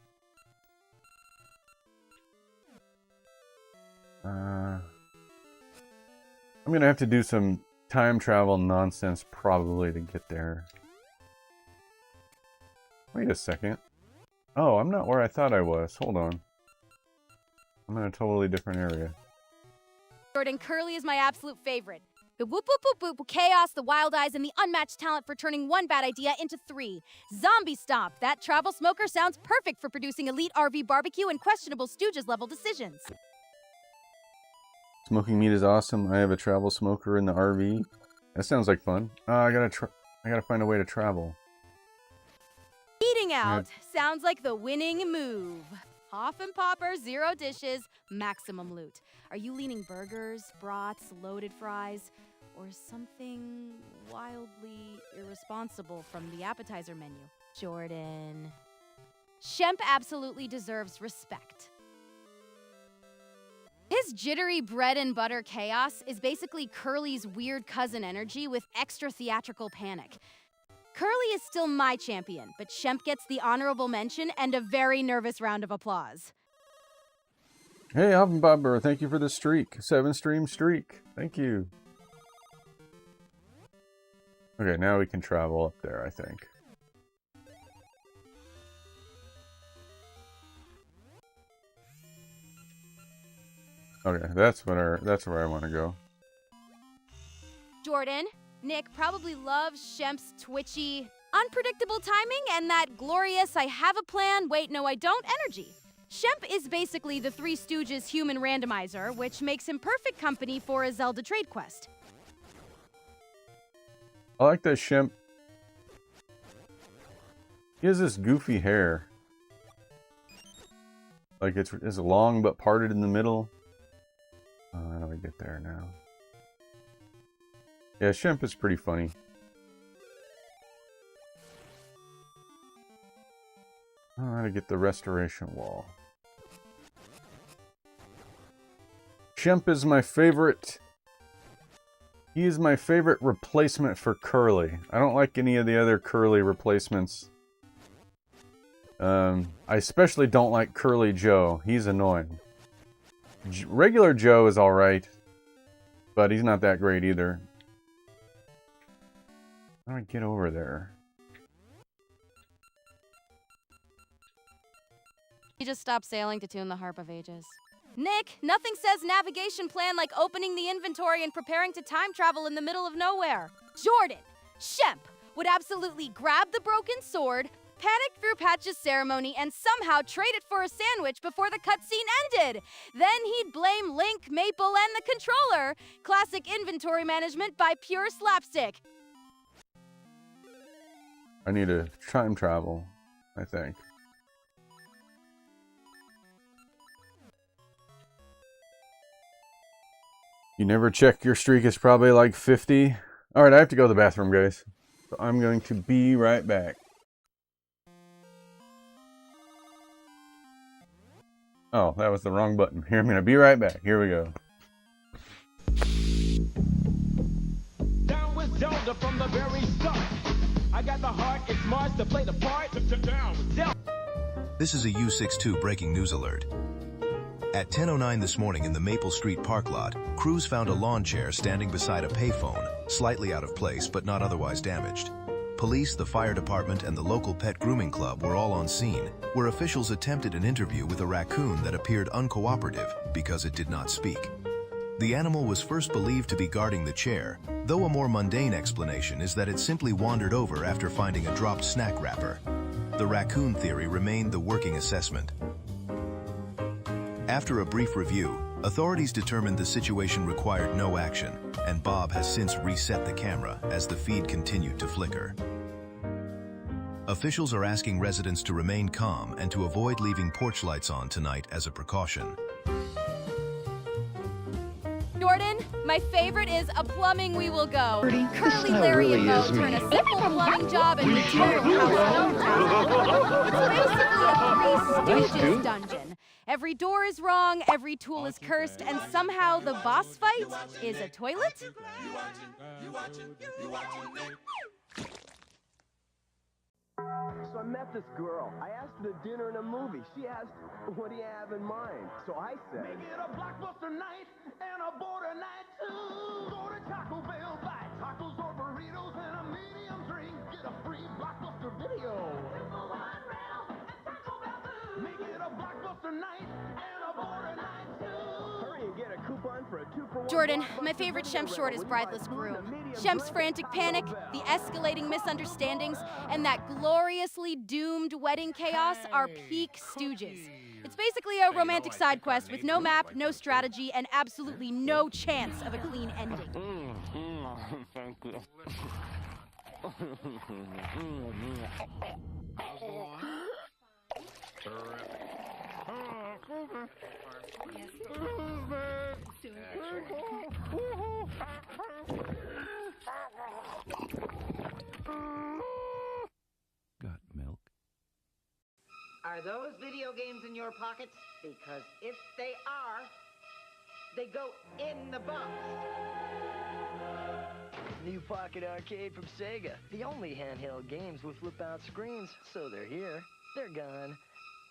I'm gonna have to do some time travel nonsense probably to get there. Wait a second. Oh, I'm not where I thought I was. Hold on. I'm in a totally different area. Jordan, Curly is my absolute favorite. The whoop whoop whoop whoop chaos, the wild eyes, and the unmatched talent for turning one bad idea into three. Zombie Stomp. That travel smoker sounds perfect for producing elite RV barbecue and questionable Stooges level decisions. Smoking meat is awesome. I have a travel smoker in the RV. That sounds like fun. I gotta find a way to travel. Eating out sounds like the winning move. Hoff and Popper, 0 dishes, maximum loot. Are you leaning burgers, brats, loaded fries, or something wildly irresponsible from the appetizer menu? Jordan. Shemp absolutely deserves respect. His jittery bread and butter chaos is basically Curly's weird cousin energy with extra theatrical panic. Curly is still my champion, but Shemp gets the honorable mention and a very nervous round of applause. Hey, Huffenbobber, thank you for the streak. 7-stream streak. Thank you. Okay, now we can travel up there, I think. Okay, that's where I want to go. Jordan, Nick probably loves Shemp's twitchy, unpredictable timing and that glorious I have a plan, wait no I don't energy. Shemp is basically the Three Stooges human randomizer, which makes him perfect company for a Zelda trade quest. I like that Shemp. He has this goofy hair. Like it's long but parted in the middle. How do I get there now? Yeah, Shemp is pretty funny. I don't know how to get the restoration wall. Shemp is my favorite. He is my favorite replacement for Curly. I don't like any of the other Curly replacements. I especially don't like Curly Joe. He's annoying. Regular Joe is alright, but he's not that great either. How do I get over there? He just stopped sailing to tune the Harp of Ages. Nick, nothing says navigation plan like opening the inventory and preparing to time travel in the middle of nowhere. Jordan, Shemp would absolutely grab the broken sword, panic through Patch's ceremony, and somehow trade it for a sandwich before the cutscene ended. Then he'd blame Link, Maple, and the controller. Classic inventory management by pure slapstick. I need to time travel, I think. You never check your streak is probably like 50. All right, I have to go to the bathroom, guys. So I'm going to be right back. Oh, that was the wrong button. Here, I'm going to be right back. Here we go. Down with Zelda from the very start. I got the heart, it's Mars to play the part. Down with Zelda. This is a U62 breaking news alert. At 10:09 this morning in the Maple Street park lot, crews found a lawn chair standing beside a payphone, slightly out of place but not otherwise damaged. Police, the fire department, and the local pet grooming club were all on scene, where officials attempted an interview with a raccoon that appeared uncooperative because it did not speak. The animal was first believed to be guarding the chair, though a more mundane explanation is that it simply wandered over after finding a dropped snack wrapper. The raccoon theory remained the working assessment. After a brief review, authorities determined the situation required no action, and Bob has since reset the camera as the feed continued to flicker. Officials are asking residents to remain calm and to avoid leaving porch lights on tonight as a precaution. Jordan, my favorite is A Plumbing We Will Go. Curly, Larry, and Moe turn a simple plumbing job into total house. It's basically a Three Stooges dungeon. Every door is wrong, every tool is cursed, and somehow the boss fight is a toilet? So I met this girl. I asked her to dinner and a movie. She asked, what do you have in mind? So I said, make it a blockbuster night and a border night too. Go to Taco Bell, buy tacos or burritos and a medium drink. Get a free blockbuster video. Make it a blockbuster night and a border night too. Hurry and get a coupon for a 2-for-1. Jordan, my favorite Shem short is Brideless Groom. Shem's frantic panic, the escalating misunderstandings, and that gloriously doomed wedding chaos are peak Stooges. It's basically a romantic side quest with no map, no strategy, and absolutely no chance of a clean ending. Thank you. Got milk? Are those video games in your pockets? Because if they are, they go in the box. New Pocket Arcade from Sega. The only handheld games with flip-out screens. So they're here, they're gone,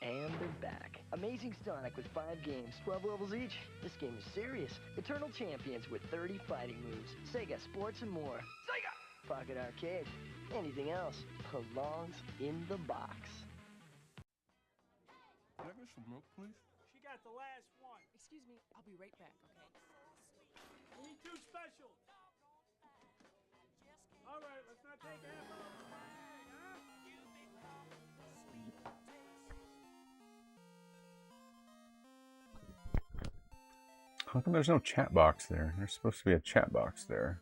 and they're back. Amazing Sonic with 5 games, 12 levels each. This game is serious. Eternal Champions with 30 fighting moves. Sega Sports and more. Sega! Pocket Arcade. Anything else belongs in the box. Can I get some milk, please? She got the last one. Excuse me, I'll be right back, okay? Need 2 special. All right, let's not take half of them. How come there's no chat box there? There's supposed to be a chat box there.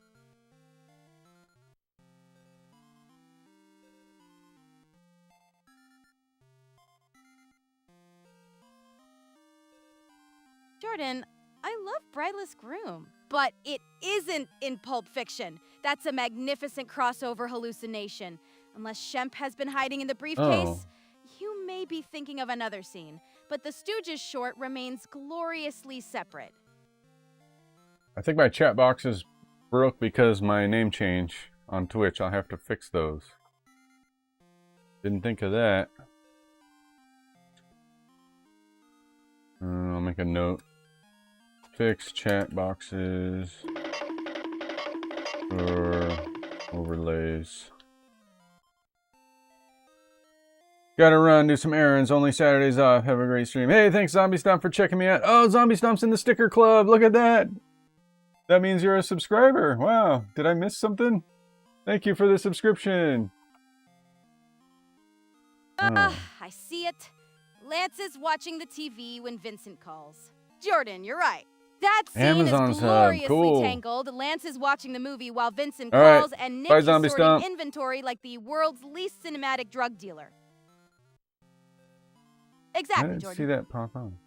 Jordan, I love Brideless Groom, but it isn't in Pulp Fiction. That's a magnificent crossover hallucination. Unless Shemp has been hiding in the briefcase, you may be thinking of another scene. But the Stooges short remains gloriously separate. I think my chat box is broke because my name change on Twitch. I'll have to fix those. Didn't think of that. I'll make a note. Fix chat boxes or overlays. Gotta run, do some errands. Only Saturdays off. Have a great stream. Hey, thanks Zombie Stomp for checking me out. Oh, Zombie Stomp's in the sticker club. Look at that. That means you're a subscriber. Wow. Did I miss something? Thank you for the subscription. I see it. Lance is watching the TV when Vincent calls. Jordan, you're right. That scene Amazon is sub. gloriously Cool. tangled. Lance is watching the movie while Vincent All right. calls, and Nick Bye, is Zombie sorting Stomp. inventory like the world's least cinematic drug dealer. Exactly, I didn't Jordan. see that pop on.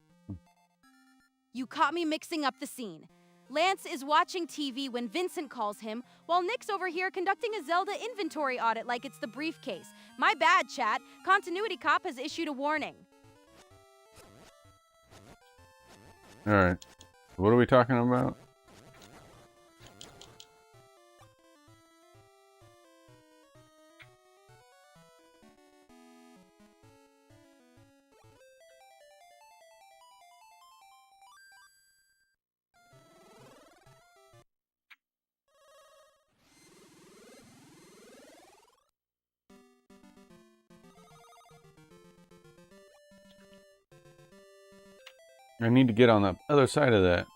You caught me mixing up the scene. Lance is watching TV when Vincent calls him, while Nick's over here conducting a Zelda inventory audit like it's the briefcase. My bad, chat. Continuity Cop has issued a warning. Alright. What are we talking about? I need to get on the other side of that.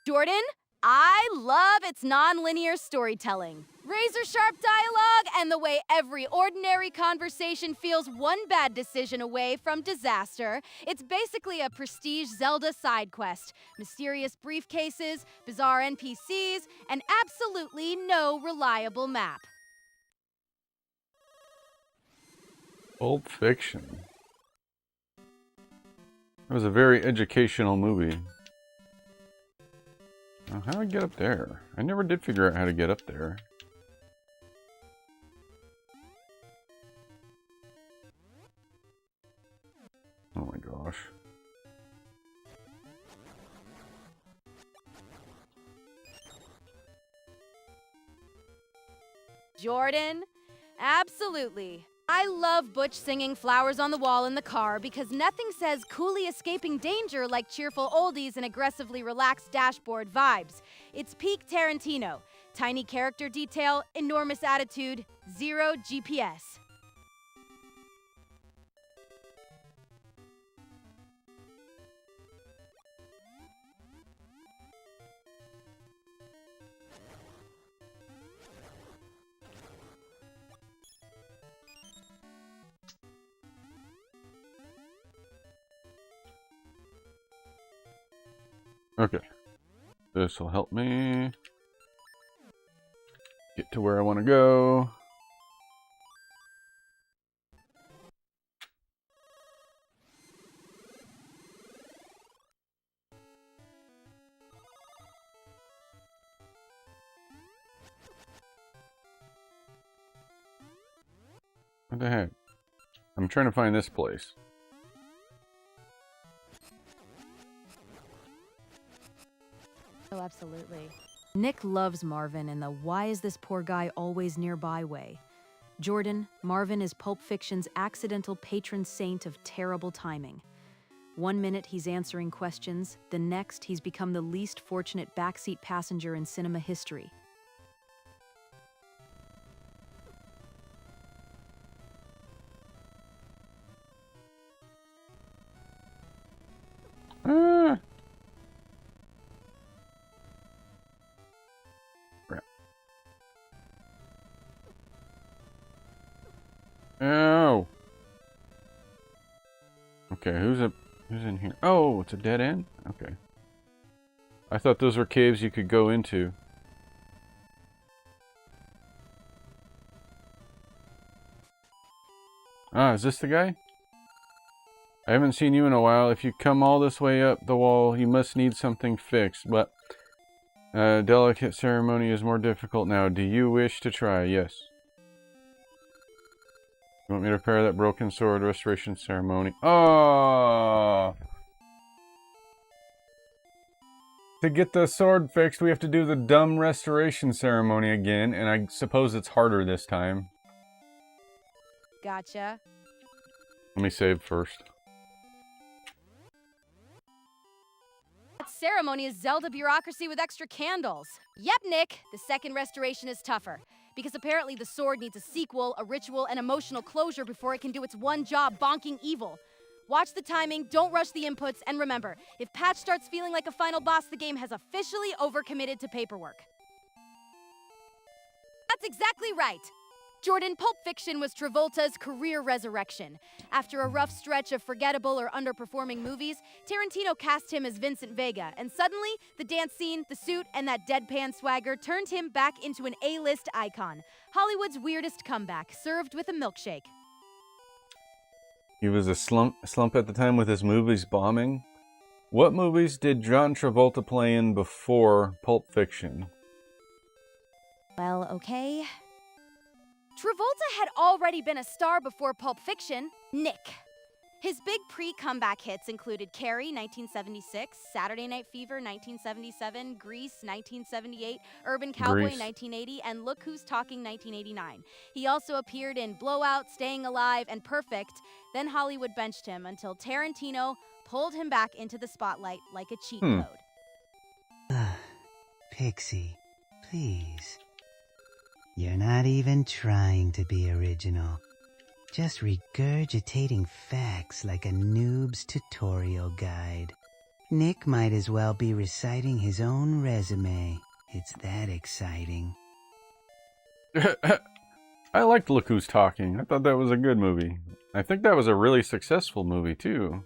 Jordan, I love its non-linear storytelling. Razor-sharp dialogue and the way every ordinary conversation feels one bad decision away from disaster. It's basically a prestige Zelda side quest. Mysterious briefcases, bizarre NPCs, and absolutely no reliable map. Pulp Fiction. It was a very educational movie. Now, how do I get up there? I never did figure out how to get up there. Oh my gosh. Jordan? Absolutely. I love Butch singing Flowers on the Wall in the car because nothing says coolly escaping danger like cheerful oldies and aggressively relaxed dashboard vibes. It's peak Tarantino. Tiny character detail, enormous attitude, zero GPS. Okay. This will help me get to where I want to go. What the heck? I'm trying to find this place. Oh, absolutely. Nick loves Marvin in the why is this poor guy always nearby way. Jordan, Marvin is Pulp Fiction's accidental patron saint of terrible timing. 1 minute he's answering questions, the next he's become the least fortunate backseat passenger in cinema history. Oh. Okay, who's in here? Oh, it's a dead end? Okay. I thought those were caves you could go into. Ah, is this the guy? I haven't seen you in a while. If you come all this way up the wall, you must need something fixed, but delicate ceremony is more difficult now. Do you wish to try? Yes. You want me to repair that broken sword restoration ceremony? Oh! To get the sword fixed, we have to do the dumb restoration ceremony again, and I suppose it's harder this time. Gotcha. Let me save first. That ceremony is Zelda bureaucracy with extra candles. Yep, Nick, the second restoration is tougher. Because apparently the sword needs a sequel, a ritual, and emotional closure before it can do its one job, bonking evil. Watch the timing, don't rush the inputs, and remember, if Patch starts feeling like a final boss, the game has officially overcommitted to paperwork. That's exactly right. Jordan, Pulp Fiction was Travolta's career resurrection. After a rough stretch of forgettable or underperforming movies, Tarantino cast him as Vincent Vega, and suddenly, the dance scene, the suit, and that deadpan swagger turned him back into an A-list icon. Hollywood's weirdest comeback, served with a milkshake. He was a slump at the time with his movies bombing. What movies did John Travolta play in before Pulp Fiction? Well, okay. Travolta had already been a star before Pulp Fiction. Nick. His big pre-comeback hits included Carrie, 1976, Saturday Night Fever, 1977, Grease, 1978, Urban Cowboy, Grease. 1980, and Look Who's Talking, 1989. He also appeared in Blowout, Staying Alive, and Perfect. Then Hollywood benched him until Tarantino pulled him back into the spotlight like a cheat code. Pixie, please. You're not even trying to be original. Just regurgitating facts like a noob's tutorial guide. Nick might as well be reciting his own resume. It's that exciting. I liked Look Who's Talking. I thought that was a good movie. I think that was a really successful movie, too.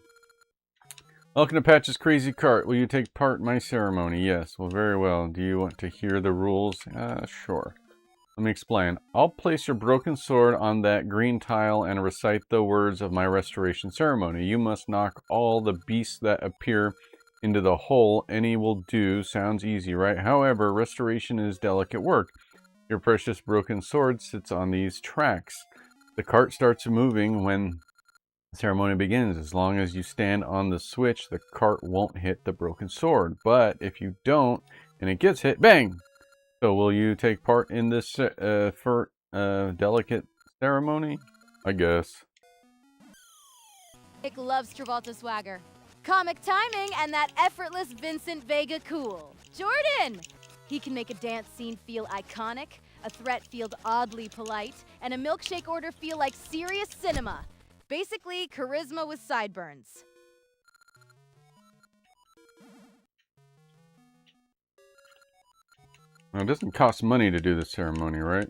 Welcome to Patch's Crazy Cart. Will you take part in my ceremony? Yes. Well, very well. Do you want to hear the rules? Sure. Let me explain. I'll place your broken sword on that green tile and recite the words of my restoration ceremony. You must knock all the beasts that appear into the hole. Any will do. Sounds easy, right? However, restoration is delicate work. Your precious broken sword sits on these tracks. The cart starts moving when the ceremony begins. As long as you stand on the switch, the cart won't hit the broken sword. But if you don't, and it gets hit, bang! So will you take part in this delicate ceremony? I guess. Nick loves Travolta swagger. Comic timing and that effortless Vincent Vega cool. Jordan! He can make a dance scene feel iconic, a threat feel oddly polite, and a milkshake order feel like serious cinema. Basically, charisma with sideburns. Well, it doesn't cost money to do the ceremony, right?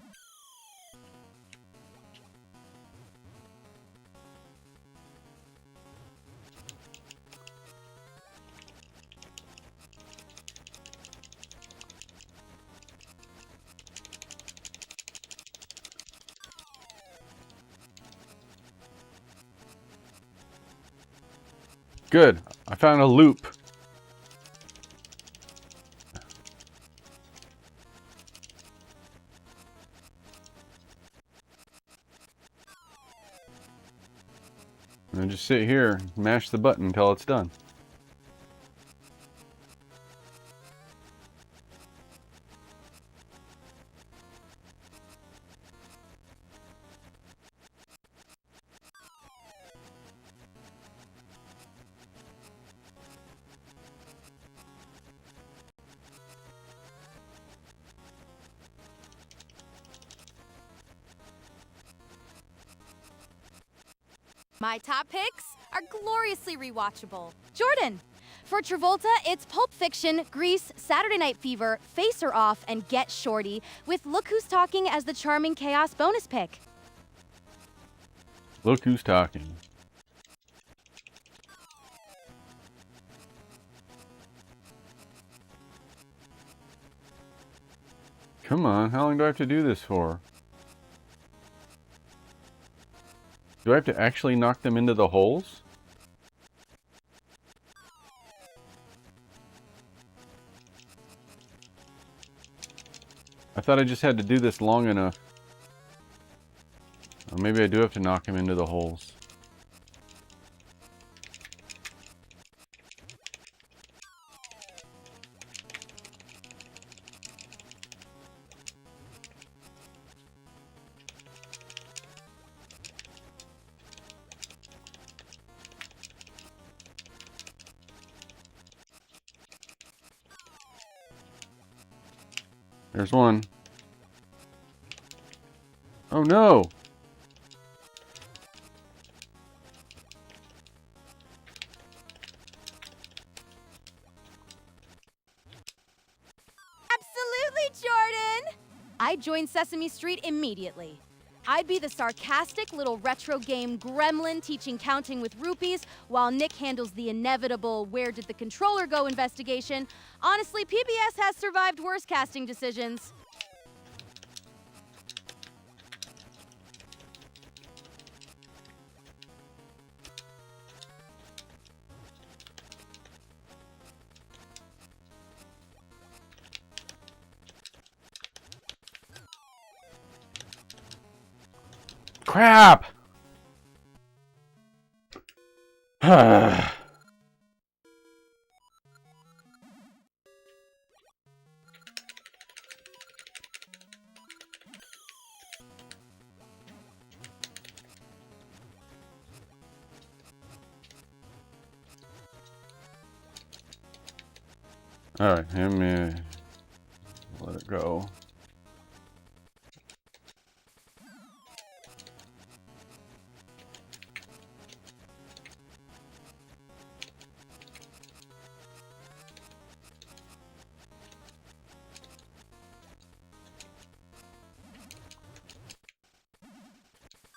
Good. I found a loop. And just sit here, mash the button until it's done. My top picks are gloriously rewatchable. Jordan! For Travolta, it's Pulp Fiction, Grease, Saturday Night Fever, Face Her Off, and Get Shorty, with Look Who's Talking as the charming chaos bonus pick. Look Who's Talking. Come on, how long do I have to do this for? Do I have to actually knock them into the holes? I thought I just had to do this long enough. Or maybe I do have to knock them into the holes. There's one. Oh no! Absolutely, Jordan! I'd join Sesame Street immediately. I'd be the sarcastic little retro game gremlin teaching counting with rupees while Nick handles the inevitable where did the controller go investigation. Honestly, PBS has survived worse casting decisions. Crap! Alright, let me let it go.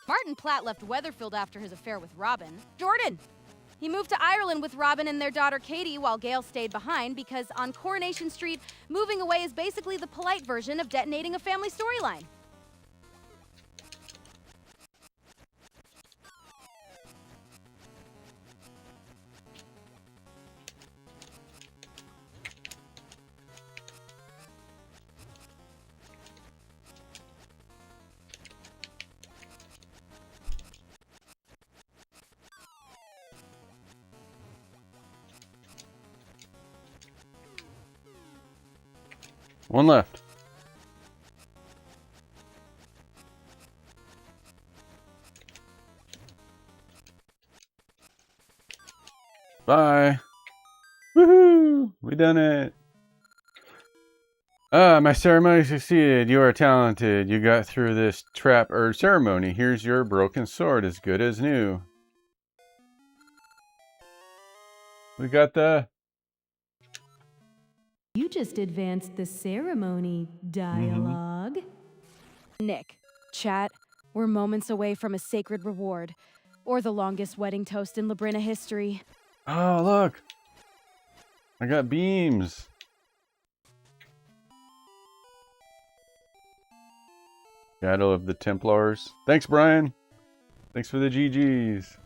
Martin Platt left Weatherfield after his affair with Robin. Jordan! He moved to Ireland with Robin and their daughter Katie while Gail stayed behind because on Coronation Street, moving away is basically the polite version of detonating a family storyline. One left. Bye. Woohoo! We done it. My ceremony succeeded. You are talented. You got through this trap ceremony. Here's your broken sword, as good as new. We got the... You just advanced the ceremony dialogue. Nick, chat, we're moments away from a sacred reward. Or the longest wedding toast in Labrina history. Oh, look. I got beams. Shadow of the Templars. Thanks, Brian. Thanks for the GGs.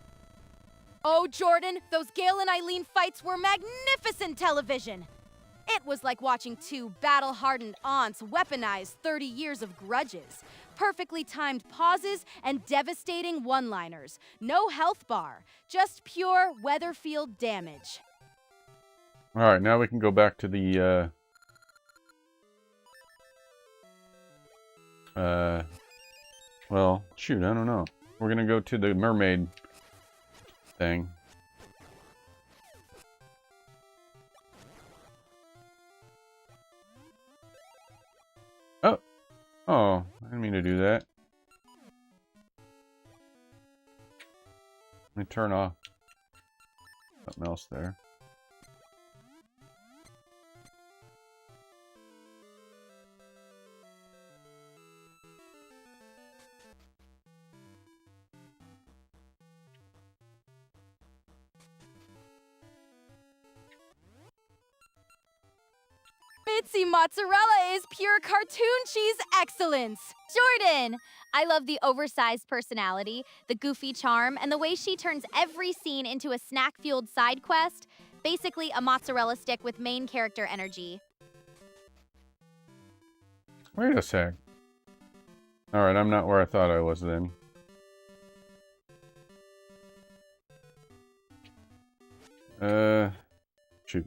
Oh, Jordan, those Gail and Eileen fights were magnificent television. It was like watching two battle-hardened aunts weaponize 30 years of grudges. Perfectly timed pauses and devastating one-liners. No health bar, just pure Weatherfield damage. Alright, now we can go back to the, well, shoot, I don't know. We're gonna go to the mermaid thing. Oh, I didn't mean to do that. Let me turn off something else there. Pixie mozzarella is pure cartoon cheese excellence. Jordan! I love the oversized personality, the goofy charm, and the way she turns every scene into a snack-fueled side quest. Basically a mozzarella stick with main character energy. Wait a sec. Alright, I'm not where I thought I was then. Shoot.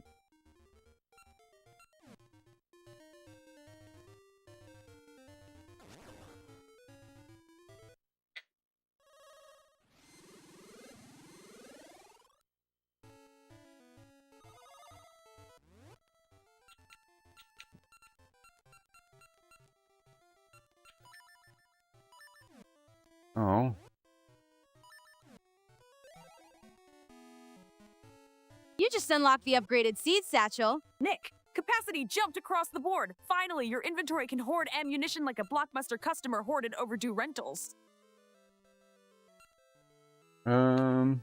Oh. You just unlocked the upgraded seed satchel. Nick, capacity jumped across the board. Finally, your inventory can hoard ammunition like a Blockbuster customer hoarded overdue rentals. Not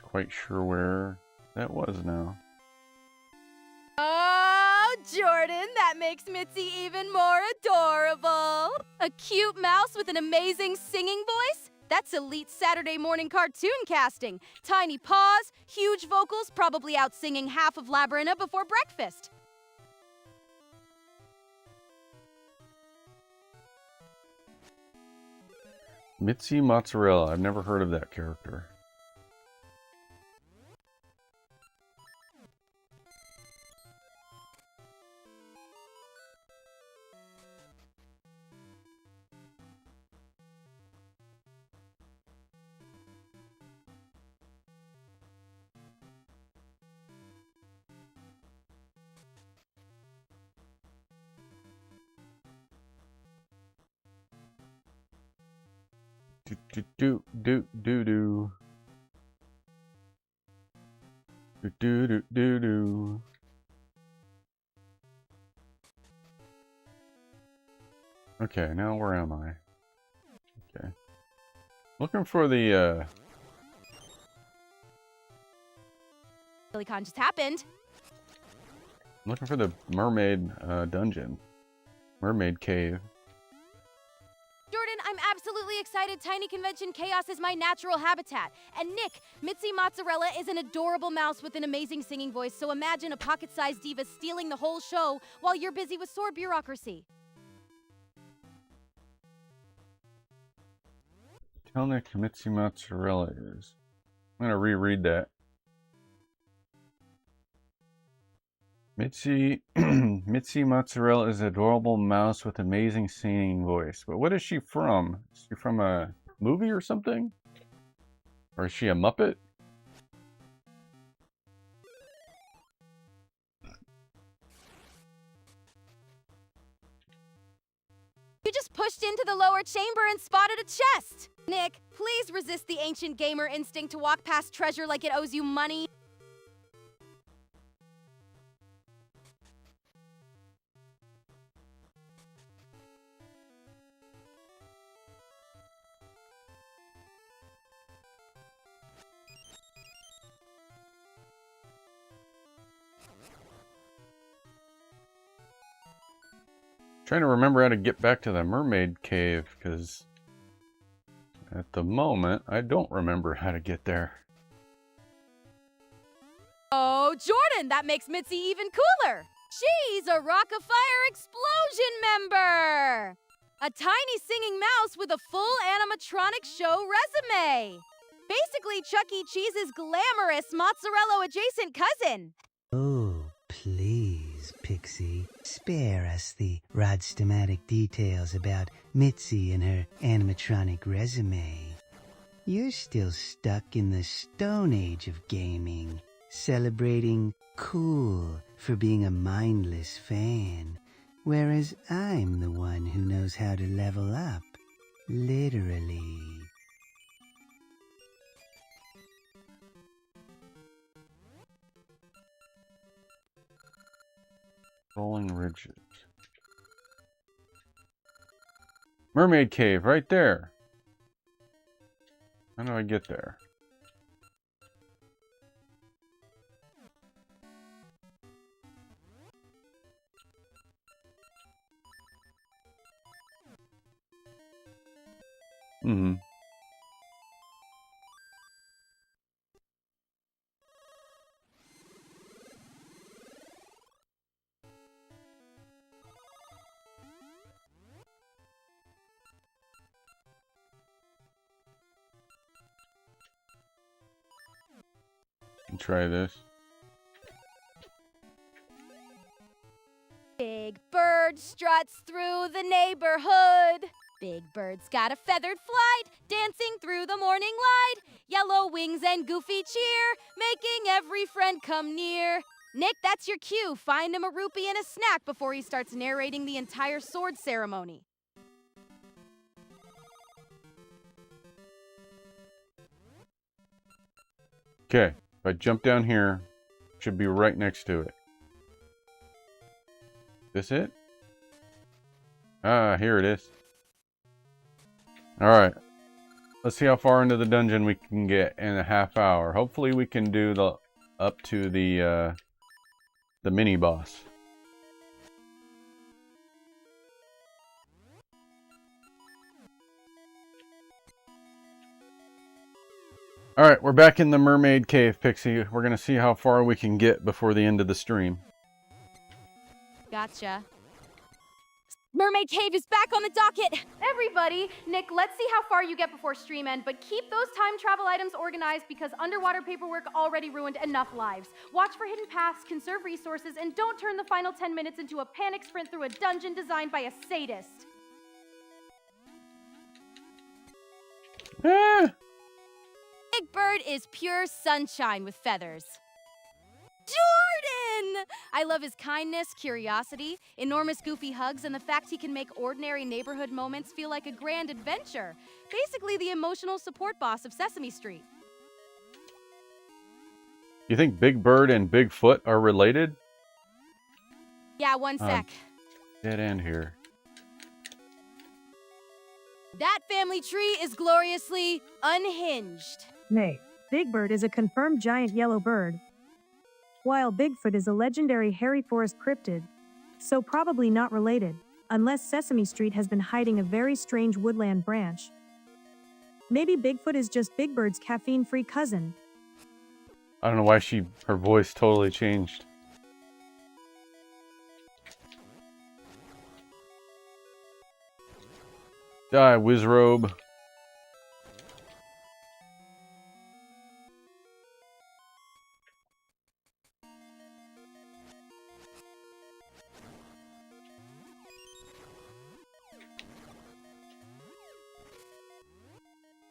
quite sure where that was now. Oh, Jordan, that makes Mitzi even more adorable. A cute mouse with an amazing singing voice? That's elite Saturday morning cartoon casting. Tiny paws, huge vocals, probably out singing half of Labyrinth before breakfast. Mitzi Mozzarella. I've never heard of that character. Do do do do do do do do do do. Okay, now where am I? Okay, looking for the Con just happened. looking for the mermaid dungeon, mermaid cave. Jordan, I'm absolutely excited. Tiny Convention Chaos is my natural habitat. And Nick, Mitzi Mozzarella is an adorable mouse with an amazing singing voice, so imagine a pocket-sized diva stealing the whole show while you're busy with sword bureaucracy. Tell Nick Mitzi Mozzarella is. I'm gonna reread that. Mitzi Mozzarella is an adorable mouse with amazing singing voice. But what is she from? Is she from a movie or something? Or is she a Muppet? You just pushed into the lower chamber and spotted a chest. Nick, please resist the ancient gamer instinct to walk past treasure like it owes you money. Trying to remember how to get back to the mermaid cave, because at the moment I don't remember how to get there. Oh, Jordan, that makes Mitzi even cooler. She's a Rock of Fire Explosion member. A tiny singing mouse with a full animatronic show resume. Basically Chuck E. Cheese's glamorous mozzarella-adjacent cousin. Oh, please, Pixie. Spare us the rod-stematic details about Mitzi and her animatronic resume. You're still stuck in the Stone Age of gaming, celebrating cool for being a mindless fan, whereas I'm the one who knows how to level up, literally. Rolling ridges. Mermaid cave, right there. How do I get there? Mm-hmm. Try this. Big Bird struts through the neighborhood. Big Bird's got a feathered flight, dancing through the morning light. Yellow wings and goofy cheer, making every friend come near. Nick, that's your cue. Find him a rupee and a snack before he starts narrating the entire sword ceremony. Okay, if I jump down here, should be right next to it. This it? Ah, here it is. Alright. Let's see how far into the dungeon we can get in a half hour. Hopefully we can do the up to the mini boss. Alright, we're back in the mermaid cave, Pixie. We're gonna see how far we can get before the end of the stream. Gotcha. Mermaid Cave is back on the docket! Everybody, Nick, let's see how far you get before stream end, but keep those time travel items organized because underwater paperwork already ruined enough lives. Watch for hidden paths, conserve resources, and don't turn the final 10 minutes into a panic sprint through a dungeon designed by a sadist. Big Bird is pure sunshine with feathers. Jordan! I love his kindness, curiosity, enormous goofy hugs, and the fact he can make ordinary neighborhood moments feel like a grand adventure. Basically the emotional support boss of Sesame Street. You think Big Bird and Bigfoot are related? Yeah, one sec. Dead end here. That family tree is gloriously unhinged. Nay, Big Bird is a confirmed giant yellow bird, while Bigfoot is a legendary hairy forest cryptid, so probably not related, unless Sesame Street has been hiding a very strange woodland branch. Maybe Bigfoot is just Big Bird's caffeine-free cousin. I don't know why her voice totally changed. Die, Wizrobe.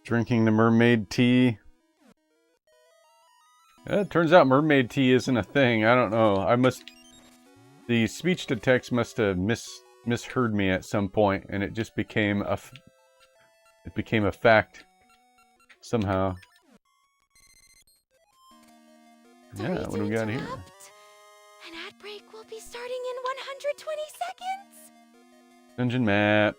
Drinking the mermaid tea. It turns out mermaid tea isn't a thing. I don't know. The speech to text must have misheard me at some point, and it just became a fact somehow. Sorry Yeah, what do we got here? An ad break will be starting in 120 seconds. Dungeon map.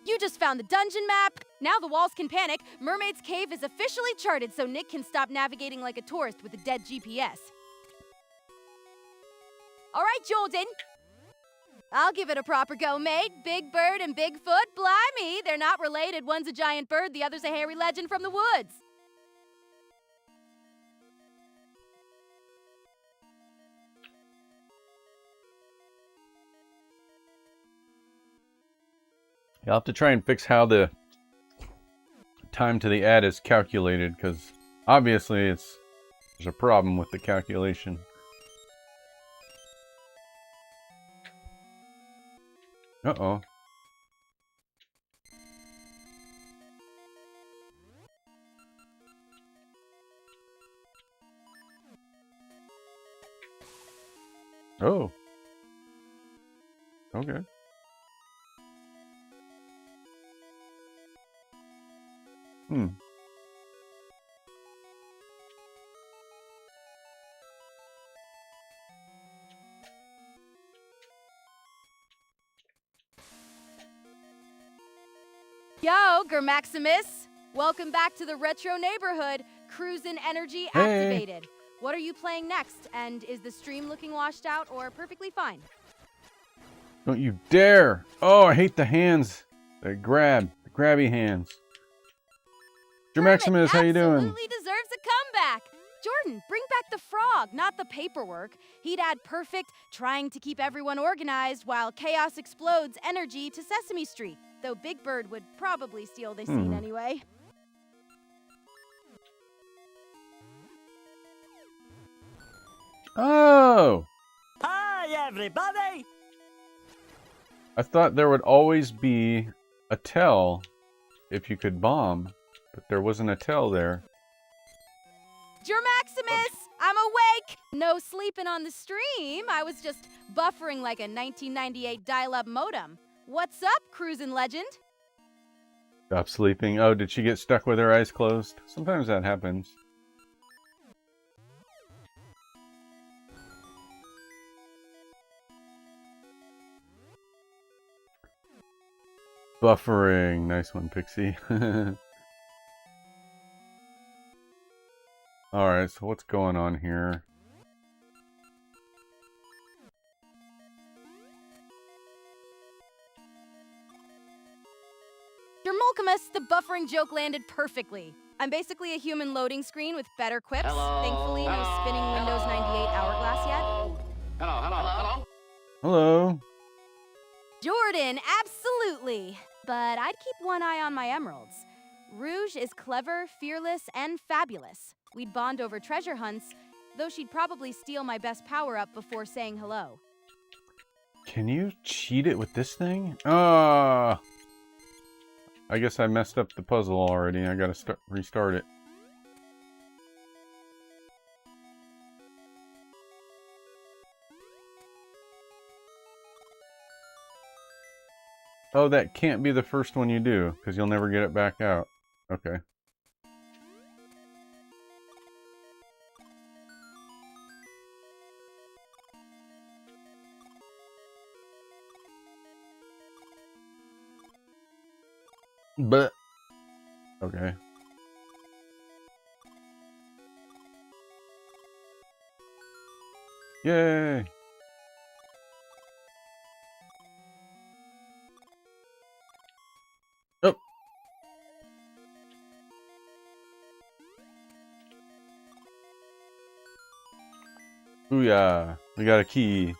You just found the dungeon map. Now the walls can panic. Mermaid's Cave is officially charted so Nick can stop navigating like a tourist with a dead GPS. All right, Jordan. I'll give it a proper go, mate. Big Bird and Bigfoot, blimey, they're not related. One's a giant bird, the other's a hairy legend from the woods. You'll have to try and fix how the time to the ad is calculated, because obviously there's a problem with the calculation. Uh-oh. Oh. Okay. Yo, Germaximus! Welcome back to the retro neighborhood. Cruisin' energy activated. What are you playing next? And is the stream looking washed out or perfectly fine? Don't you dare! Oh, I hate the hands. The grabby hands. Germaximus, how you doing? Absolutely deserves a comeback. Jordan, bring back the frog, not the paperwork. He'd add perfect, trying to keep everyone organized while chaos explodes energy to Sesame Street. Though Big Bird would probably steal the scene anyway. Oh! Hi, everybody! I thought there would always be a tell if you could bomb, but there wasn't a tell there. Germaximus, I'm awake! No sleeping on the stream. I was just buffering like a 1998 dial-up modem. What's up, cruisin' legend? Stop sleeping. Oh, did she get stuck with her eyes closed? Sometimes that happens. Buffering. Nice one, Pixie. Alright, so what's going on here? Your Mulcamus, the buffering joke landed perfectly. I'm basically a human loading screen with better quips. Hello. Thankfully, no Hello. spinning Windows 98 hourglass yet. Hello. Hello. Jordan, absolutely. But I'd keep one eye on my emeralds. Rouge is clever, fearless, and fabulous. We'd bond over treasure hunts, though she'd probably steal my best power-up before saying hello. Can you cheat it with this thing? Ah. I guess I messed up the puzzle already. I gotta restart it. Oh, that can't be the first one you do, because you'll never get it back out. Okay. But okay. Yay! Oh. Booyah! We got a key.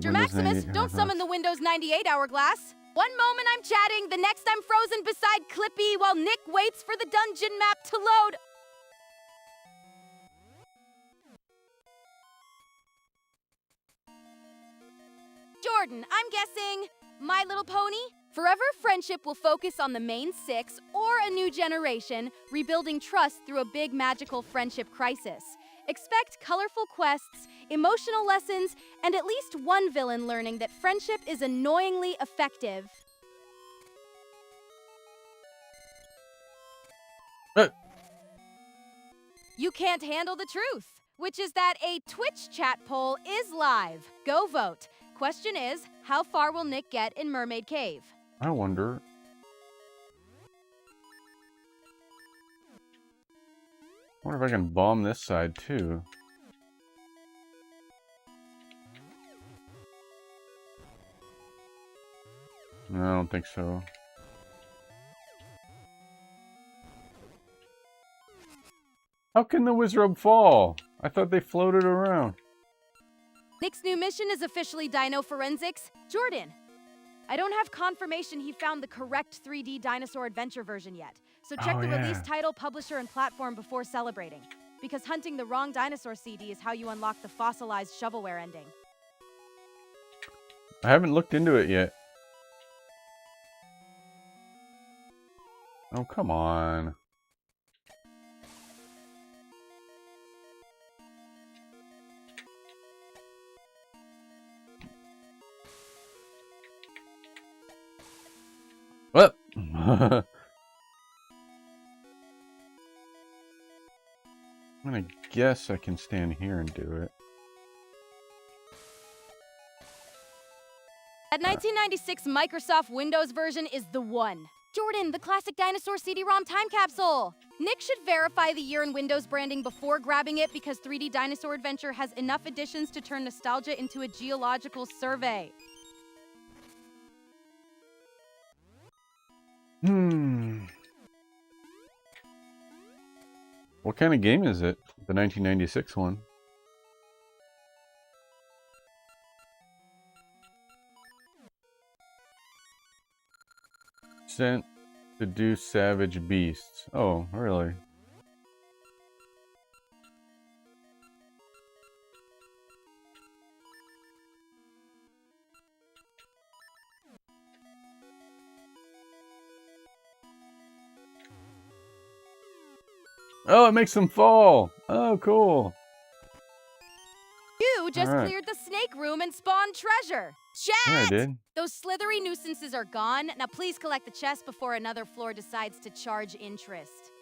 Your Maximus, don't summon the Windows 98 hourglass. One moment I'm chatting, the next I'm frozen beside Clippy while Nick waits for the dungeon map to load. Jordan, I'm guessing My Little Pony? Forever Friendship will focus on the main 6 or a new generation, rebuilding trust through a big magical friendship crisis. Expect colorful quests, emotional lessons, and at least one villain learning that friendship is annoyingly effective. You can't handle the truth, which is that a Twitch chat poll is live. Go vote. Question is, how far will Nick get in Mermaid Cave? I wonder. I wonder if I can bomb this side too. No, I don't think so. How can the wizard fall? I thought they floated around. Nick's new mission is officially Dino Forensics. Jordan, I don't have confirmation he found the correct 3D Dinosaur Adventure version yet, so check the release title, publisher, and platform before celebrating. Because hunting the wrong dinosaur CD is how you unlock the fossilized shovelware ending. I haven't looked into it yet. Oh, come on. What? I'm gonna guess I can stand here and do it. That 1996 Microsoft Windows version is the one. Jordan, the classic dinosaur CD-ROM time capsule! Nick should verify the year in Windows branding before grabbing it because 3D Dinosaur Adventure has enough additions to turn nostalgia into a geological survey. What kind of game is it? The 1996 one. Sent to do savage beasts. Oh, really? Oh, it makes them fall. Oh, cool. You just cleared the snake room and spawned treasure. Chat! Yeah, I did. Those slithery nuisances are gone. Now please collect the chest before another floor decides to charge interest.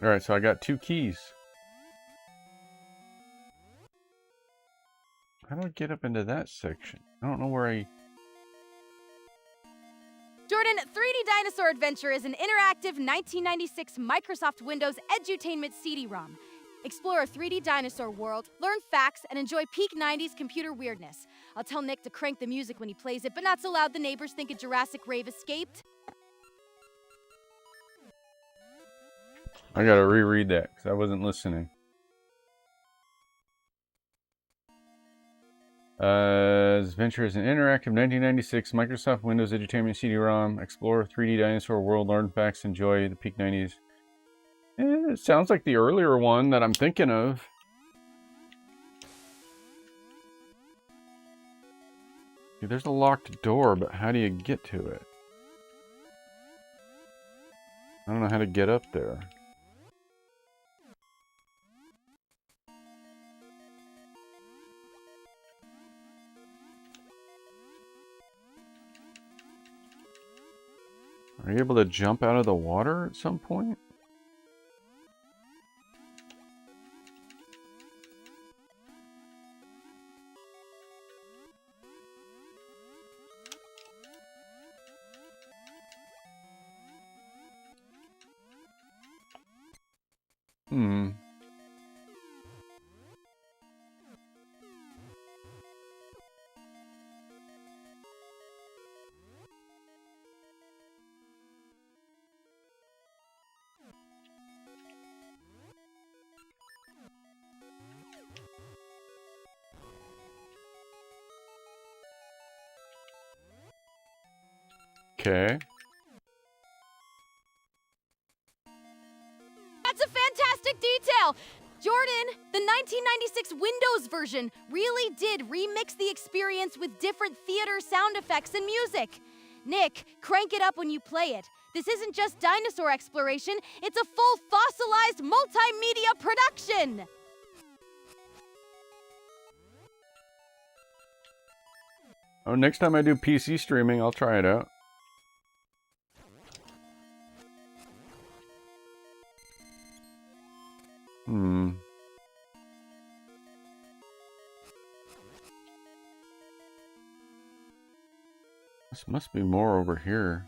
Alright, so I got 2 keys. How do I get up into that section? I don't know where I... Jordan, 3D Dinosaur Adventure is an interactive 1996 Microsoft Windows edutainment CD-ROM. Explore a 3D dinosaur world, learn facts, and enjoy peak 90s computer weirdness. I'll tell Nick to crank the music when he plays it, but not so loud the neighbors think a Jurassic rave escaped. I gotta reread that because I wasn't listening. Adventure is an interactive 1996 Microsoft Windows Edutainment CD-ROM. Explore 3D dinosaur world, learn facts, enjoy the peak 90s. It sounds like the earlier one that I'm thinking of. Okay, there's a locked door, but how do you get to it? I don't know how to get up there. Are you able to jump out of the water at some point? Okay. That's a fantastic detail! Jordan, the 1996 Windows version really did remix the experience with different theater sound effects and music. Nick, crank it up when you play it. This isn't just dinosaur exploration, it's a full fossilized multimedia production! Oh, next time I do PC streaming, I'll try it out. This must be more over here.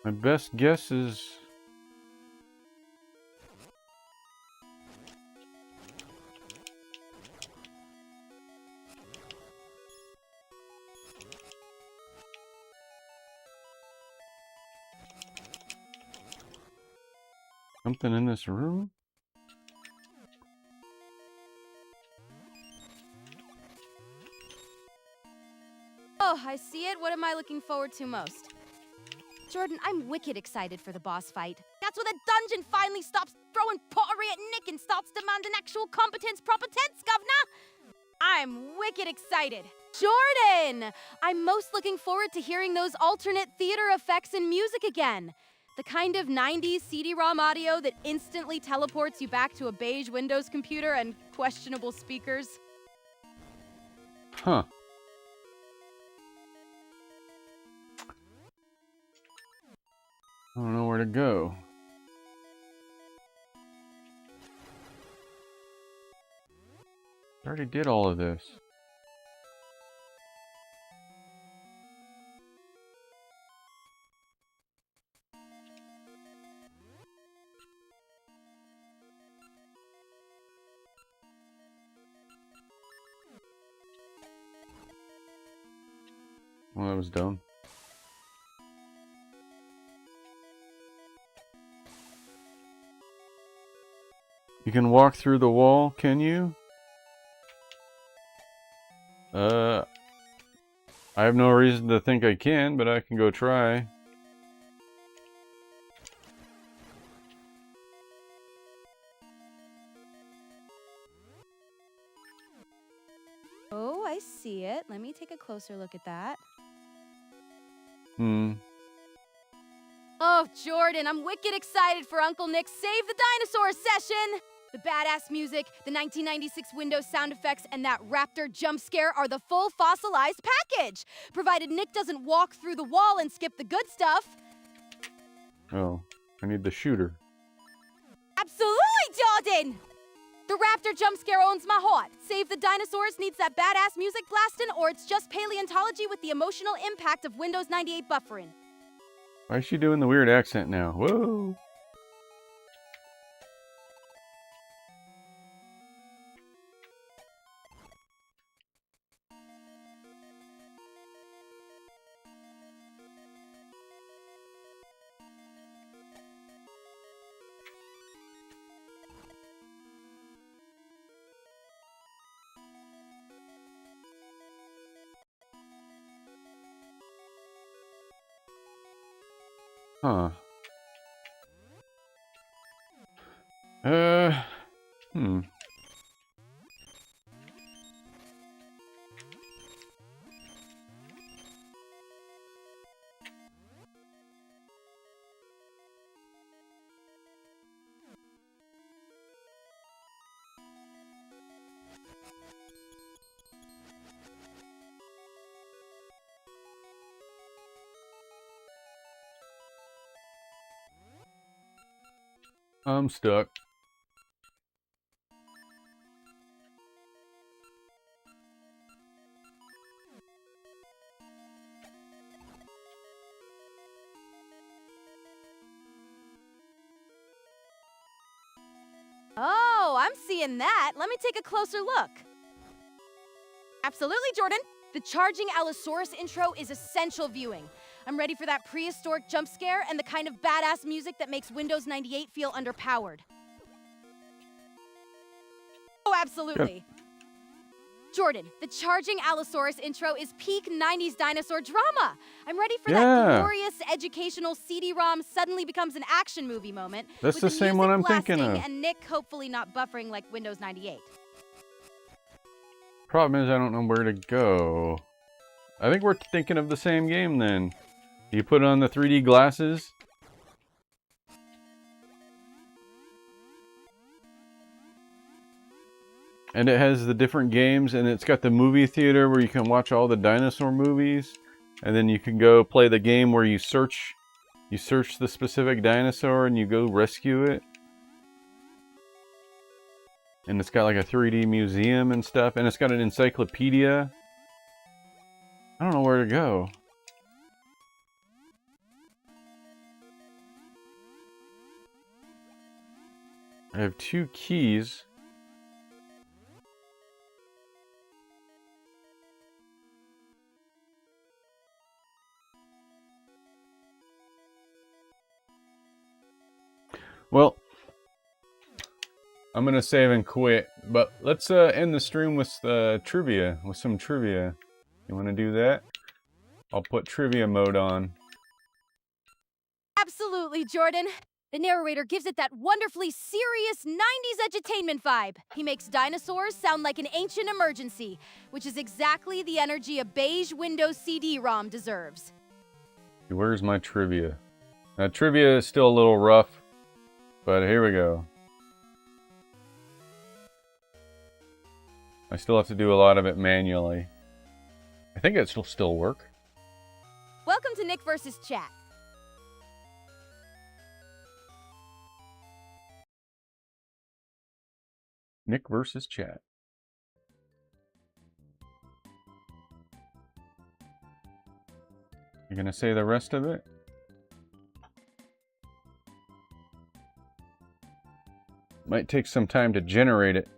My best guess is... something in this room? Oh, I see it. What am I looking forward to most? Jordan, I'm wicked excited for the boss fight. That's when the dungeon finally stops throwing pottery at Nick and starts demanding actual competence, governor! I'm wicked excited. Jordan! I'm most looking forward to hearing those alternate theater effects and music again. The kind of 90s CD-ROM audio that instantly teleports you back to a beige Windows computer and questionable speakers. Huh. I don't know where to go. I already did all of this. Well, that was dumb. You can walk through the wall, can you? I have no reason to think I can, but I can go try. Oh, I see it. Let me take a closer look at that. Hmm. Oh, Jordan, I'm wicked excited for Uncle Nick's Save the Dinosaurs session! The badass music, the 1996 Windows sound effects, and that raptor jump scare are the full fossilized package! Provided Nick doesn't walk through the wall and skip the good stuff. Oh, I need the shooter. Absolutely, Jordan! The raptor jump scare owns my heart. Save the Dinosaurs needs that badass music blasting, or it's just paleontology with the emotional impact of Windows 98 buffering. Why is she doing the weird accent now? Whoa! Huh. Hmm. I'm stuck. Oh, I'm seeing that. Let me take a closer look. Absolutely, Jordan. The charging Allosaurus intro is essential viewing. I'm ready for that prehistoric jump scare and the kind of badass music that makes Windows 98 feel underpowered. Oh, absolutely. Good. Jordan, the charging Allosaurus intro is peak 90s dinosaur drama. I'm ready for that glorious educational CD-ROM suddenly becomes an action movie moment. That's with the same one I'm thinking blasting of. And Nick hopefully not buffering like Windows 98. Problem is I don't know where to go. I think we're thinking of the same game then. You put on the 3D glasses. And it has the different games, and it's got the movie theater where you can watch all the dinosaur movies. And then you can go play the game where you search the specific dinosaur and you go rescue it. And it's got like a 3D museum and stuff, and it's got an encyclopedia. I don't know where to go. I have 2 keys. Well, I'm gonna save and quit, but let's end the stream with trivia, with some trivia. You wanna do that? I'll put trivia mode on. Absolutely, Jordan. The narrator gives it that wonderfully serious 90s edutainment vibe. He makes dinosaurs sound like an ancient emergency, which is exactly the energy a beige Windows CD-ROM deserves. Where's my trivia? Now, trivia is still a little rough, but here we go. I still have to do a lot of it manually. I think it'll still work. Welcome to Nick vs. Chat. Nick versus chat. You gonna say the rest of it? Might take some time to generate it.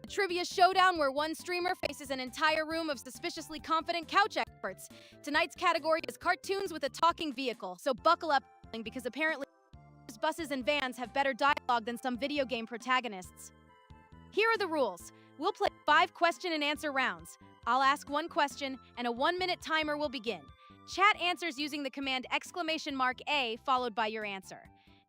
A trivia showdown where one streamer faces an entire room of suspiciously confident couch experts. Tonight's category is cartoons with a talking vehicle, so buckle up, because apparently buses and vans have better dialogue than some video game protagonists. Here are the rules. We'll play 5 question and answer rounds. I'll ask 1 question, and a 1-minute timer will begin. Chat answers using the command !A followed by your answer.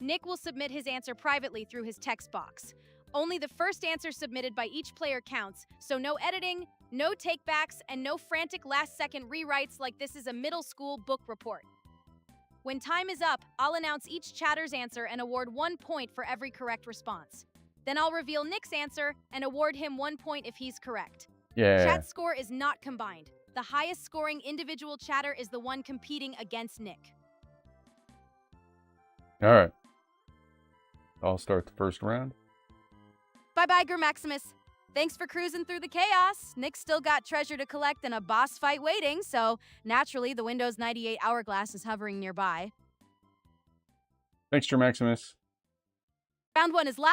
Nick will submit his answer privately through his text box. Only the first answer submitted by each player counts, so no editing, no takebacks, and no frantic last-second rewrites like this is a middle school book report. When time is up, I'll announce each chatter's answer and award 1 point for every correct response. Then I'll reveal Nick's answer and award him 1 point if he's correct. Yeah. Chat score is not combined. The highest scoring individual chatter is the one competing against Nick. All right. I'll start the first round. Bye-bye, Maximus. Thanks for cruising through the chaos. Nick's still got treasure to collect and a boss fight waiting, so naturally the Windows 98 hourglass is hovering nearby. Thanks, Maximus. Round 1 is live.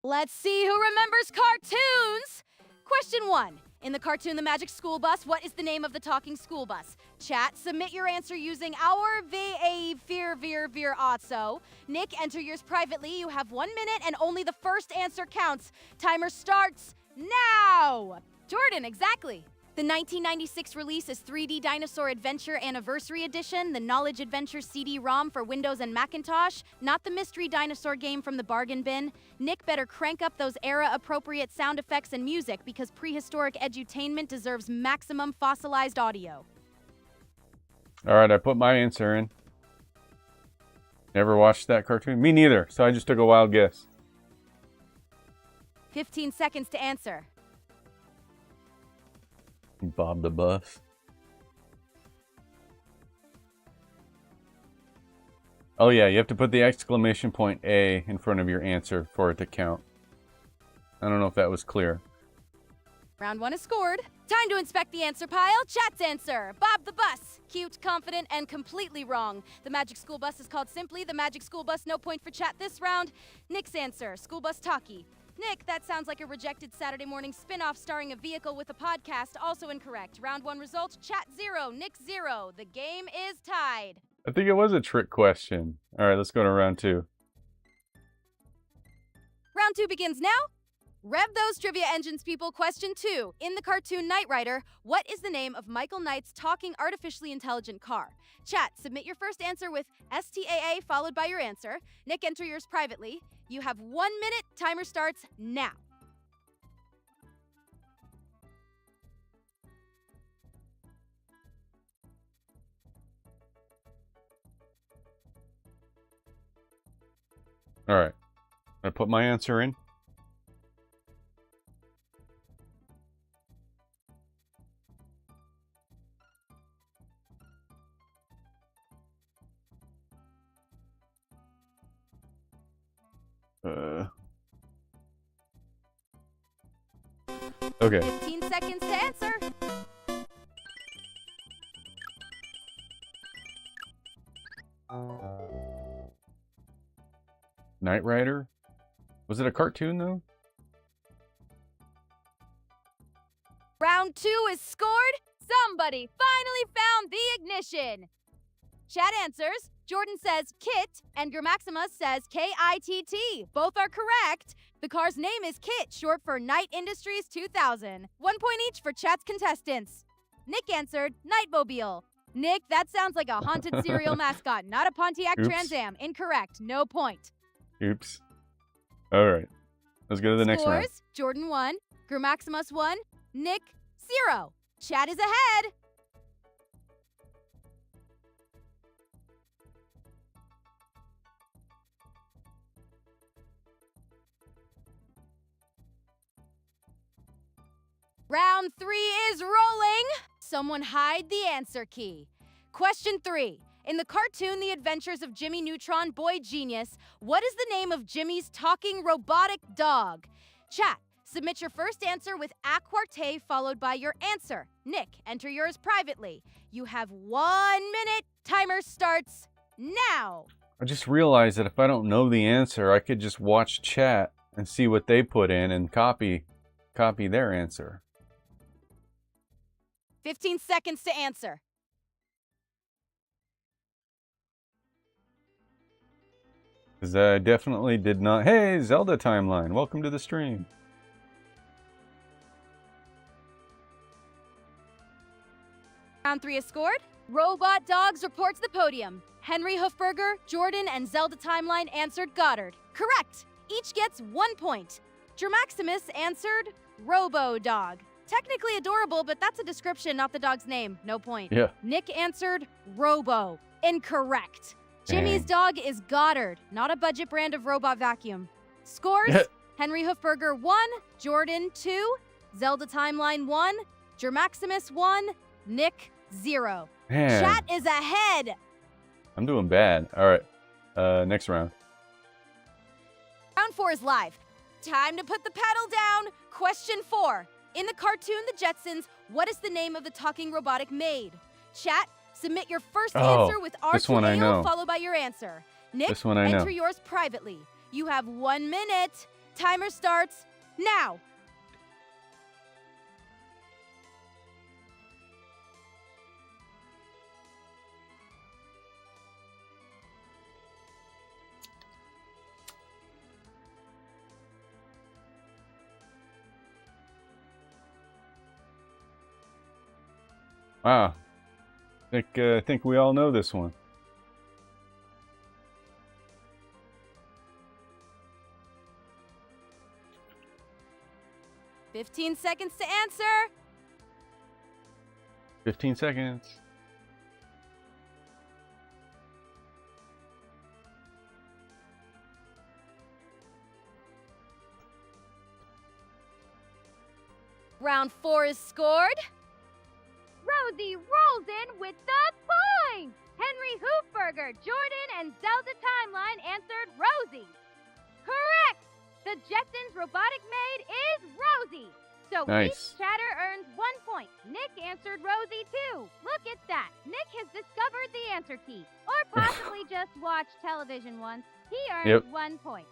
Let's see who remembers cartoons. Question 1. In the cartoon The Magic School Bus, what is the name of the talking school bus? Chat, submit your answer using our Veer also. Nick, enter yours privately. You have 1 minute and only the first answer counts. Timer starts now. Jordan, exactly. The 1996 release is 3D Dinosaur Adventure Anniversary Edition, the Knowledge Adventure CD-ROM for Windows and Macintosh, not the Mystery Dinosaur game from the bargain bin. Nick better crank up those era-appropriate sound effects and music because prehistoric edutainment deserves maximum fossilized audio. All right, I put my answer in. Never watched that cartoon? Me neither, so I just took a wild guess. 15 seconds to answer. Bob the Bus. Oh yeah, you have to put the exclamation point A in front of your answer for it to count. I don't know if that was clear. Round 1 is scored. Time to inspect the answer pile. Chat's answer. Bob the Bus. Cute, confident, and completely wrong. The Magic School Bus is called simply the Magic School Bus. No point for chat this round. Nick's answer. School Bus Talkie. Nick, that sounds like a rejected Saturday morning spin-off starring a vehicle with a podcast. Also incorrect. Round 1 results, chat 0, Nick 0. The game is tied. I think it was a trick question. All right, let's go to round 2. Round 2 begins now. Rev those trivia engines, people. Question 2. In the cartoon Knight Rider, what is the name of Michael Knight's talking artificially intelligent car? Chat, submit your first answer with STAA followed by your answer. Nick, enter yours privately. You have 1 minute. Timer starts now. All right. I put my answer in. Okay. 15 seconds to answer. Knight Rider? Was it a cartoon though? Round 2 is scored. Somebody finally found the ignition. Chat answers. Jordan says Kit, and Maxima says K-I-T-T. Both are correct. The car's name is Kit, short for Knight Industries 2000. 1 point each for chat's contestants. Nick answered Knightmobile. Nick, that sounds like a haunted cereal mascot, not a Pontiac Oops. Trans Am. Incorrect. No point. Oops. All right. Let's go to the next round. Scores, Jordan 1, Maximus 1, Nick 0. Chat is ahead. Round 3 is rolling. Someone hide the answer key. Question 3. In the cartoon The Adventures of Jimmy Neutron Boy Genius, what is the name of Jimmy's talking robotic dog? Chat, submit your first answer with a quarte followed by your answer. Nick, enter yours privately. You have 1 minute. Timer starts now. I just realized that if I don't know the answer, I could just watch chat and see what they put in and copy their answer. 15 seconds to answer. Because I definitely did not... Hey, Zelda timeline. Welcome to the stream. Round 3 is scored. Robot Dogs reports the podium. Henry Hoofberger, Jordan, and Zelda Timeline answered Goddard. Correct. Each gets 1 point. Maximus answered Robo Dog. Technically adorable, but that's a description, not the dog's name. No point. Yeah. Nick answered Robo. Incorrect. Jimmy's dog is Goddard, not a budget brand of robot vacuum. Scores: Henry Hoofberger 1, Jordan 2, Zelda Timeline 1, Germaximus 1, Nick 0. Man. Chat is ahead. I'm doing bad. All right. Next round. Round 4 is live. Time to put the pedal down. Question 4. In the cartoon The Jetsons, what is the name of the talking robotic maid? Chat, submit your first answer with this one I R2AO know. followed by your answer. Nick, This one I know. enter yours privately. You have 1 minute. Timer starts now. Wow. I think we all know this one. "15 seconds to answer. 15 seconds. Round 4 is scored. Rosie rolls in with the point! Henry Hoofberger, Jordan, and Zelda Timeline answered Rosie. Correct! The Jetsons robotic maid is Rosie. So Nice. each chatter earns 1 point. Nick answered Rosie too. Look at that. Nick has discovered the answer key. Or possibly just watched television once. He earns 1 point.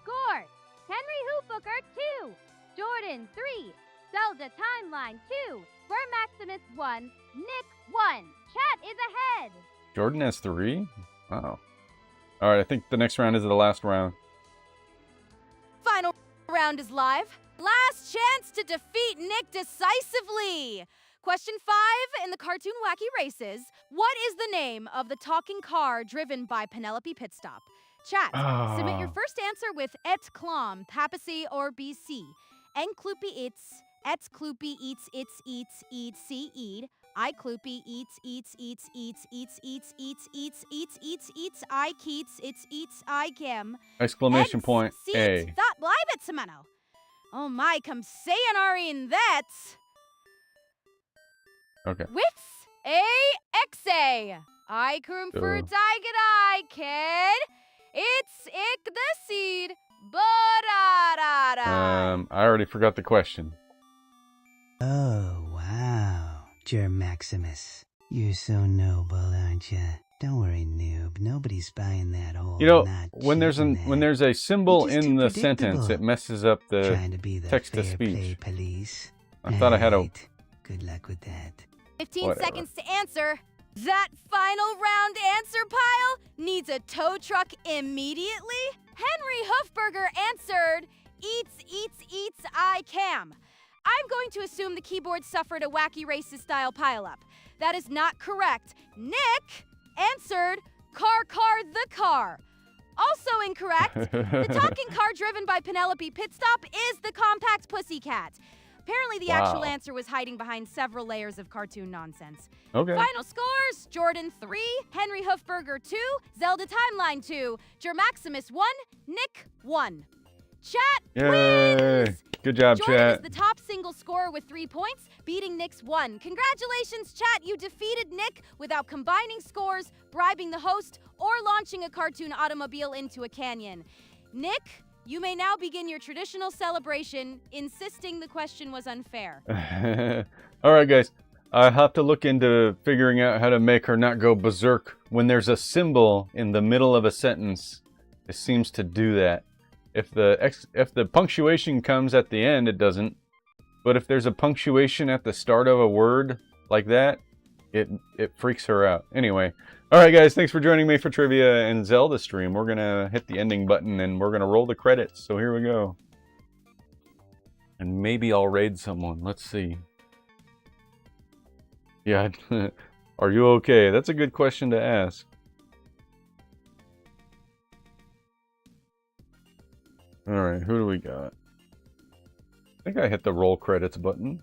Scores. Henry Hoofberger 2. Jordan 3. Zelda Timeline 2. Maximus 1. Nick 1. Chat is ahead. Jordan has 3? Wow. All right, I think the next round is the last round. Final round is live. Last chance to defeat Nick decisively. Question 5 in the cartoon Wacky Races. What is the name of the talking car driven by Penelope Pitstop? Chat, submit your first answer with et clom, papacy, or BC. En kloopy its, et kloopy eats, seed. I kloopy eats, I keats, I kim. Exclamation point A. That blibet semeno. Oh my, come sayin' in that. Okay. Wits A-X-A. I come for I kid. It's ick the seed. Ba-da-da-da. I already forgot the question. Oh, wow. Germaximus. You're so noble, aren't you? Don't worry, noob. Nobody's buying that whole You know, not when there's a symbol in the sentence, it messes up the Trying to be the text to fair speech. play police. I thought I had a. Right. Good luck with that. 15 Whatever. seconds to answer. That final round answer pile needs a tow truck immediately. Henry Hoofberger answered, eats, I cam. I'm going to assume the keyboard suffered a Wacky Races style pileup. That is not correct. Nick answered, car, the car. Also incorrect. The talking car driven by Penelope Pitstop is the compact pussycat. Apparently the actual answer was hiding behind several layers of cartoon nonsense. Okay. Final scores, Jordan 3, Henry Hoofberger 2, Zelda Timeline 2, Germaximus 1, Nick 1. Chat Yay! wins! Good job, Jordan chat. is the top single scorer with 3 points, beating Nick's 1. Congratulations, chat! You defeated Nick without combining scores, bribing the host, or launching a cartoon automobile into a canyon. Nick, you may now begin your traditional celebration, insisting the question was unfair. All right, guys. I have to look into figuring out how to make her not go berserk. When there's a symbol in the middle of a sentence, it seems to do that. If the punctuation comes at the end, it doesn't. But if there's a punctuation at the start of a word like that, it freaks her out. Anyway, all right, guys. Thanks for joining me for Trivia and Zelda stream. We're gonna hit the ending button and we're gonna roll the credits. So here we go. And maybe I'll raid someone. Let's see. Yeah. Are you okay? That's a good question to ask. All right, who do we got? I think I hit the roll credits button.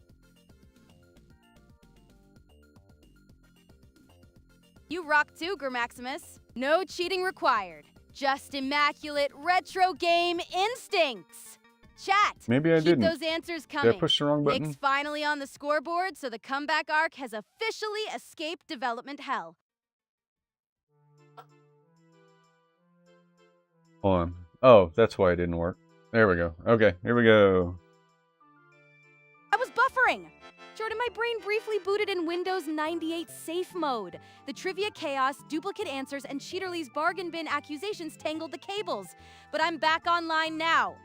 You rock. rock too, Maximus. No cheating required. Just immaculate retro game instincts. Chat. Maybe I keep didn't. those answers coming. Did I push the wrong button? Nick's finally on the scoreboard, so the comeback arc has officially escaped development hell. Hold on. Oh, that's why it didn't work. There we go. Okay, here we go. I was buffering! Jordan, my brain briefly booted in Windows 98 safe mode. The trivia chaos, duplicate answers, and Cheaterly's bargain bin accusations tangled the cables. But I'm back online now.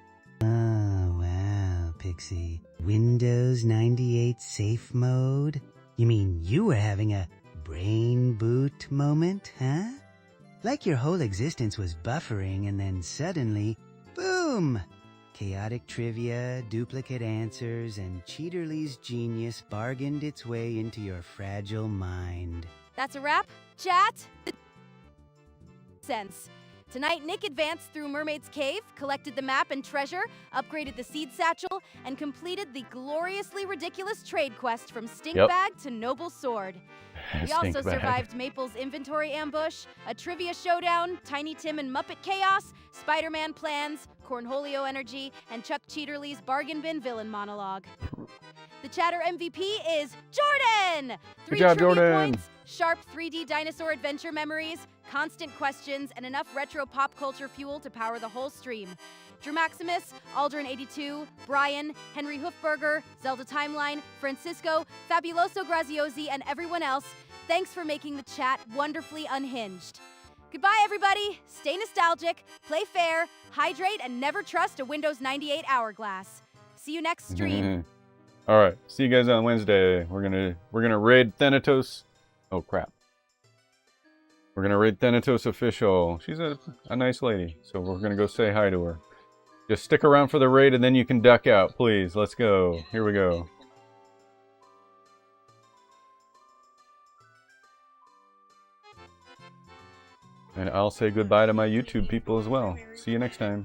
Oh, wow, Pixie. Windows 98 safe mode? You mean you were having a brain boot moment, huh? Like your whole existence was buffering and then suddenly, boom! Chaotic trivia, duplicate answers, and Cheaterly's genius bargained its way into your fragile mind. That's a wrap, chat. Sense. Tonight, Nick advanced through Mermaid's Cave, collected the map and treasure, upgraded the seed satchel, and completed the gloriously ridiculous trade quest from Stink Bag to Noble Sword. We also survived Maple's inventory ambush, a trivia showdown, Tiny Tim and Muppet chaos, Spider-Man plans, Cornholio energy, and Chuck Cheaterly's bargain bin villain monologue. The chatter MVP is Jordan! 3 Good job, trivia Jordan. points, sharp 3D Dinosaur Adventure memories, constant questions, and enough retro pop culture fuel to power the whole stream. Maximus, Aldrin82, Brian, Henry Hoofberger, Zelda Timeline, Francisco, Fabuloso Graziosi, and everyone else, thanks for making the chat wonderfully unhinged. Goodbye, everybody. Stay nostalgic, play fair, hydrate, and never trust a Windows 98 hourglass. See you next stream. All right, see you guys on Wednesday. We're gonna raid Thanatos. Oh crap. We're gonna raid Thanatos official. She's a nice lady, so we're gonna go say hi to her. Just stick around for the raid and then you can duck out, please. Let's go. Here we go. And I'll say goodbye to my YouTube people as well. See you next time.